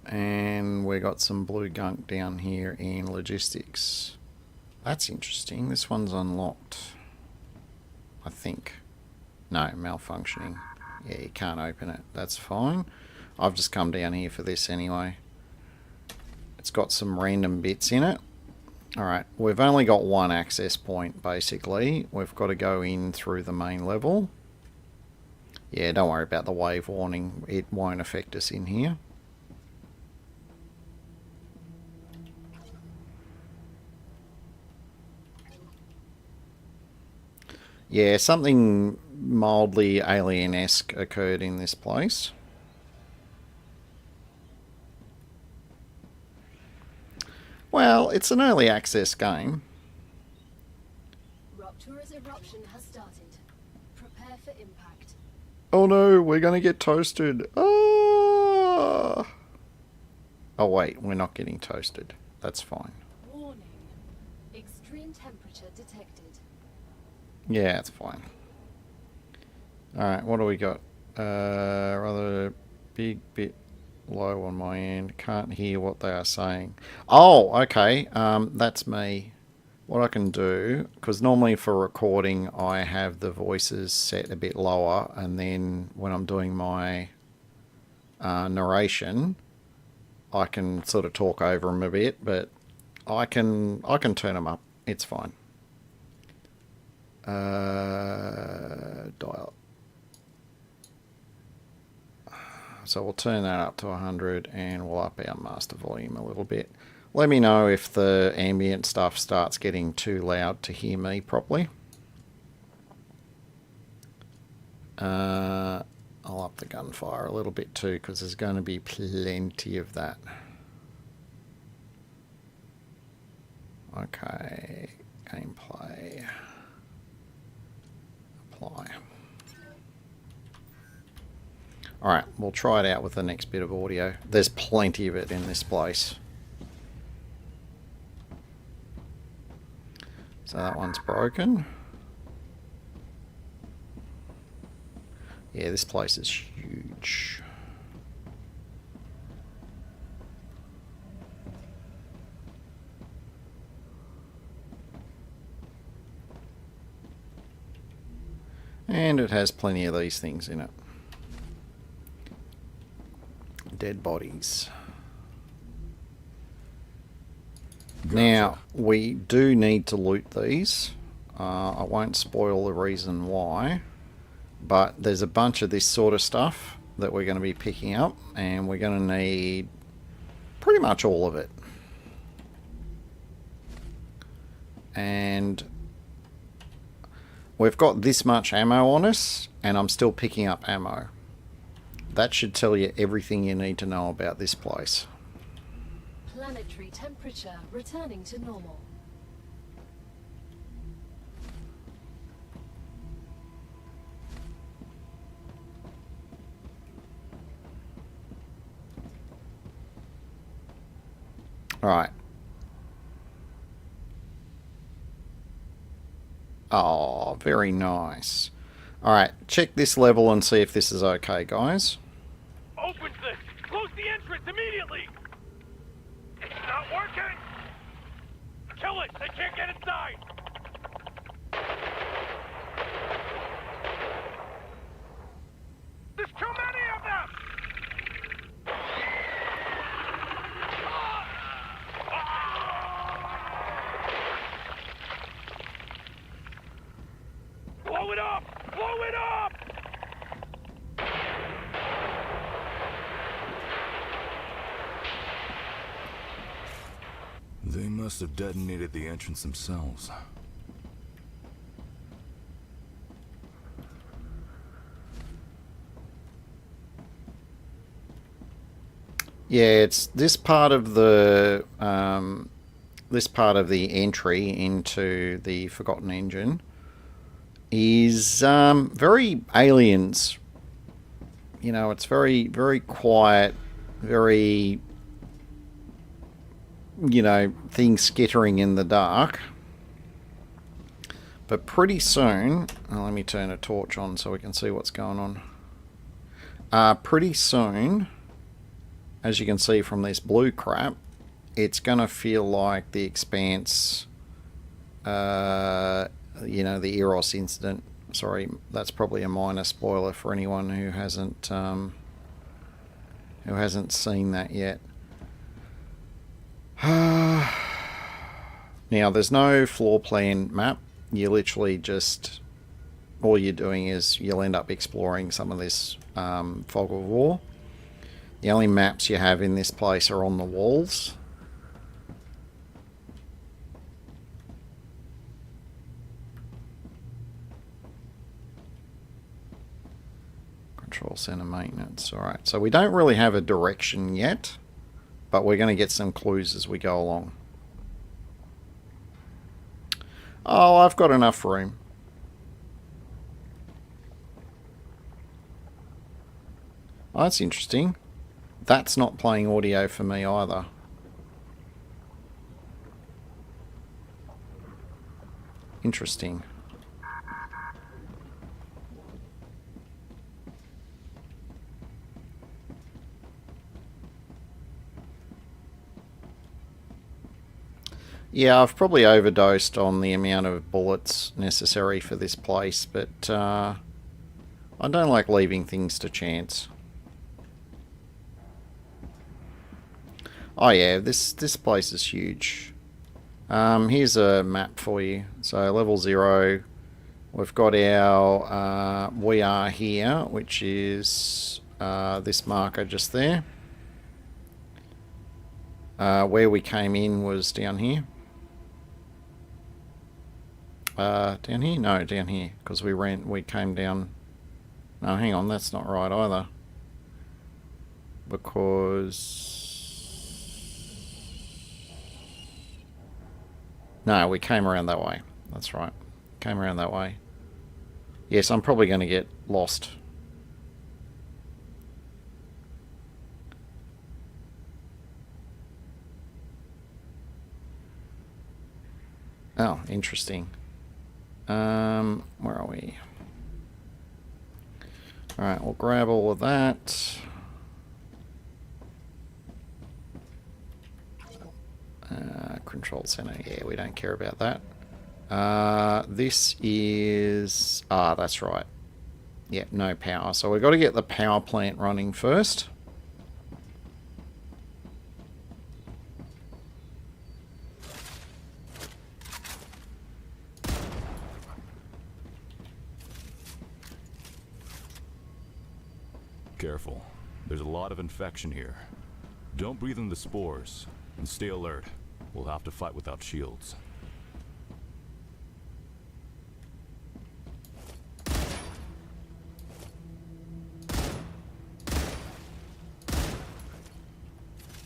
And we got some blue gunk down here in logistics. That's interesting. This one's unlocked, I think. No, malfunctioning. Yeah, you can't open it. That's fine. I've just come down here for this anyway. It's got some random bits in it. Alright, we've only got one access point, basically. We've got to go in through the main level. Yeah, don't worry about the wave warning. It won't affect us in here. Yeah, something mildly alien-esque occurred in this place. Well, it's an early access game. Ruptura's eruption has started. Prepare for impact. Oh no, we're going to get toasted. Ah! Oh wait, we're not getting toasted. That's fine. Warning. Extreme temperature detected. Yeah, it's fine. Alright, what do we got? Rather big bit low on my end. Can't hear what they are saying. Oh, okay. That's me. What I can do, because normally for recording I have the voices set a bit lower, and then when I'm doing my narration, I can sort of talk over them a bit, but I can turn them up. It's fine. Dial. So we'll turn that up to 100 and we'll up our master volume a little bit. Let me know if the ambient stuff starts getting too loud to hear me properly. I'll up the gunfire a little bit too, because there's going to be plenty of that. Okay, gameplay. Apply. Alright, we'll try it out with the next bit of audio. There's plenty of it in this place. So that one's broken. Yeah, this place is huge. And it has plenty of these things in it. Dead bodies. Gotcha. Now, we do need to loot these. I won't spoil the reason why, but there's a bunch of this sort of stuff that we're going to be picking up, and we're going to need pretty much all of it. And we've got this much ammo on us, and I'm still picking up ammo. That should tell you everything you need to know about this place. Planetary temperature returning to normal. Alright. Oh, very nice. Alright, check this level and see if this is okay, guys. Opens this! Close the entrance immediately! It's not working! Kill it! They can't get inside! There's too many of them! Blow it up! Blow it up! They must have detonated the entrance themselves. Yeah, it's this part of the entry into the Forgotten Engine is very Aliens. You know, it's very, very quiet, very, you know, things skittering in the dark. But pretty soon, let me turn a torch on so we can see what's going on. Pretty soon, as you can see from this blue crap, it's going to feel like the Expanse, you know, the Eros incident. Sorry, that's probably a minor spoiler for anyone who hasn't seen that yet. Now, there's no floor plan map. You literally just, all you're doing is you'll end up exploring some of this fog of war. The only maps you have in this place are on the walls. Control center maintenance. Alright, so we don't really have a direction yet, but we're going to get some clues as we go along. Oh, I've got enough room. Oh, that's interesting. That's not playing audio for me either. Interesting. Yeah, I've probably overdosed on the amount of bullets necessary for this place, but I don't like leaving things to chance. Oh yeah, this place is huge. Here's a map for you. So level 0, we've got our we are here, which is this marker just there. Where we came in was down here. Down here? No, down here, because we came down. No, hang on, that's not right either. Because no, we came around that way. That's right. Came around that way. Yes, I'm probably going to get lost. Oh, interesting. Where are we? Alright, we'll grab all of that. Control center, yeah, we don't care about that. This is... Ah, that's right. Yeah, no power. So we've got to get the power plant running first. Careful. There's a lot of infection here. Don't breathe in the spores, and stay alert. We'll have to fight without shields.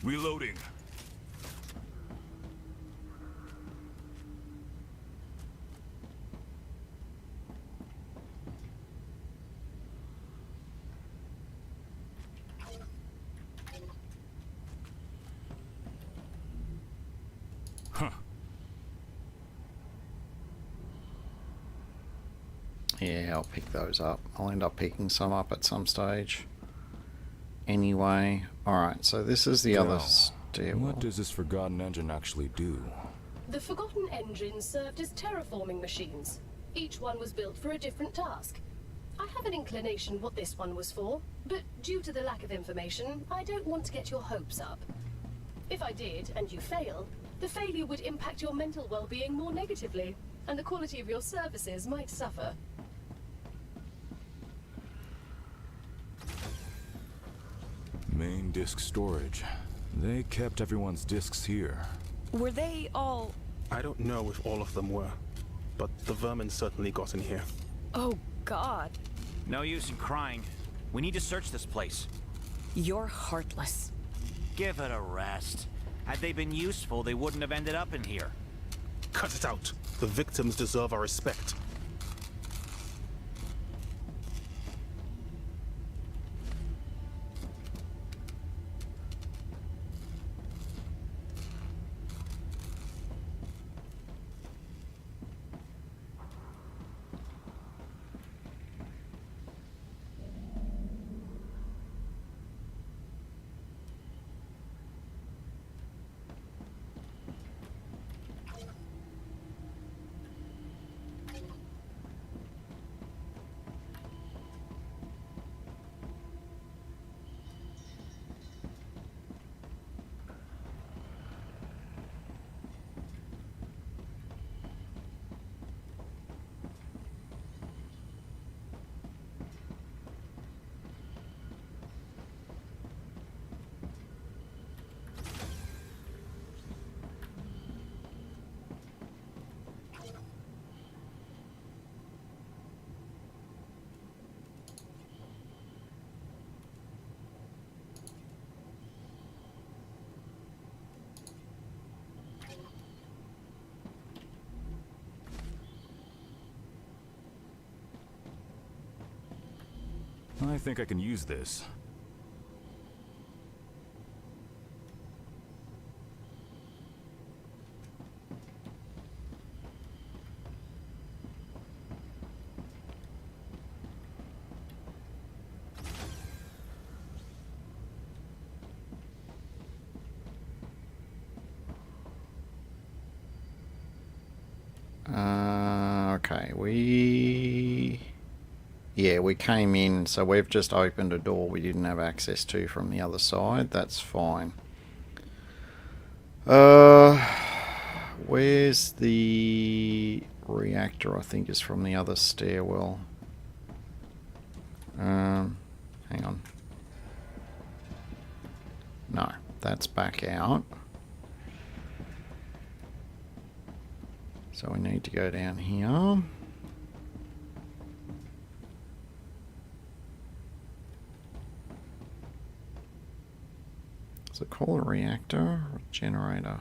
Reloading. Yeah, I'll pick those up. I'll end up picking some up at some stage. Anyway, alright, so this is the other stairwell. What does this forgotten engine actually do? The Forgotten engines served as terraforming machines. Each one was built for a different task. I have an inclination what this one was for, but due to the lack of information, I don't want to get your hopes up. If I did, and you fail, the failure would impact your mental well-being more negatively, and the quality of your services might suffer. Main disk storage. They kept everyone's disks here. Were they all... I don't know if all of them were, but the Vermin certainly got in here. Oh, God. No use in crying. We need to search this place. You're heartless. Give it a rest. Had they been useful, they wouldn't have ended up in here. Cut it out. The victims deserve our respect. I think I can use this. Okay, we came in, so we've just opened a door we didn't have access to from the other side. That's fine. Where's the reactor? I think is from the other stairwell. Hang on. No, that's back out. So we need to go down here. Is it called a reactor or a generator?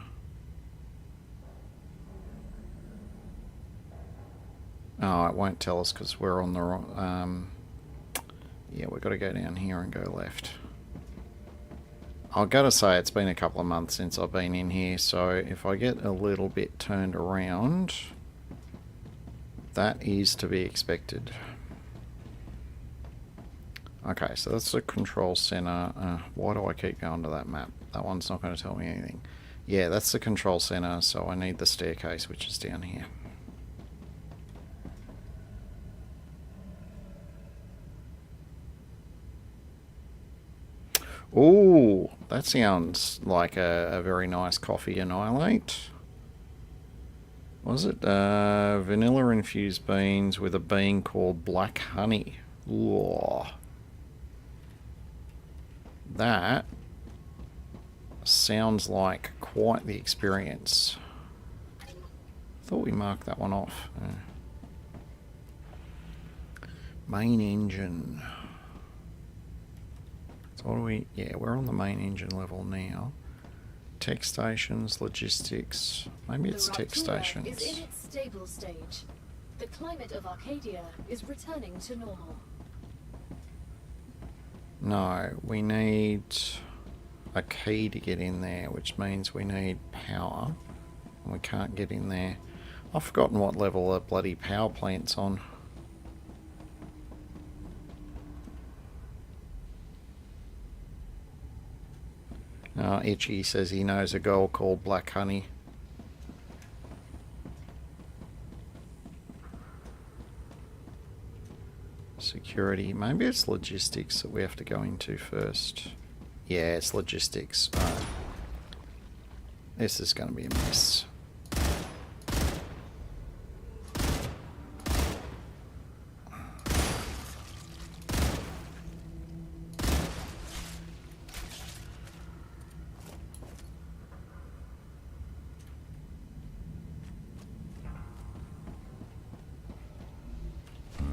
Oh, it won't tell us because we're on the wrong... yeah, we've got to go down here and go left. I've got to say it's been a couple of months since I've been in here, so if I get a little bit turned around, that is to be expected. Okay, so that's the control center. Why do I keep going to that map? That one's not going to tell me anything. Yeah, that's the control center, so I need the staircase, which is down here. Ooh, that sounds like a very nice coffee annihilate. Was it vanilla infused beans with a bean called black honey? Ooh. That sounds like quite the experience. Thought we marked that one off. Main engine. So what do we... Yeah, we're on the main engine level now. Tech stations, logistics... Maybe it's tech stations. The is in its stable stage. The climate of Arcadia is returning to normal. No, we need a key to get in there, which means we need power. And we can't get in there. I've forgotten what level the bloody power plant's on. Itchy says he knows a girl called Black Honey. Security. Maybe it's logistics that we have to go into first. Yeah, it's logistics. Alright. This is going to be a mess.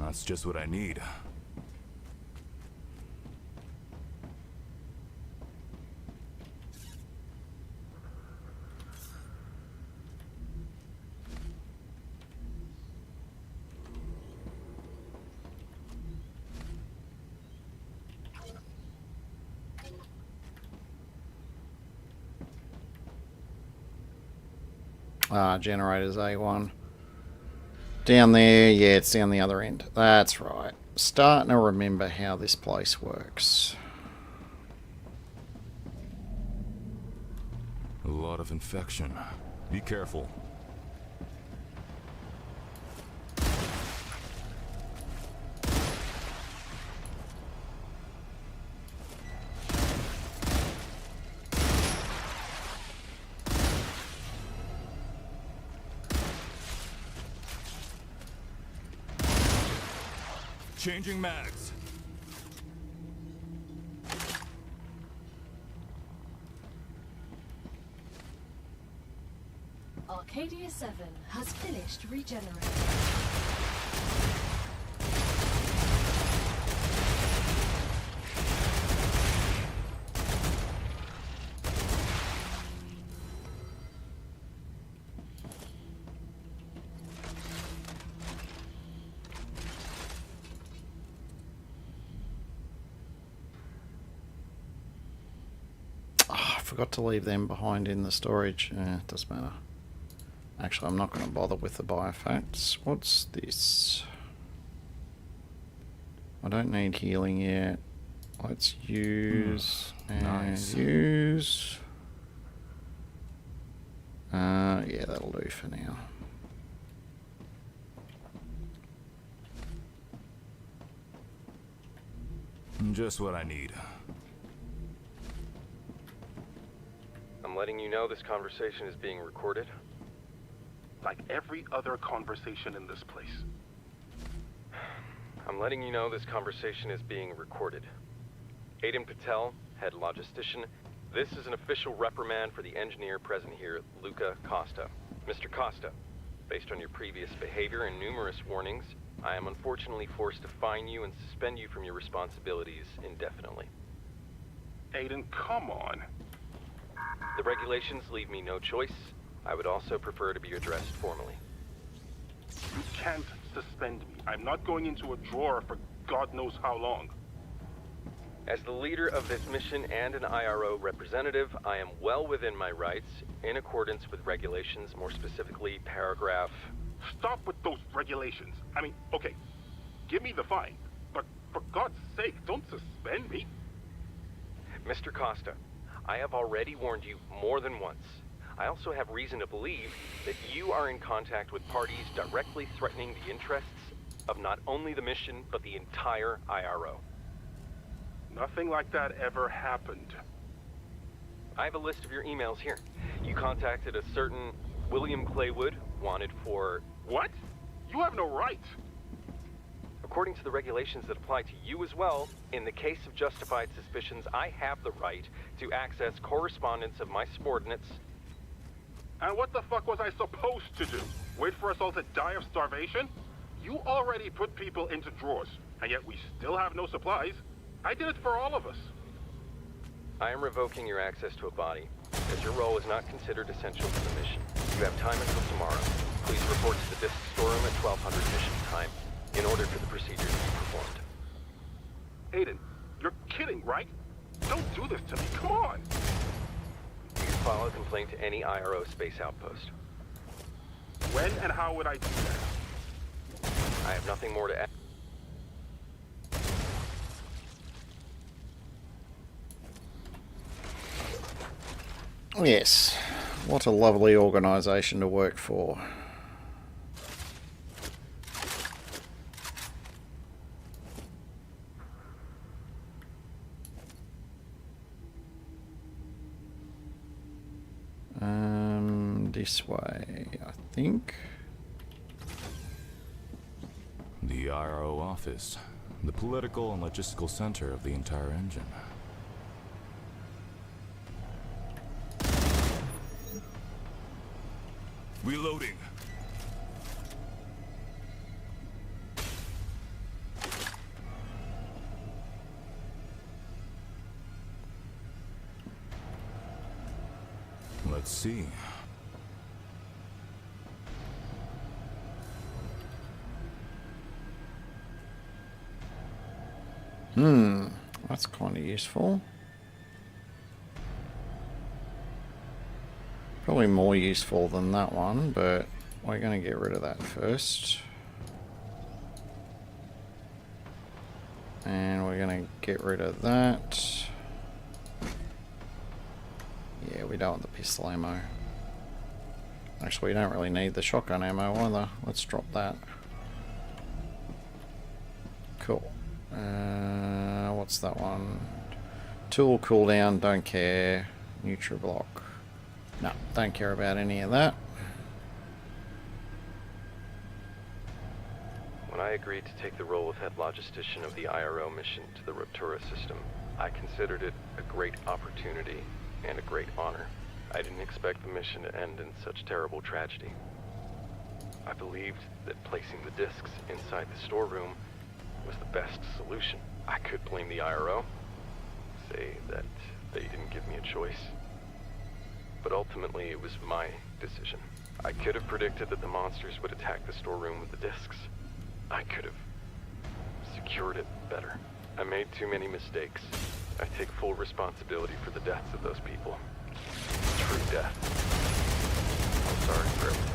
That's just what I need. Generators A1. Down there, yeah, it's down the other end. That's right. Starting to remember how this place works. A lot of infection. Be careful. Changing mags. Arcadia 7 has finished regenerating. Forgot to leave them behind in the storage. Doesn't matter. Actually, I'm not going to bother with the biofacts. What's this? I don't need healing yet. Let's use and nice. use. Yeah, that'll do for now. Just what I need. I'm letting you know this conversation is being recorded. Like every other conversation in this place. I'm letting you know this conversation is being recorded. Aiden Patel, head logistician. This is an official reprimand for the engineer present here, Luca Costa. Mr. Costa, based on your previous behavior and numerous warnings, I am unfortunately forced to fine you and suspend you from your responsibilities indefinitely. Aiden, come on. The regulations leave me no choice. I would also prefer to be addressed formally. You can't suspend me. I'm not going into a drawer for God knows how long. As the leader of this mission and an IRO representative, I am well within my rights in accordance with regulations, more specifically paragraph... Stop with those regulations. I mean, okay, give me the fine, but for God's sake, don't suspend me. Mr. Costa, I have already warned you more than once. I also have reason to believe that you are in contact with parties directly threatening the interests of not only the mission, but the entire IRO. Nothing like that ever happened. I have a list of your emails here. You contacted a certain William Claywood, wanted for... What? You have no right. According to the regulations that apply to you as well, in the case of justified suspicions, I have the right to access correspondence of my subordinates. And what the fuck was I supposed to do? Wait for us all to die of starvation? You already put people into drawers, and yet we still have no supplies. I did it for all of us. I am revoking your access to a body, as your role is not considered essential to the mission. You have time until tomorrow. Please report to the disk storeroom at 1200 mission time, in order for the procedure to be performed. Aiden, you're kidding, right? Don't do this to me, come on! You can file a complaint to any IRO space outpost. When and how would I do that? I have nothing more to add. Yes, what a lovely organisation to work for. This way, I think. The IRO office, the political and logistical center of the entire engine. Reloading. Let's see. That's kind of useful. Probably more useful than that one, but we're going to get rid of that first. And we're going to get rid of that. Yeah, we don't want the pistol ammo. Actually, we don't really need the shotgun ammo either. Let's drop that. Cool. What's that one? Tool cooldown, don't care. Nutriblock. No, don't care about any of that. When I agreed to take the role of head logistician of the IRO mission to the Raptura system, I considered it a great opportunity and a great honor. I didn't expect the mission to end in such terrible tragedy. I believed that placing the discs inside the storeroom was the best solution. I could blame the IRO, say that they didn't give me a choice. But ultimately, it was my decision. I could have predicted that the monsters would attack the storeroom with the discs. I could have secured it better. I made too many mistakes. I take full responsibility for the deaths of those people. True death. I'm sorry for everything.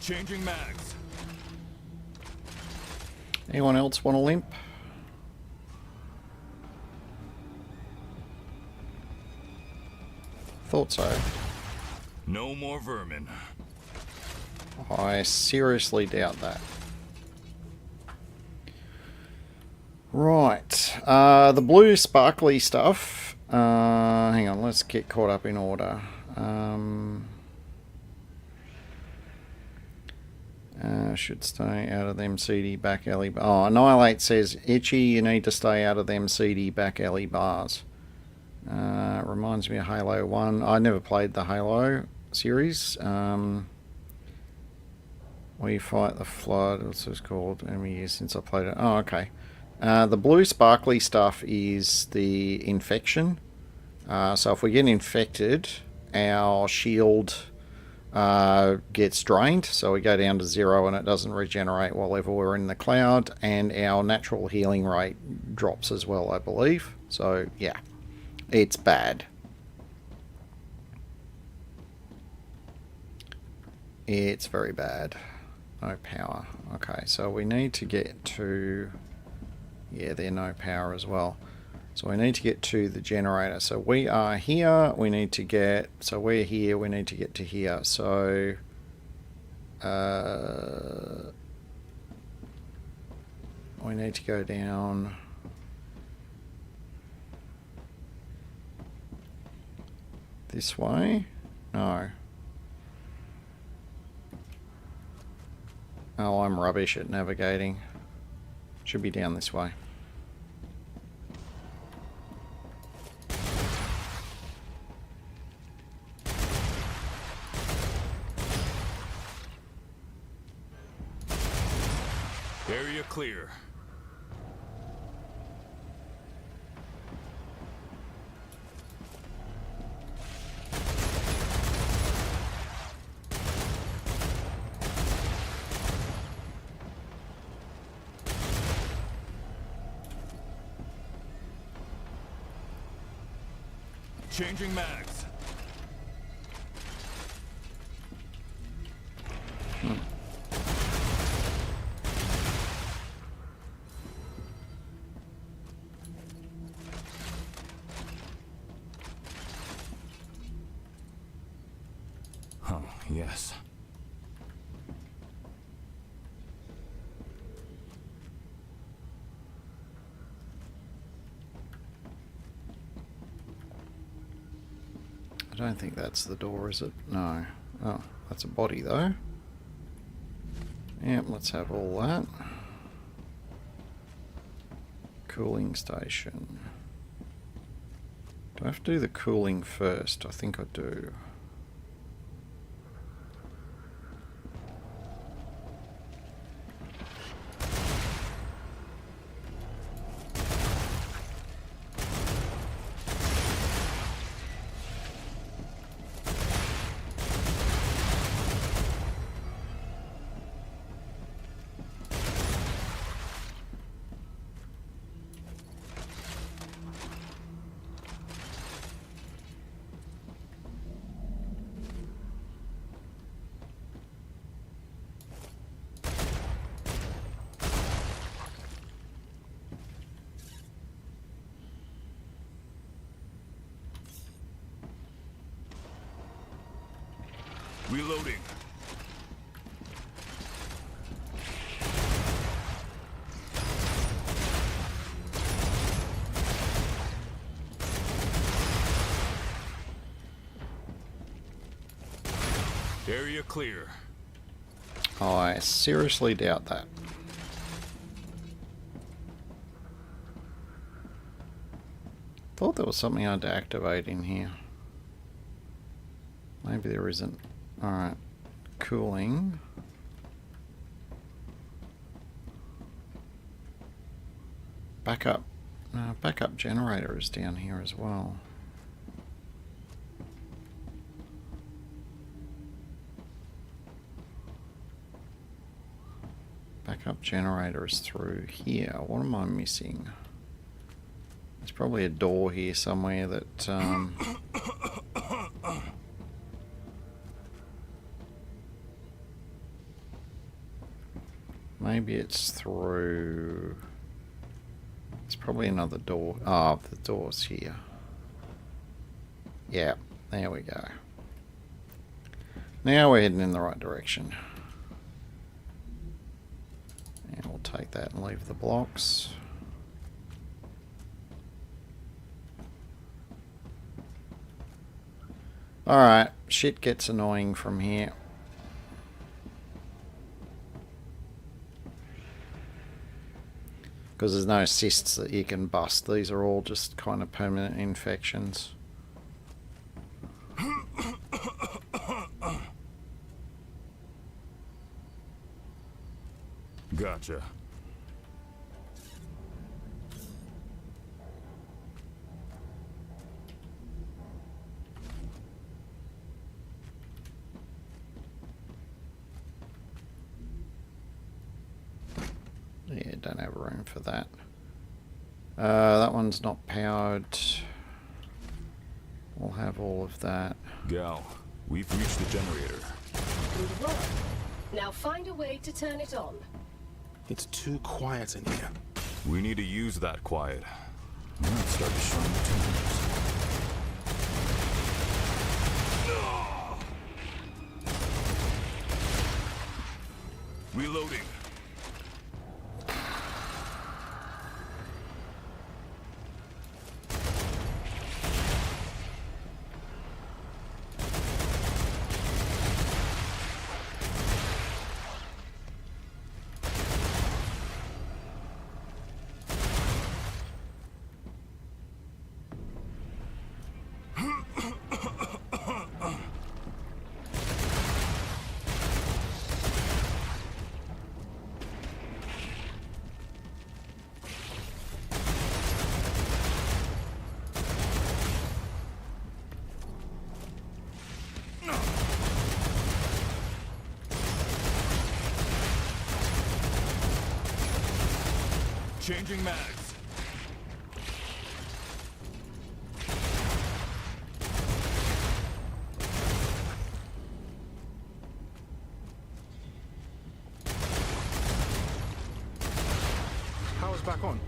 Changing mags. Anyone else want a limp? Thought so. No more vermin. I seriously doubt that. Right. The blue sparkly stuff. Hang on, let's get caught up in order. Should stay out of them seedy back alley. Oh, Annihilate says, Itchy, you need to stay out of them seedy back alley bars. Reminds me of Halo 1. I never played the Halo series. We fight the flood. What's this called? How many years since I played it? Oh, okay. The blue sparkly stuff is the infection. So if we get infected, our shield gets drained, so we go down to 0 and it doesn't regenerate while ever we're in the cloud, and our natural healing rate drops as well, I believe. So yeah, it's bad. It's very bad. No power. Okay, so we need to get to... Yeah, they're no power as well. So we need to get to the generator. So we are here, we need to get... So we're here, we need to get to here. So... we need to go down... This way? No. Oh, I'm rubbish at navigating. Should be down this way. Area clear. Changing mags. Oh, yes. I don't think that's the door, is it? No. Oh, that's a body though. Yep, let's have all that. Cooling station. Do I have to do the cooling first? I think I do. Reloading. Area clear. I seriously doubt that. Thought there was something I had to activate in here. Maybe there isn't. Alright. Cooling. Backup. Backup generator is down here as well. Backup generator is through here. What am I missing? There's probably a door here somewhere that... maybe it's through... It's probably another door. Oh, the door's here. Yeah, there we go. Now we're heading in the right direction. And we'll take that and leave the blocks. Alright, shit gets annoying from here. Because there's no cysts that you can bust. These are all just kind of permanent infections. Gotcha. Yeah, don't have room for that. That one's not powered. We'll have all of that. Gal, we've reached the generator. Good work. Now find a way to turn it on. It's too quiet in here. We need to use that quiet. Let's start to shine the tunes. Reloading. Changing mags. goes back on.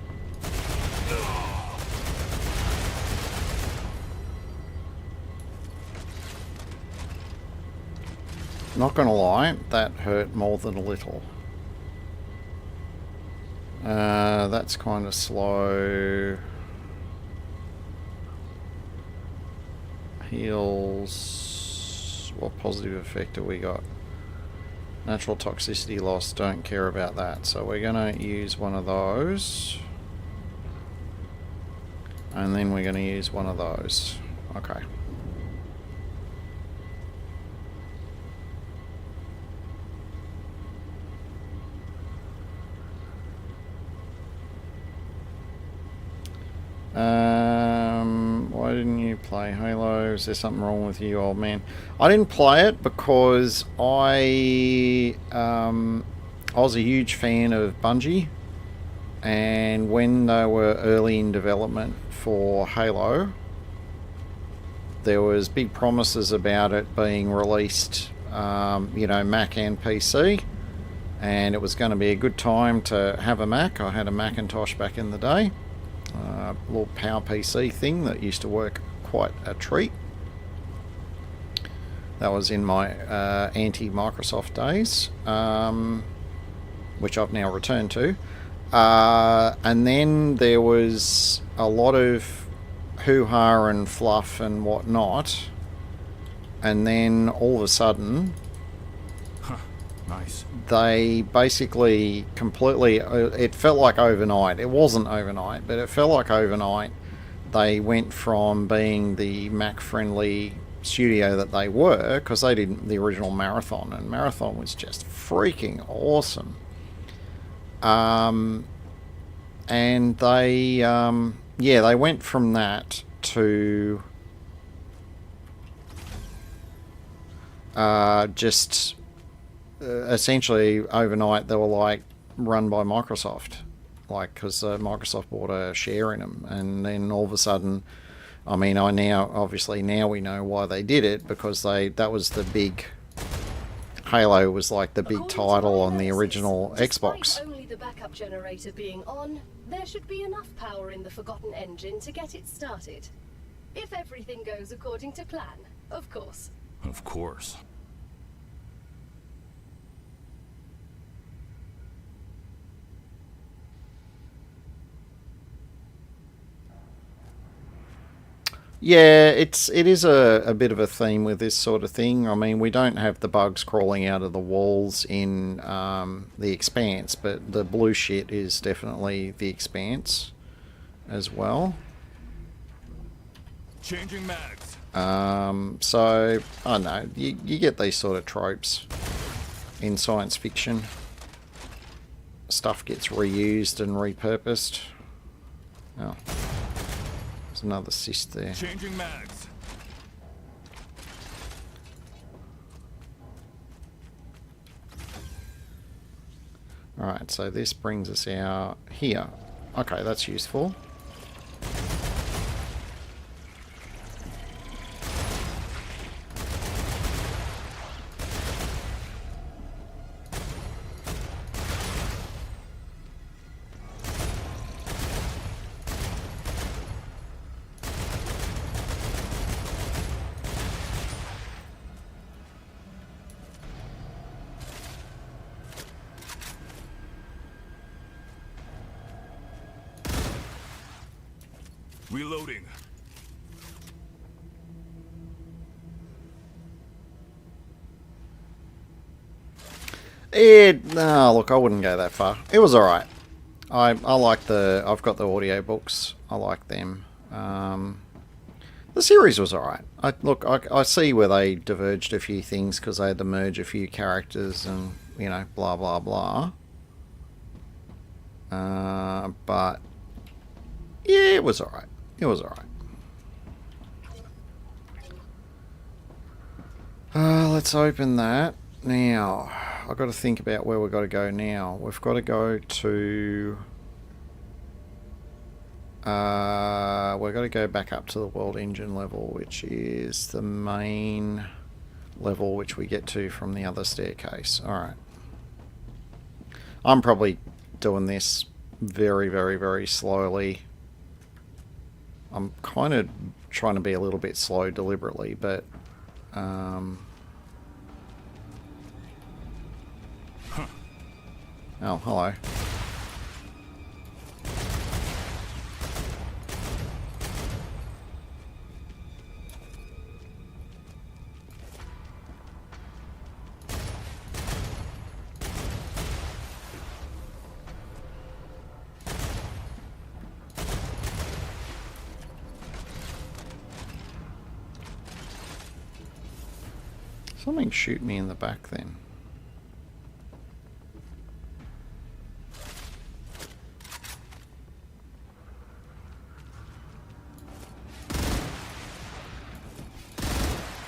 Not gonna lie, that hurt more than a little. That's kind of slow. Heals. What positive effect have we got? Natural toxicity loss, don't care about that. So we're gonna use one of those. And then we're gonna use one of those. Okay. Why didn't you play Halo? Is there something wrong with you, old man? I didn't play it because I was a huge fan of Bungie, and when they were early in development for Halo, there was big promises about it being released, you know, Mac and PC, and it was going to be a good time to have a Mac. I had a Macintosh back in the day. Little Power PC thing that used to work quite a treat. That was in my anti-Microsoft days, which I've now returned to. And then there was a lot of hoo-ha and fluff and whatnot, and then all of a sudden, nice. They basically completely, it felt like overnight. It wasn't overnight, but it felt like overnight. They went from being the Mac-friendly studio that they were, because they did the original Marathon, and Marathon was just freaking awesome. And they, yeah, they went from that to just... essentially overnight they were like run by Microsoft, like, because Microsoft bought a share in them, and then all of a sudden, I mean, obviously now we know why they did it, because that was the big, Halo was like the big title on the original Xbox. Despite only the backup generator being on, there should be enough power in the Forgotten engine to get it started. If everything goes according to plan, of course. Of course. Yeah, it is a bit of a theme with this sort of thing. I mean, we don't have the bugs crawling out of the walls in The Expanse, but the blue shit is definitely The Expanse as well. Changing mags. So, I don't know, you get these sort of tropes in science fiction. Stuff gets reused and repurposed. Oh. Another cyst there. Changing mags. Alright, so this brings us out here. Okay, that's useful. Reloading. No, look, I wouldn't go that far. It was alright. I like I've got the audio books. I like them. The series was alright. I see where they diverged a few things, because they had to merge a few characters and, you know, blah, blah, blah. But, yeah, it was alright. It was alright. Let's open that. Now, I've got to think about where we've got to go now. We've got to go to... we've got to go back up to the World Engine level, which is the main level which we get to from the other staircase. Alright. I'm probably doing this very, very, very slowly. I'm kind of trying to be a little bit slow deliberately, but oh, hello. Something shoot me in the back then.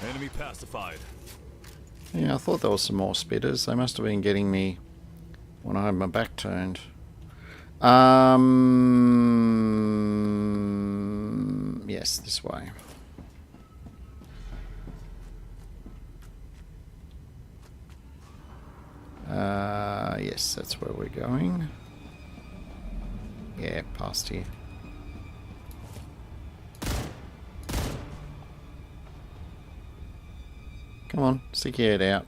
Enemy pacified. Yeah, I thought there was some more spitters. They must have been getting me when I had my back turned. Yes, this way. Yes, that's where we're going. Yeah, past here. Come on, stick your head out.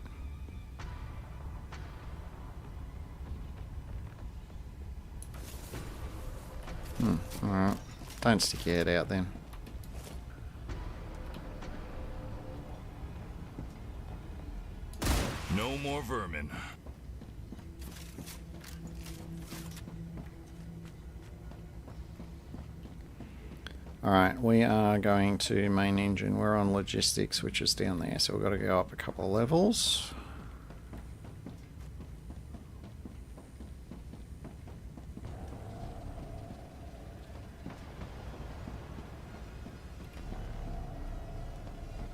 Alright. Don't stick your head out then. No more vermin. Alright, we are going to main engine. We're on logistics, which is down there, so we've got to go up a couple of levels.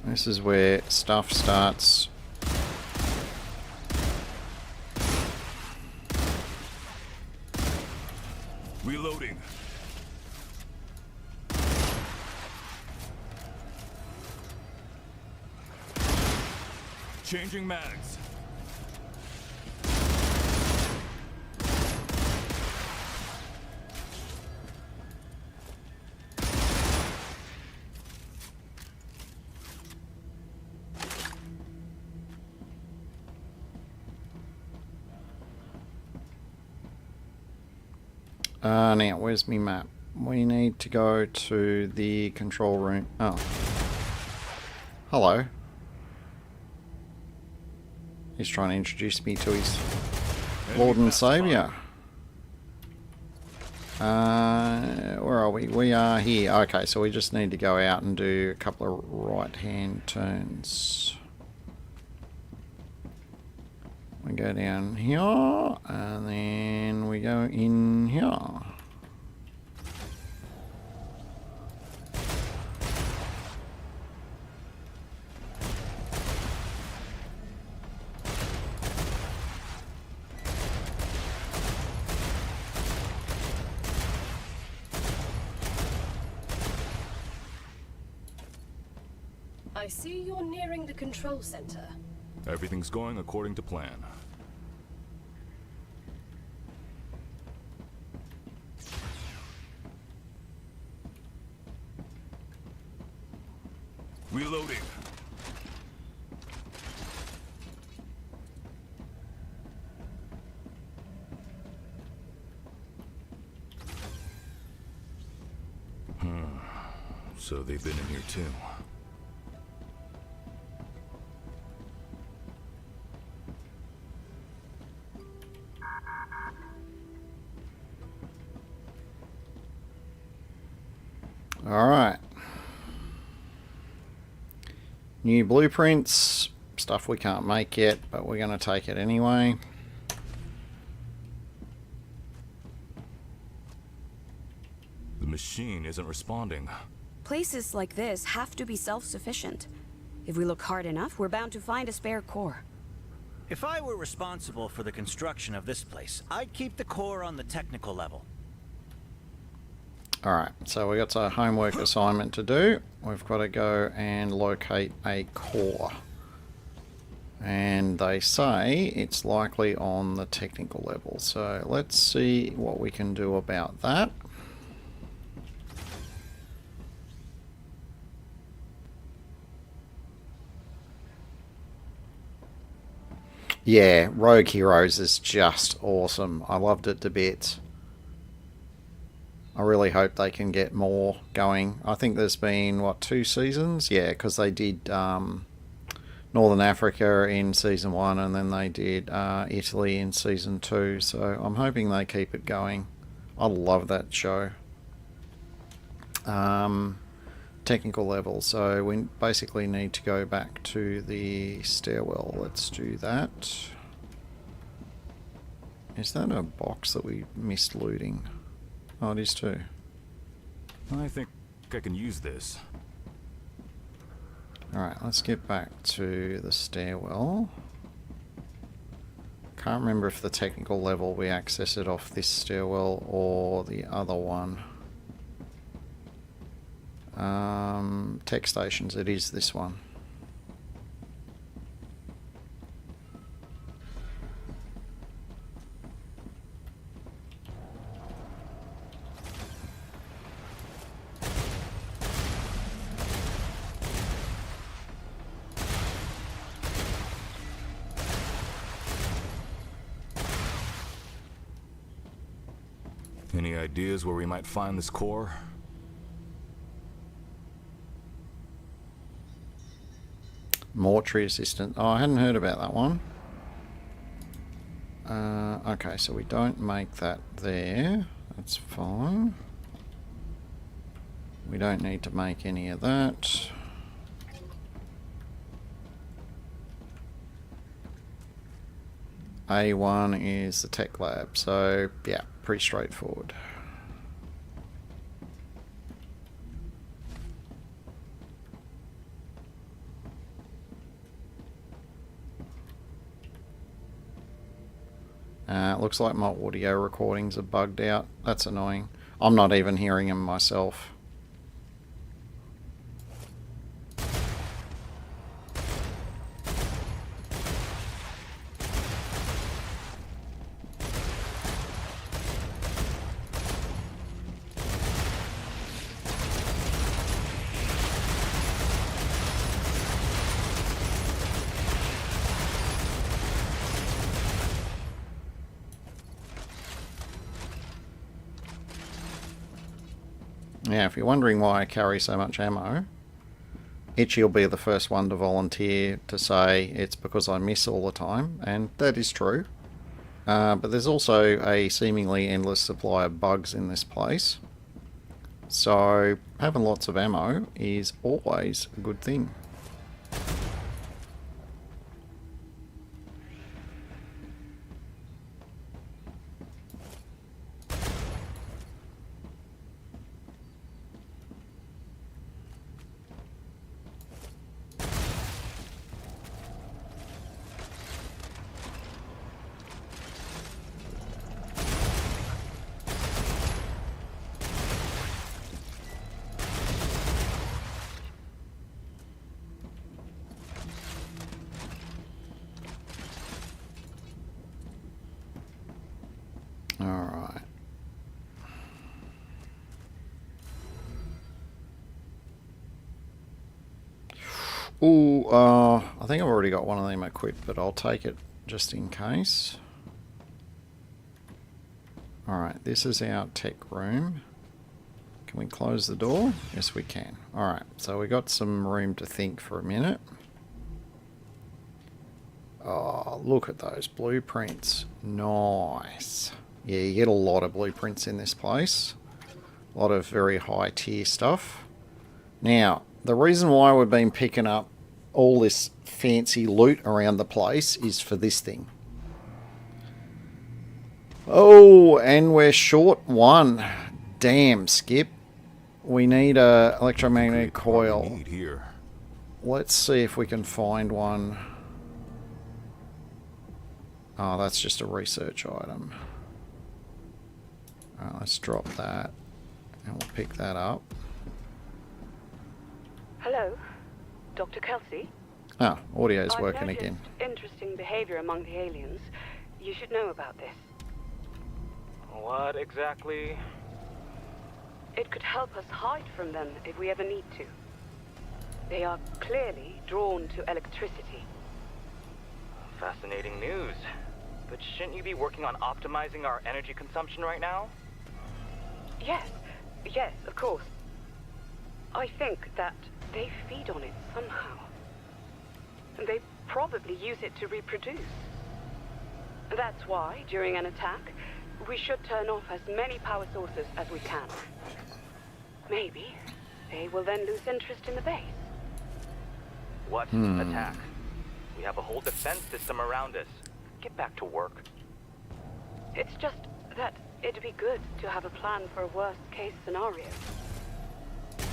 This is where stuff starts. Reloading. Changing mags. Now, where's me map? We need to go to the control room. Oh. Hello. He's trying to introduce me to his Lord and Saviour. Where are we? We are here. Okay, so we just need to go out and do a couple of right-hand turns. We go down here, and then we go in here. I see you're nearing the control center. Everything's going according to plan. Reloading. So they've been in here too. Alright. New blueprints. Stuff we can't make yet, but we're going to take it anyway. The machine isn't responding. Places like this have to be self-sufficient. If we look hard enough, we're bound to find a spare core. If I were responsible for the construction of this place, I'd keep the core on the technical level. Alright, so we got a homework assignment to do. We've got to go and locate a core. And they say it's likely on the technical level. So let's see what we can do about that. Yeah, Rogue Heroes is just awesome. I loved it to bits. I really hope they can get more going. I think there's been, what, 2 seasons? Yeah, because they did Northern Africa in Season 1 and then they did Italy in Season 2. So I'm hoping they keep it going. I love that show. Technical level. So we basically need to go back to the stairwell. Let's do that. Is that a box that we missed looting? Oh, it is too. I think I can use this. Alright, let's get back to the stairwell. Can't remember if the technical level we access it off this stairwell or the other one. Tech stations, it is this one. Any ideas where we might find this core? Mortuary assistant. Oh, I hadn't heard about that one. Okay, so we don't make that there. That's fine. We don't need to make any of that. A1 is the tech lab, so yeah, pretty straightforward. Looks like my audio recordings are bugged out. That's annoying. I'm not even hearing them myself. Yeah, if you're wondering why I carry so much ammo, Itchy will be the first one to volunteer to say it's because I miss all the time, and that is true. But there's also a seemingly endless supply of bugs in this place. So having lots of ammo is always a good thing. Alright. Ooh, I think I've already got one of them equipped, but I'll take it just in case. Alright, this is our tech room. Can we close the door? Yes, we can. Alright, so we got some room to think for a minute. Oh, look at those blueprints. Nice. Yeah, you get a lot of blueprints in this place. A lot of very high tier stuff. Now, the reason why we've been picking up all this fancy loot around the place is for this thing. Oh, and we're short one. Damn, Skip. We need a electromagnetic coil. Here. Let's see if we can find one. Oh, that's just a research item. Alright, let's drop that. And we'll pick that up. Hello? Dr. Kelsey? Ah, audio's I've working noticed again. interesting behavior among the aliens. You should know about this. What exactly? It could help us hide from them if we ever need to. They are clearly drawn to electricity. Fascinating news. But shouldn't you be working on optimizing our energy consumption right now? Yes, of course. I think that they feed on it somehow. And they probably use it to reproduce. That's why, during an attack, we should turn off as many power sources as we can. Maybe they will then lose interest in the base. What attack? We have a whole defense system around us. Get back to work. It's just that it'd be good to have a plan for a worst-case scenario.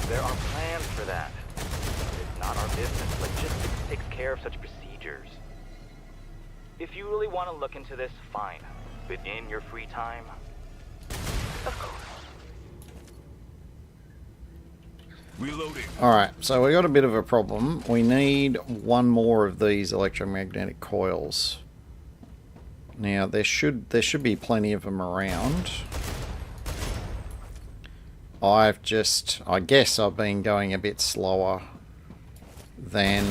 There are plans for that. It's not our business. Logistics takes care of such procedures. If you really want to look into this, fine. But in your free time? Of course. Reloading. Alright, so we got a bit of a problem. We need one more of these electromagnetic coils. Now, there should be plenty of them around. I guess I've been going a bit slower than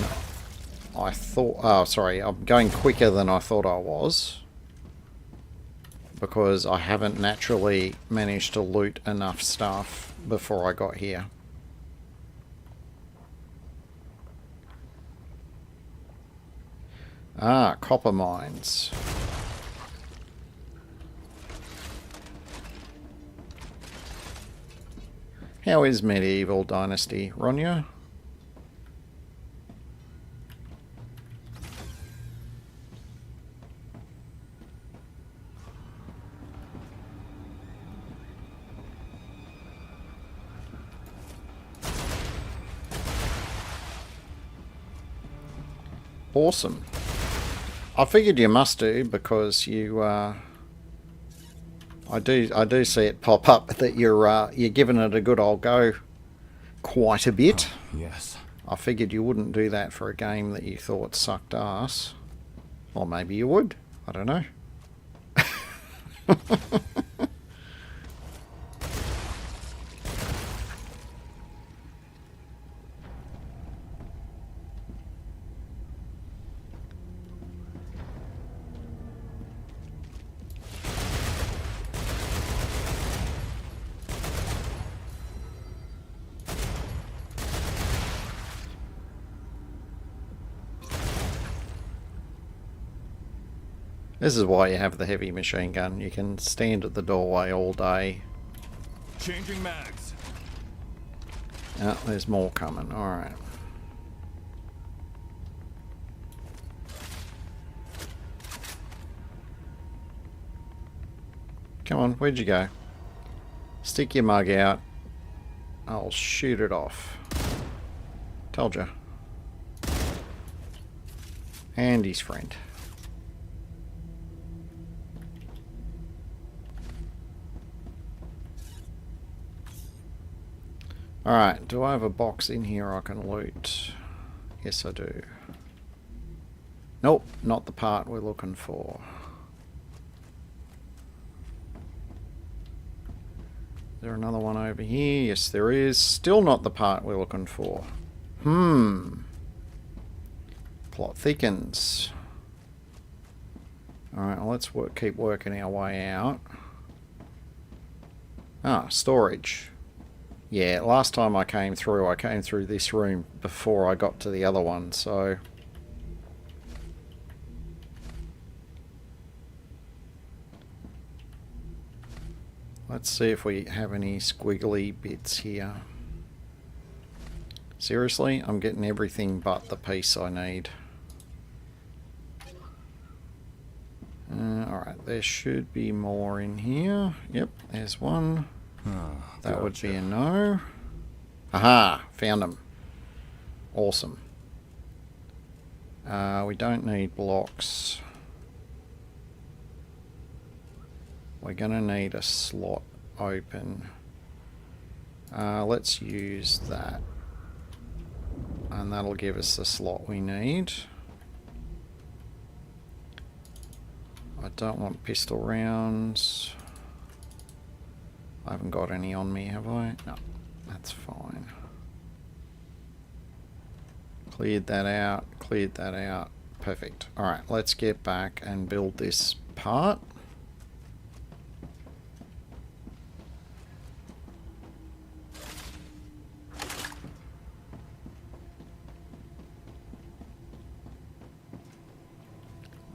I thought. Oh, sorry, I'm going quicker than I thought I was. Because I haven't naturally managed to loot enough stuff before I got here. Ah, copper mines. How is Medieval Dynasty, Ronya? Awesome. I figured you must do, because you I do see it pop up that you're giving it a good old go quite a bit. Yes. I figured you wouldn't do that for a game that you thought sucked ass. Or maybe you would. I don't know. This is why you have the heavy machine gun. You can stand at the doorway all day. Changing mags. Oh, there's more coming. Alright. Come on, where'd you go? Stick your mug out. I'll shoot it off. Told ya. And his friend. Alright, do I have a box in here I can loot? Yes, I do. Nope, not the part we're looking for. Is there another one over here? Yes, there is. Still not the part we're looking for. Plot thickens. Alright, well, let's keep working our way out. Ah, storage. Yeah, last time I came through this room before I got to the other one, so... Let's see if we have any squiggly bits here. Seriously, I'm getting everything but the piece I need. Alright, there should be more in here. Yep, there's one. That would be a no. Aha! Found them. Awesome. We don't need blocks. We're going to need a slot open. Let's use that. and that'll give us the slot we need. I don't want pistol rounds. I haven't got any on me, have I? No, that's fine. Cleared that out, cleared that out. Perfect. Alright, let's get back and build this part.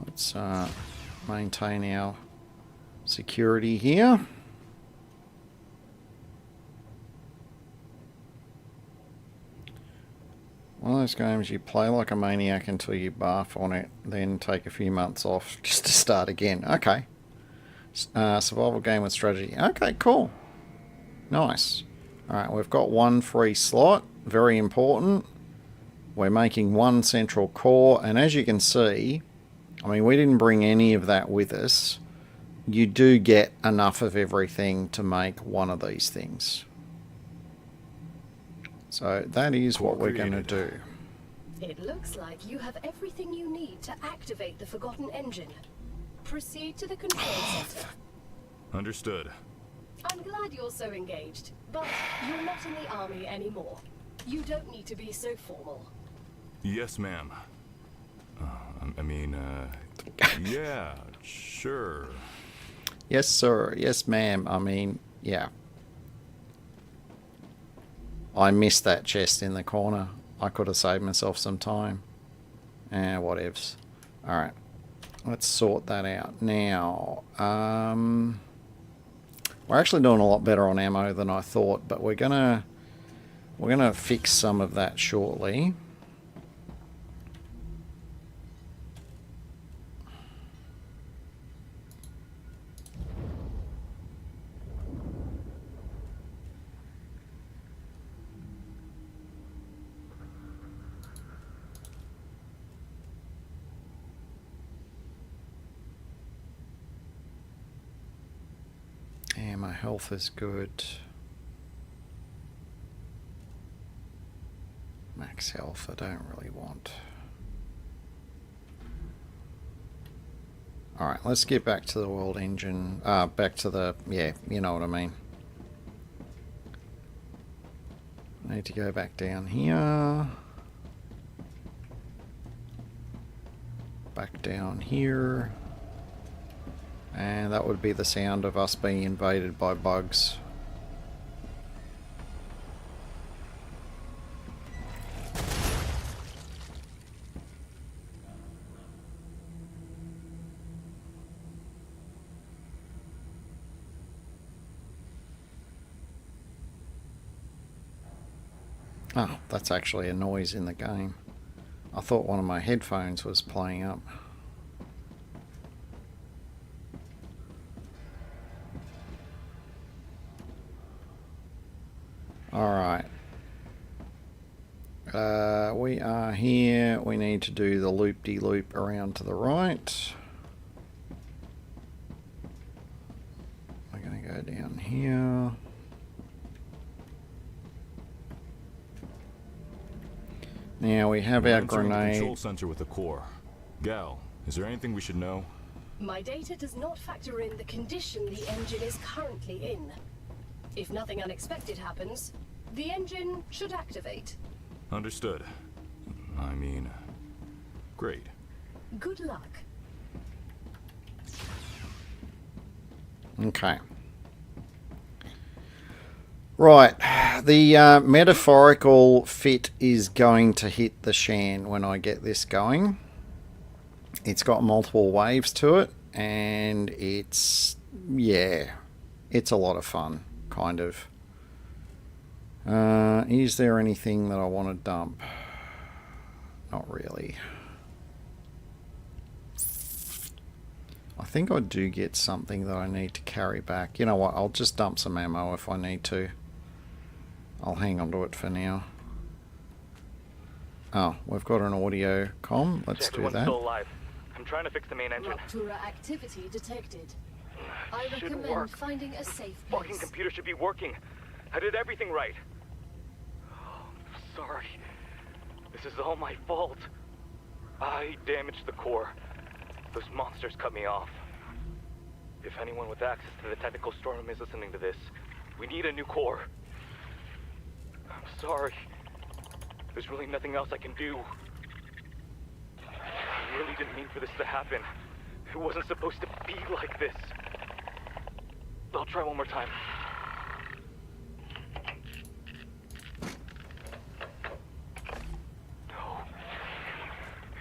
Let's maintain our security here. One of those games you play like a maniac until you barf on it, then take a few months off just to start again. Okay. Survival game with strategy. Okay, cool. Nice. Alright, we've got one free slot. Very important. We're making one central core, and as you can see, I mean, we didn't bring any of that with us. You do get enough of everything to make one of these things. So that is what we're going to do. It looks like you have everything you need to activate the Forgotten Engine. Proceed to the control center. Understood. I'm glad you're so engaged, but you're not in the army anymore. You don't need to be so formal. Yes, ma'am. I mean, yeah, sure. Yes, sir. Yes, ma'am. I mean, yeah. I missed that chest in the corner. I could have saved myself some time. Whatevs. Alright. Let's sort that out. Now, we're actually doing a lot better on ammo than I thought, but we're gonna fix some of that shortly. Yeah, my health is good. Max health I don't really want. Alright, let's get back to the world engine. Back to the, yeah, you know what I mean. I need to go back down here. Back down here. And that would be the sound of us being invaded by bugs. Oh, that's actually a noise in the game. I thought one of my headphones was playing up. Alright. We are here. We need to do the loop-de-loop around to the right. We're going to go down here. Now we have our grenade. Control center with the core. Gal, is there anything we should know? My data does not factor in the condition the engine is currently in. If nothing unexpected happens, the engine should activate. Understood. I mean, great. Good luck. Okay. Right, the metaphorical fit is going to hit the shan when I get this going. It's got multiple waves to it, and it's, yeah, it's a lot of fun, kind of. Is there anything that I want to dump? Not really. I think I do get something that I need to carry back. You know what, I'll just dump some ammo if I need to. I'll hang on to it for now. Oh, we've got an audio comm. Let's do that. Still alive. I'm trying to fix the main engine. Raptura activity detected. I Should recommend work. finding a safe Fucking place. computer should be working. I did everything right. Oh, sorry. This is all my fault. I damaged the core. Those monsters cut me off. If anyone with access to the technical storeroom is listening to this, we need a new core. I'm sorry. There's really nothing else I can do. I really didn't mean for this to happen. It wasn't supposed to be like this. I'll try one more time. No.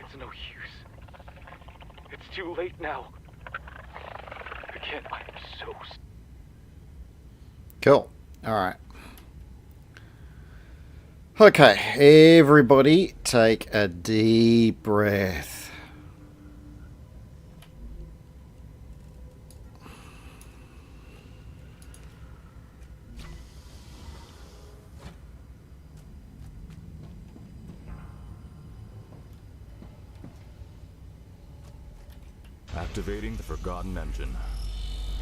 It's no use. It's too late now. Again, I'm so... Cool. Alright. Okay, everybody take a deep breath. Activating the Forgotten Engine.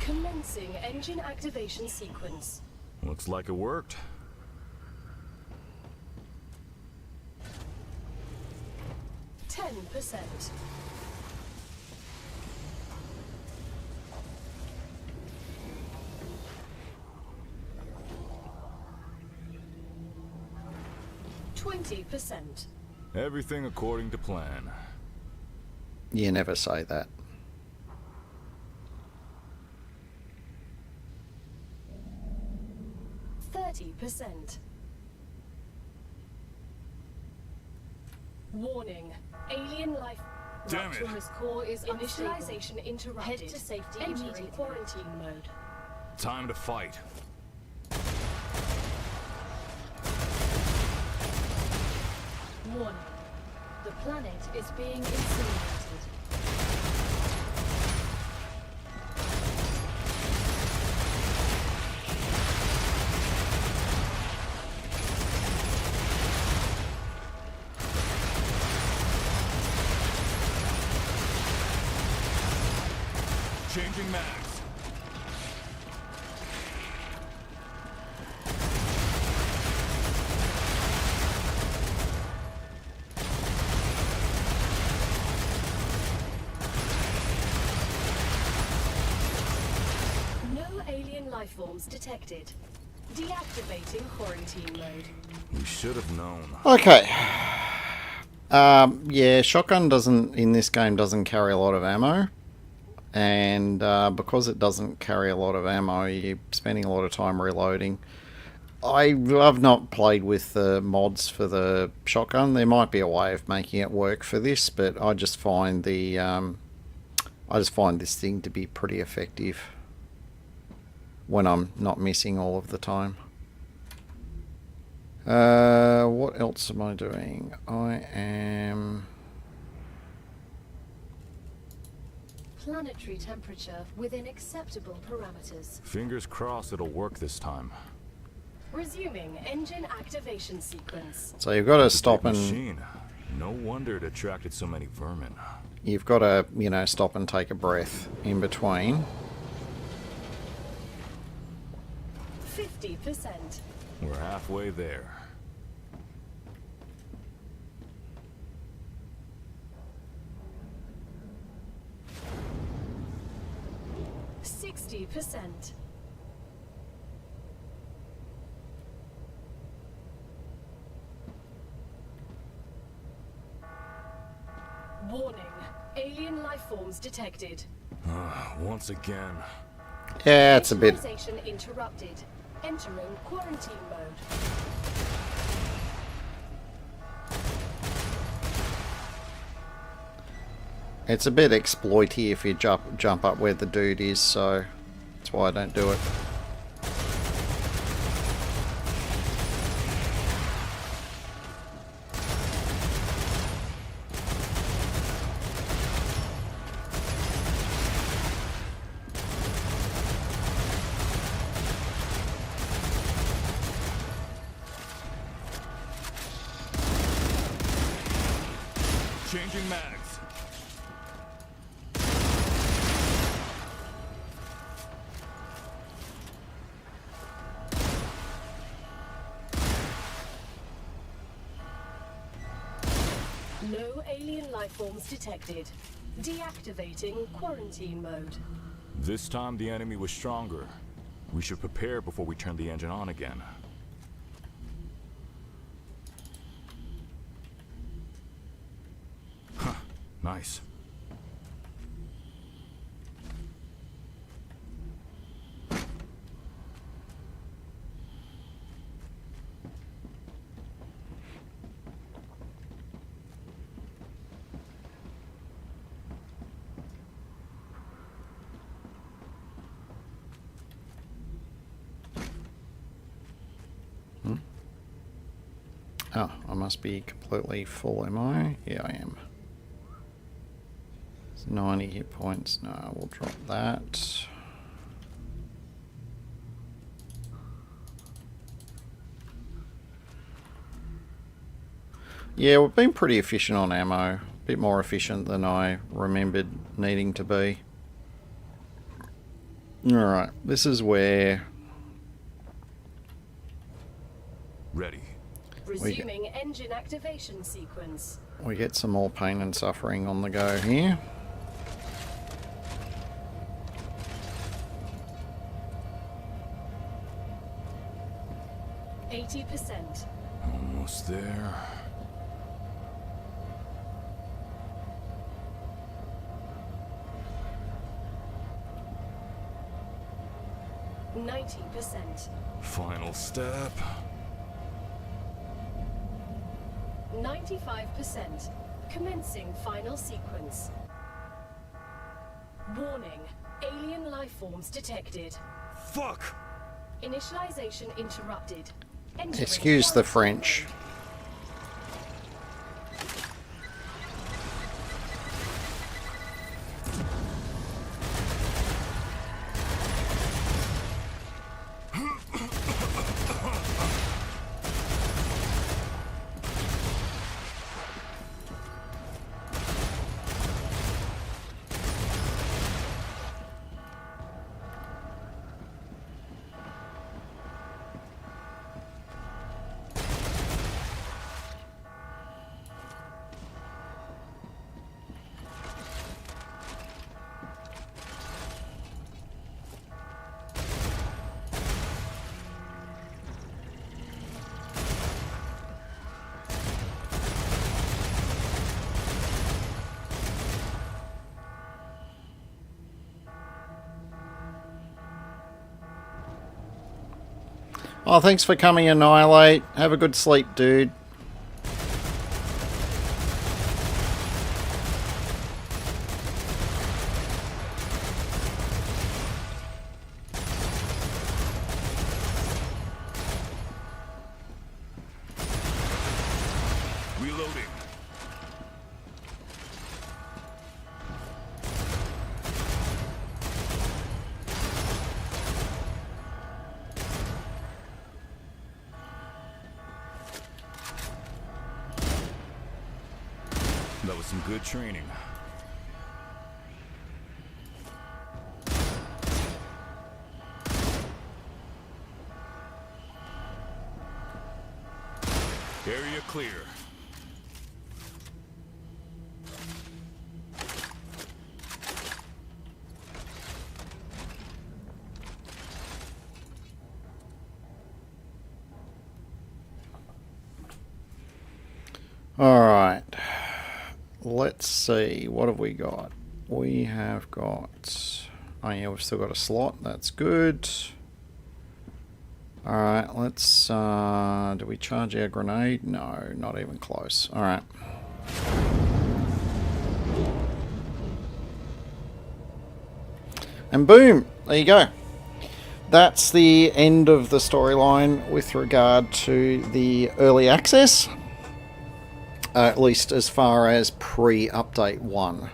Commencing engine activation sequence. Looks like it worked. %. 20%. Everything according to plan. You never say that. %. Warning. Alien life. Damn it. Rupture's core is initialization interrupted. Head to safety. Entering quarantine mode. Time to fight. Warning. The planet is being incinerated. Changing mags. No alien life forms detected. Deactivating quarantine mode. We should have known. Okay. Yeah, shotgun doesn't, in this game, doesn't carry a lot of ammo. And because it doesn't carry a lot of ammo, you're spending a lot of time reloading. I've not played with the mods for the shotgun. There might be a way of making it work for this, but I just find the this thing to be pretty effective when I'm not missing all of the time. What else am I doing? I am... Planetary temperature within acceptable parameters. Fingers crossed it'll work this time. Resuming engine activation sequence. So you've got to stop and... Machine. No wonder it attracted so many vermin. You've got to, you know, stop and take a breath in between. 50%. We're halfway there. %. Warning. Alien life forms detected. Once again. Yeah, it's a bit... Visualization interrupted. Entering quarantine mode. It's a bit exploity if you jump up where the dude is, so that's why I don't do it. Changing mags. No alien life forms detected. Deactivating quarantine mode. This time the enemy was stronger. We should prepare before we turn the engine on again. Huh, nice. Oh, I must be completely full, am I? Yeah, I am. It's 90 hit points. No, we'll drop that. Yeah, we've been pretty efficient on ammo. A bit more efficient than I remembered needing to be. Alright, this is where... Ready. Resuming engine activation sequence. We get some more pain and suffering on the go here. %. Almost there. %. Final step. 95%. Commencing final sequence. Warning. Alien life forms detected. Fuck! Initialization interrupted. Entering Excuse the quarantine French. mode. Oh, thanks for coming, Annihilate. Have a good sleep, dude. Reloading. That was some good training. Area clear. All right. Let's see. What have we got? We have got... Oh yeah, we've still got a slot. That's good. Alright, let's... do we charge our grenade? No, not even close. Alright. And boom! There you go. That's the end of the storyline with regard to the early access. At least as far as pre-update 1.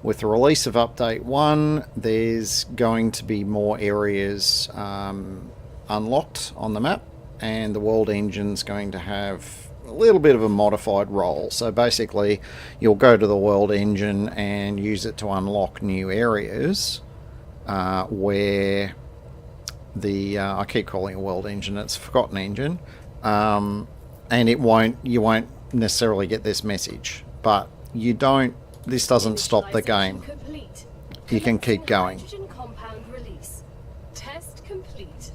With the release of update 1, there's going to be more areas unlocked on the map, and the world engine's going to have a little bit of a modified role. So basically, you'll go to the world engine and use it to unlock new areas where the I keep calling it world engine, it's Forgotten Engine, and you won't necessarily get this message, but you don't. This doesn't stop the game. Complete. You can keep going. Hydrogen compound release. Test complete.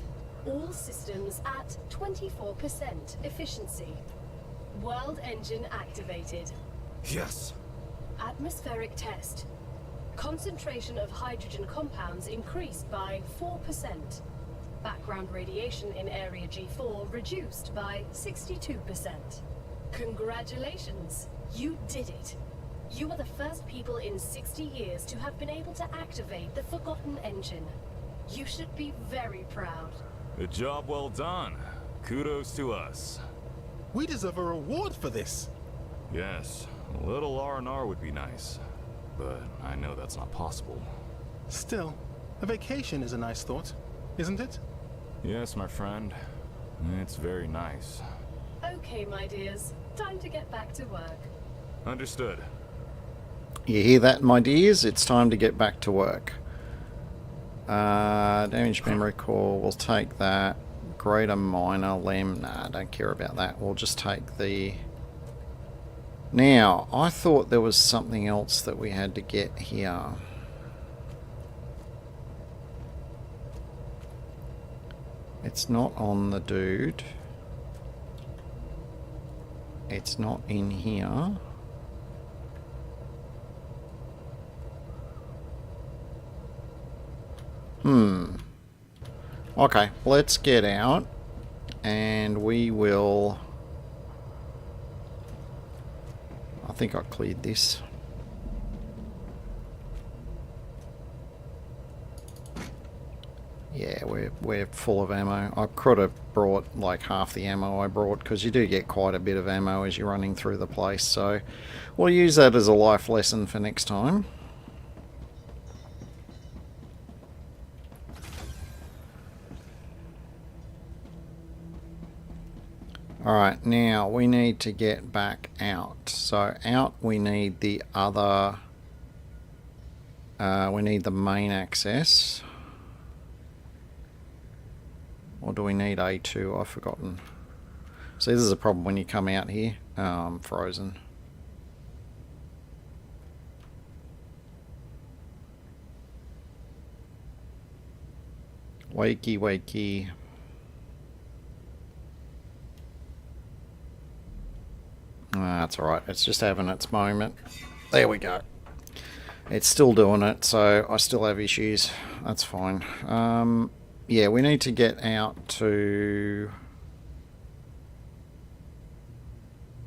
All systems at 24% efficiency. World engine activated. Yes. Atmospheric test. Concentration of hydrogen compounds increased by 4%. Background radiation in area G4 reduced by 62%. Congratulations, you did it. You are the first people in 60 years to have been able to activate the Forgotten Engine. You should be very proud. A job well done. Kudos to us. We deserve a reward for this. Yes, a little R&R would be nice. But I know that's not possible. Still, a vacation is a nice thought, isn't it? Yes, my friend. It's very nice. Okay, my dears. Time to get back to work. Understood. You hear that, my dears? It's time to get back to work. Damaged memory core, we'll take that. Greater minor lem, nah, I don't care about that. We'll just take the... Now, I thought there was something else that we had to get here. It's not on the dude. It's not in here. Okay, let's get out and we will... I think I cleared this. Yeah, we're full of ammo. I could have brought like half the ammo I brought, because you do get quite a bit of ammo as you're running through the place, so we'll use that as a life lesson for next time. Alright, now we need to get back out. So out we need the other... we need the main access. Or do we need A2? I've forgotten. See, this is a problem when you come out here. I'm frozen. Wakey, wakey. That's alright, it's just having its moment. There we go. It's still doing it, so I still have issues. That's fine. Yeah, we need to get out to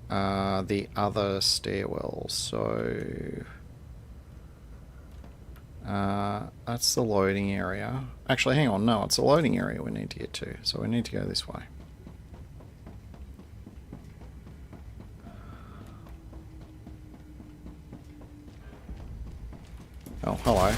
the other stairwell. So that's the loading area. Actually, hang on, no, it's the loading area we need to get to. So we need to go this way. Oh, hello.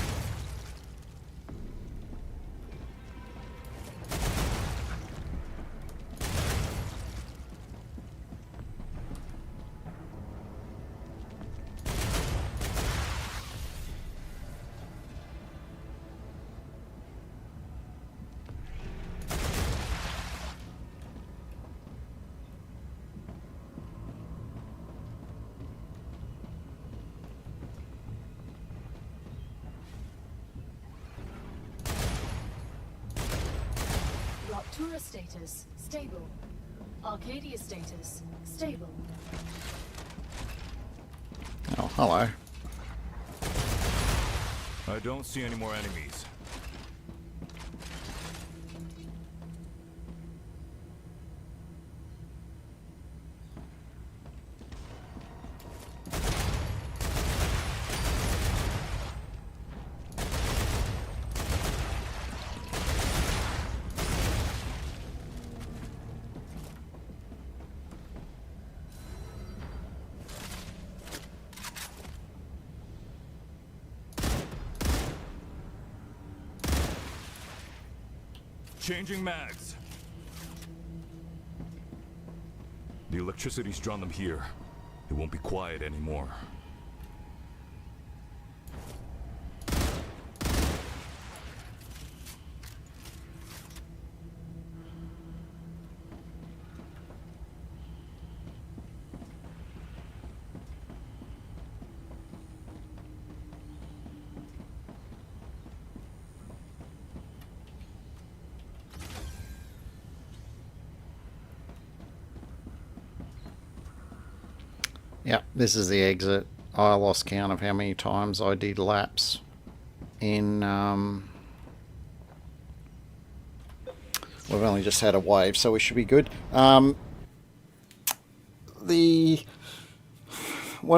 Raptura status, stable. Arcadia status, stable. Oh, hello. I don't see any more enemies. Changing mags. The electricity's drawn them here. It won't be quiet anymore. Yep, this is the exit. I lost count of how many times I did laps in... we've only just had a wave, so we should be good. When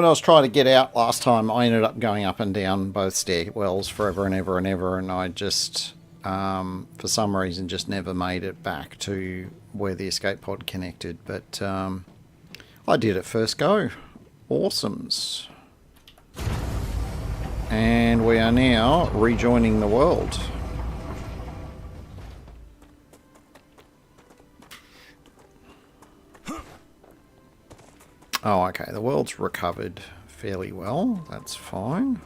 I was trying to get out last time, I ended up going up and down both stairwells forever and ever and ever, and I just, for some reason, just never made it back to where the escape pod connected. But I did it first go. Awesomes. And we are now rejoining the world. Oh, okay, the world's recovered fairly well. That's fine.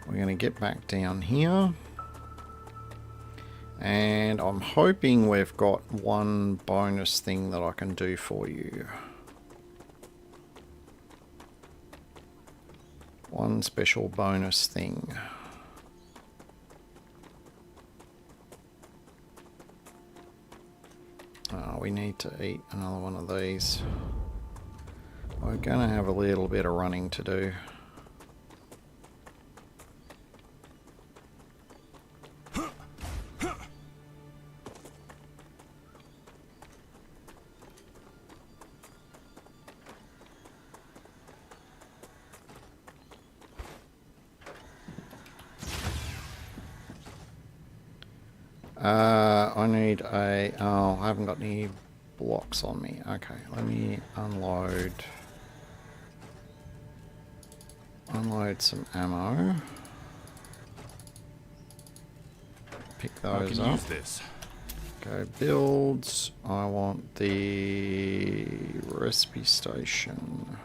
We're going to get back down here. And I'm hoping we've got one bonus thing that I can do for you. One special bonus thing. We need to eat another one of these. We're going to have a little bit of running to do. I need a... oh, I haven't got any blocks on me. Okay, let me unload some ammo. Pick those up. Use this. Go builds. I want the recipe station.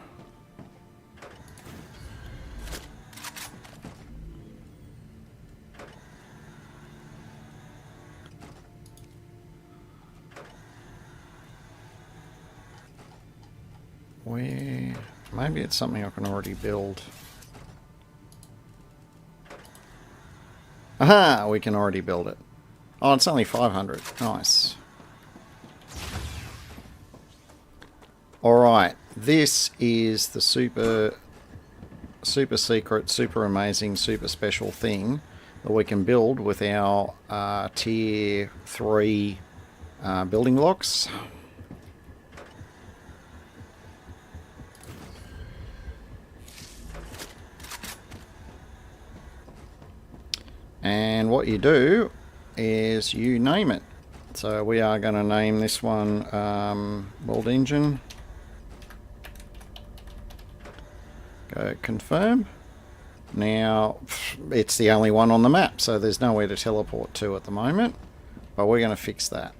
Where? Maybe it's something I can already build. Aha! We can already build it. Oh, it's only 500. Nice. Alright. This is the super secret, super amazing, super special thing that we can build with our tier 3 building blocks. And what you do is you name it. So we are going to name this one World Engine. Go confirm. Now, it's the only one on the map, so there's nowhere to teleport to at the moment. But we're going to fix that.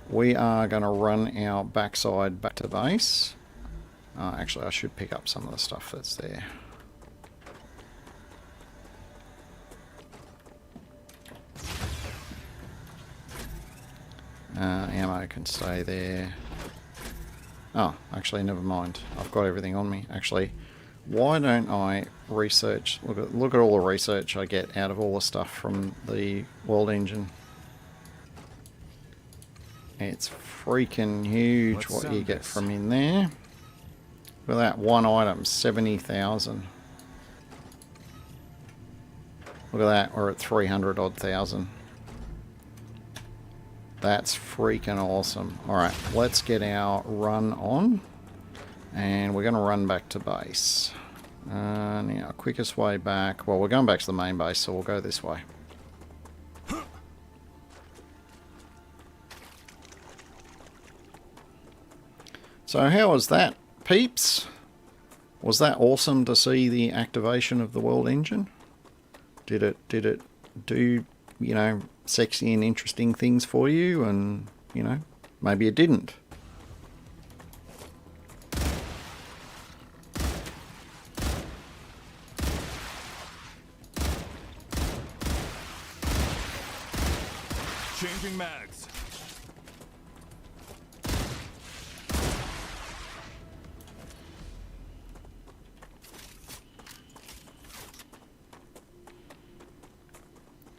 We are going to run our backside back to base. Actually, I should pick up some of the stuff that's there. Ammo can stay there. Oh, actually, never mind. I've got everything on me. Actually, why don't I research? Look at all the research I get out of all the stuff from the World Engine. It's freaking huge what you get from in there. Look at that one item, 70,000. Look at that, we're at 300 odd thousand. That's freaking awesome. Alright, let's get our run on. And we're going to run back to base. Now, quickest way back... well, we're going back to the main base, so we'll go this way. So how was that, peeps? Was that awesome to see the activation of the World Engine? Did it do, you know, sexy and interesting things for you? And, you know, maybe it didn't. Changing mags.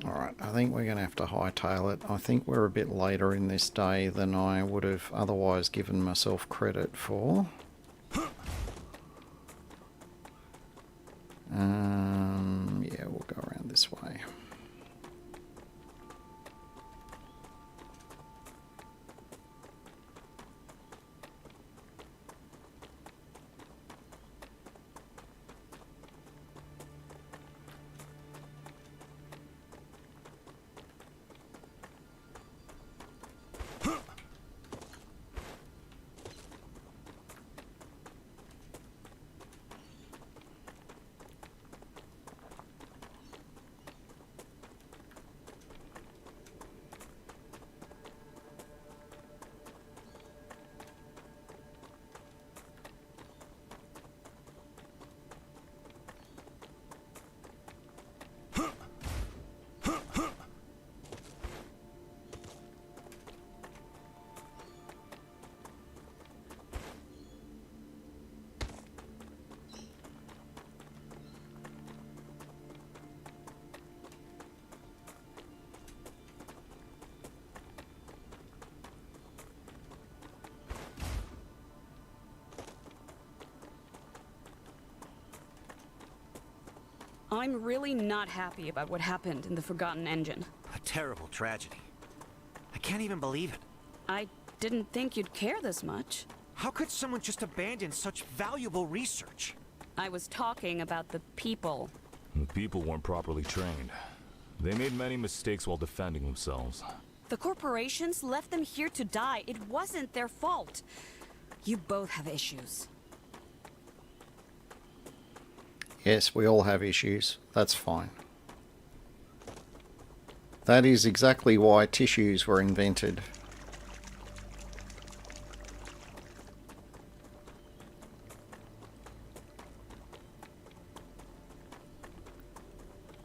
Alright, I think we're going to have to hightail it. I think we're a bit later in this day than I would have otherwise given myself credit for. Yeah, we'll go around this way. I'm really not happy about what happened in the Forgotten Engine. A terrible tragedy. I can't even believe it. I didn't think you'd care this much. How could someone just abandon such valuable research? I was talking about the people. The people weren't properly trained. They made many mistakes while defending themselves. The corporations left them here to die. It wasn't their fault. You both have issues. Yes, we all have issues. That's fine. That is exactly why tissues were invented.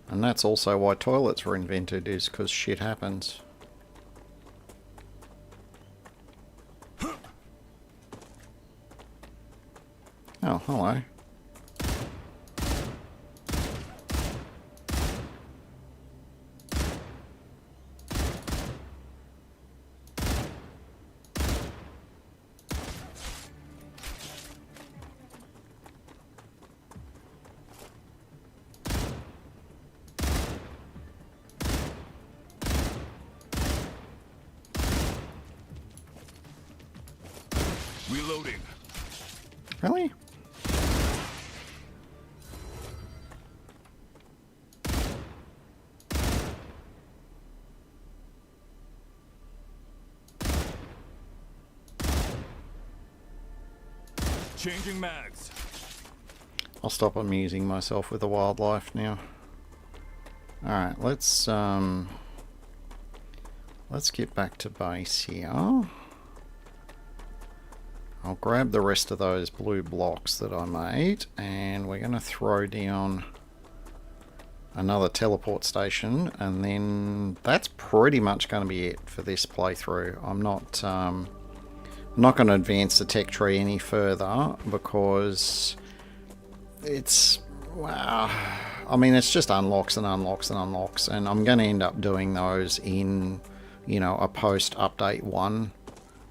And that's also why toilets were invented, is because shit happens. Oh, hello. Reloading. Really? Changing mags. I'll stop amusing myself with the wildlife now. Alright, let's get back to base here. I'll grab the rest of those blue blocks that I made, and we're going to throw down another teleport station, and then that's pretty much going to be it for this playthrough. I'm not going to advance the tech tree any further because it's, wow, I mean, it's just unlocks and unlocks and unlocks, and I'm going to end up doing those in, you know, a post update 1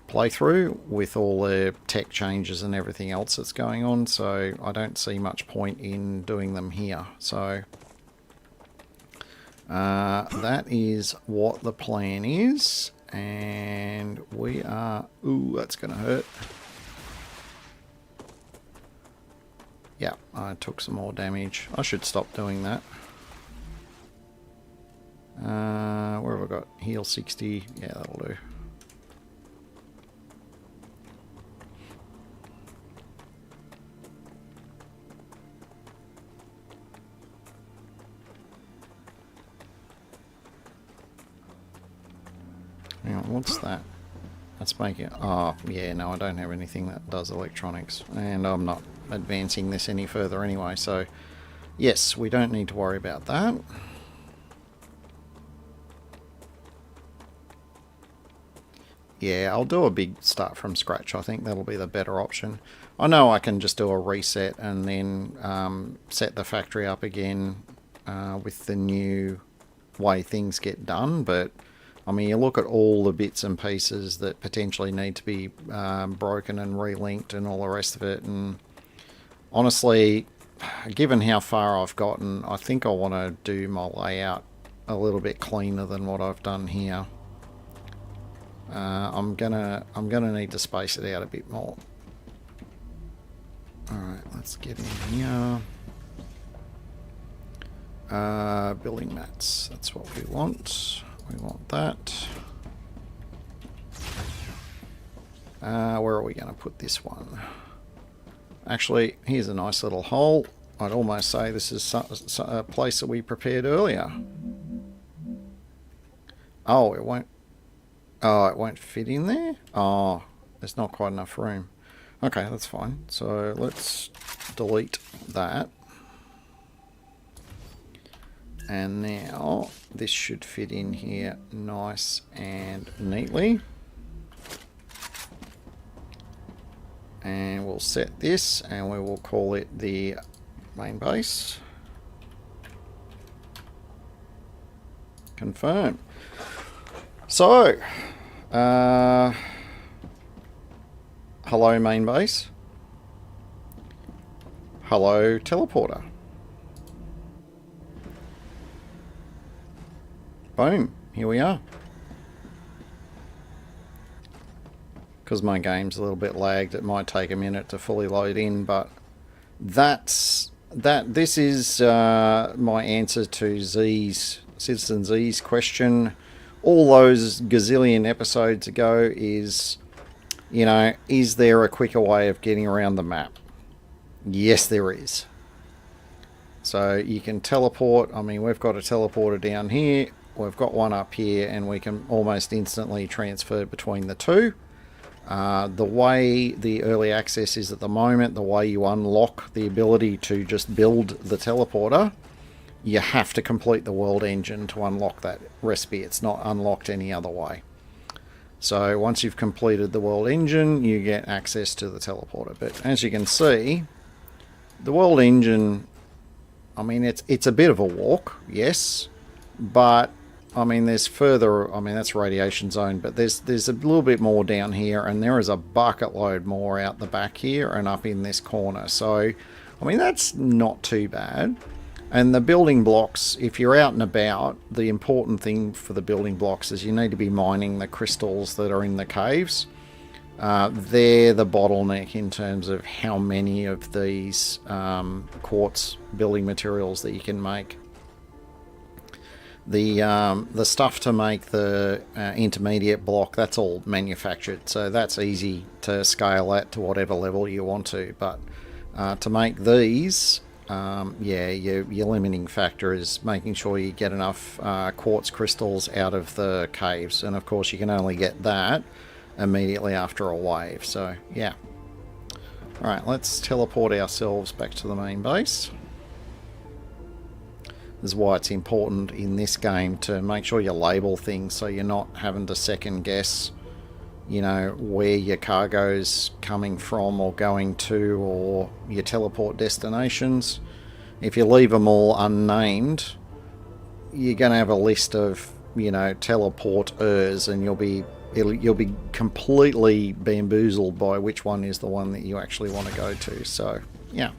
playthrough with all the tech changes and everything else that's going on, so I don't see much point in doing them here. So that is what the plan is, and we are, ooh, that's gonna hurt. Yeah, I took some more damage. I should stop doing that. Where have I got? Heal 60. Yeah, that'll do. Hang on, what's that? That's making it... Oh, yeah, no, I don't have anything that does electronics. And I'm not advancing this any further anyway, so... Yes, we don't need to worry about that. Yeah, I'll do a big start from scratch. I think that'll be the better option. I know I can just do a reset and then set the factory up again with the new way things get done, but I mean, you look at all the bits and pieces that potentially need to be broken and relinked and all the rest of it, and honestly, given how far I've gotten, I think I want to do my layout a little bit cleaner than what I've done here. I'm gonna need to space it out a bit more. Alright, let's get in here. Building mats, that's what we want. We want that. Where are we going to put this one? Actually, here's a nice little hole. I'd almost say this is a place that we prepared earlier. Oh, it won't. Oh, it won't fit in there? Oh, there's not quite enough room. Okay, that's fine. So let's delete that. And now this should fit in here nice and neatly. And we'll set this and we will call it the main base. Confirm. So, hello main base. Hello teleporter. Boom, here we are. Because my game's a little bit lagged, it might take a minute to fully load in, but this is my answer to Citizen Z's question all those gazillion episodes ago is, you know, is there a quicker way of getting around the map? Yes, there is. So you can teleport. I mean, we've got a teleporter down here. We've got one up here, and we can almost instantly transfer between the two. The way the early access is at the moment, the way you unlock the ability to just build the teleporter, you have to complete the world engine to unlock that recipe. It's not unlocked any other way. So once you've completed the world engine, you get access to the teleporter. But as you can see, the world engine, I mean, it's a bit of a walk, yes, but I mean, there's further, I mean, that's radiation zone, but there's a little bit more down here, and there is a bucket load more out the back here and up in this corner. So, I mean, that's not too bad. And the building blocks, if you're out and about, the important thing for the building blocks is you need to be mining the crystals that are in the caves. They're the bottleneck in terms of how many of these quartz building materials that you can make. The stuff to make the intermediate block, that's all manufactured, so that's easy to scale that to whatever level you want to. But to make these, yeah, your limiting factor is making sure you get enough quartz crystals out of the caves, and of course you can only get that immediately after a wave. So yeah, alright, let's teleport ourselves back to the main base. This is why it's important in this game to make sure you label things so you're not having to second guess, you know, where your cargo's coming from or going to, or your teleport destinations. If you leave them all unnamed, you're going to have a list of, you know, teleporters, and you'll be completely bamboozled by which one is the one that you actually want to go to. So yeah,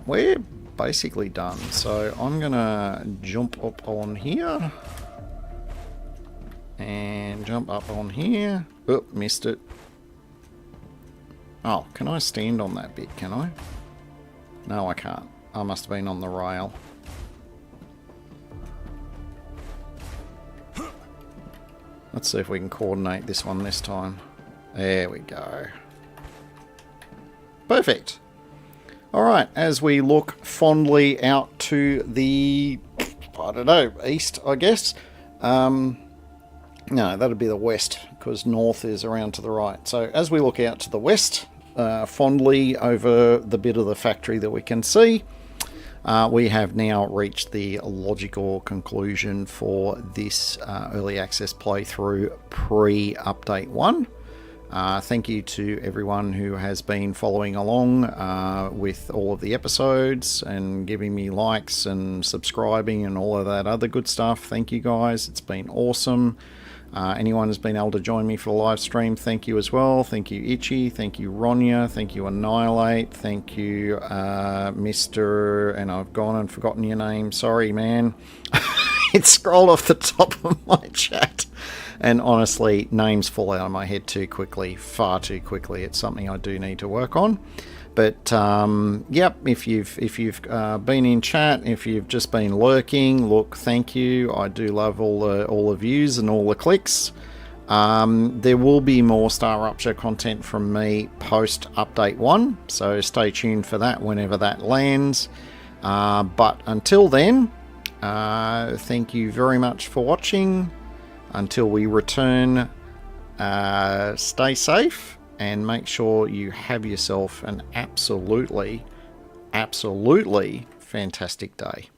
we're basically done. So I'm gonna jump up on here and jump up on here. Oh, missed it. Oh, can I stand on that bit? Can I? No, I can't. I must have been on the rail. Let's see if we can coordinate this one this time. There we go. Perfect. Alright, as we look fondly out to the, I don't know, east, I guess. No, that'd be the west, because north is around to the right. So as we look out to the west, fondly over the bit of the factory that we can see, we have now reached the logical conclusion for this early access playthrough pre-update 1. Thank you to everyone who has been following along with all of the episodes and giving me likes and subscribing and all of that other good stuff. Thank you guys. It's been awesome. Anyone who's been able to join me for the live stream, thank you as well. Thank you, Itchy. Thank you, Ronya. Thank you, Annihilate. Thank you, Mr. And I've gone and forgotten your name. Sorry, man. It scrolled off the top of my chat. And honestly, names fall out of my head too quickly, far too quickly. It's something I do need to work on. But yep, if you've been in chat, if you've just been lurking, look, thank you. I do love all the views and all the clicks. There will be more StarRupture content from me post update 1, so stay tuned for that whenever that lands. But until then, thank you very much for watching. Until we return, stay safe and make sure you have yourself an absolutely fantastic day.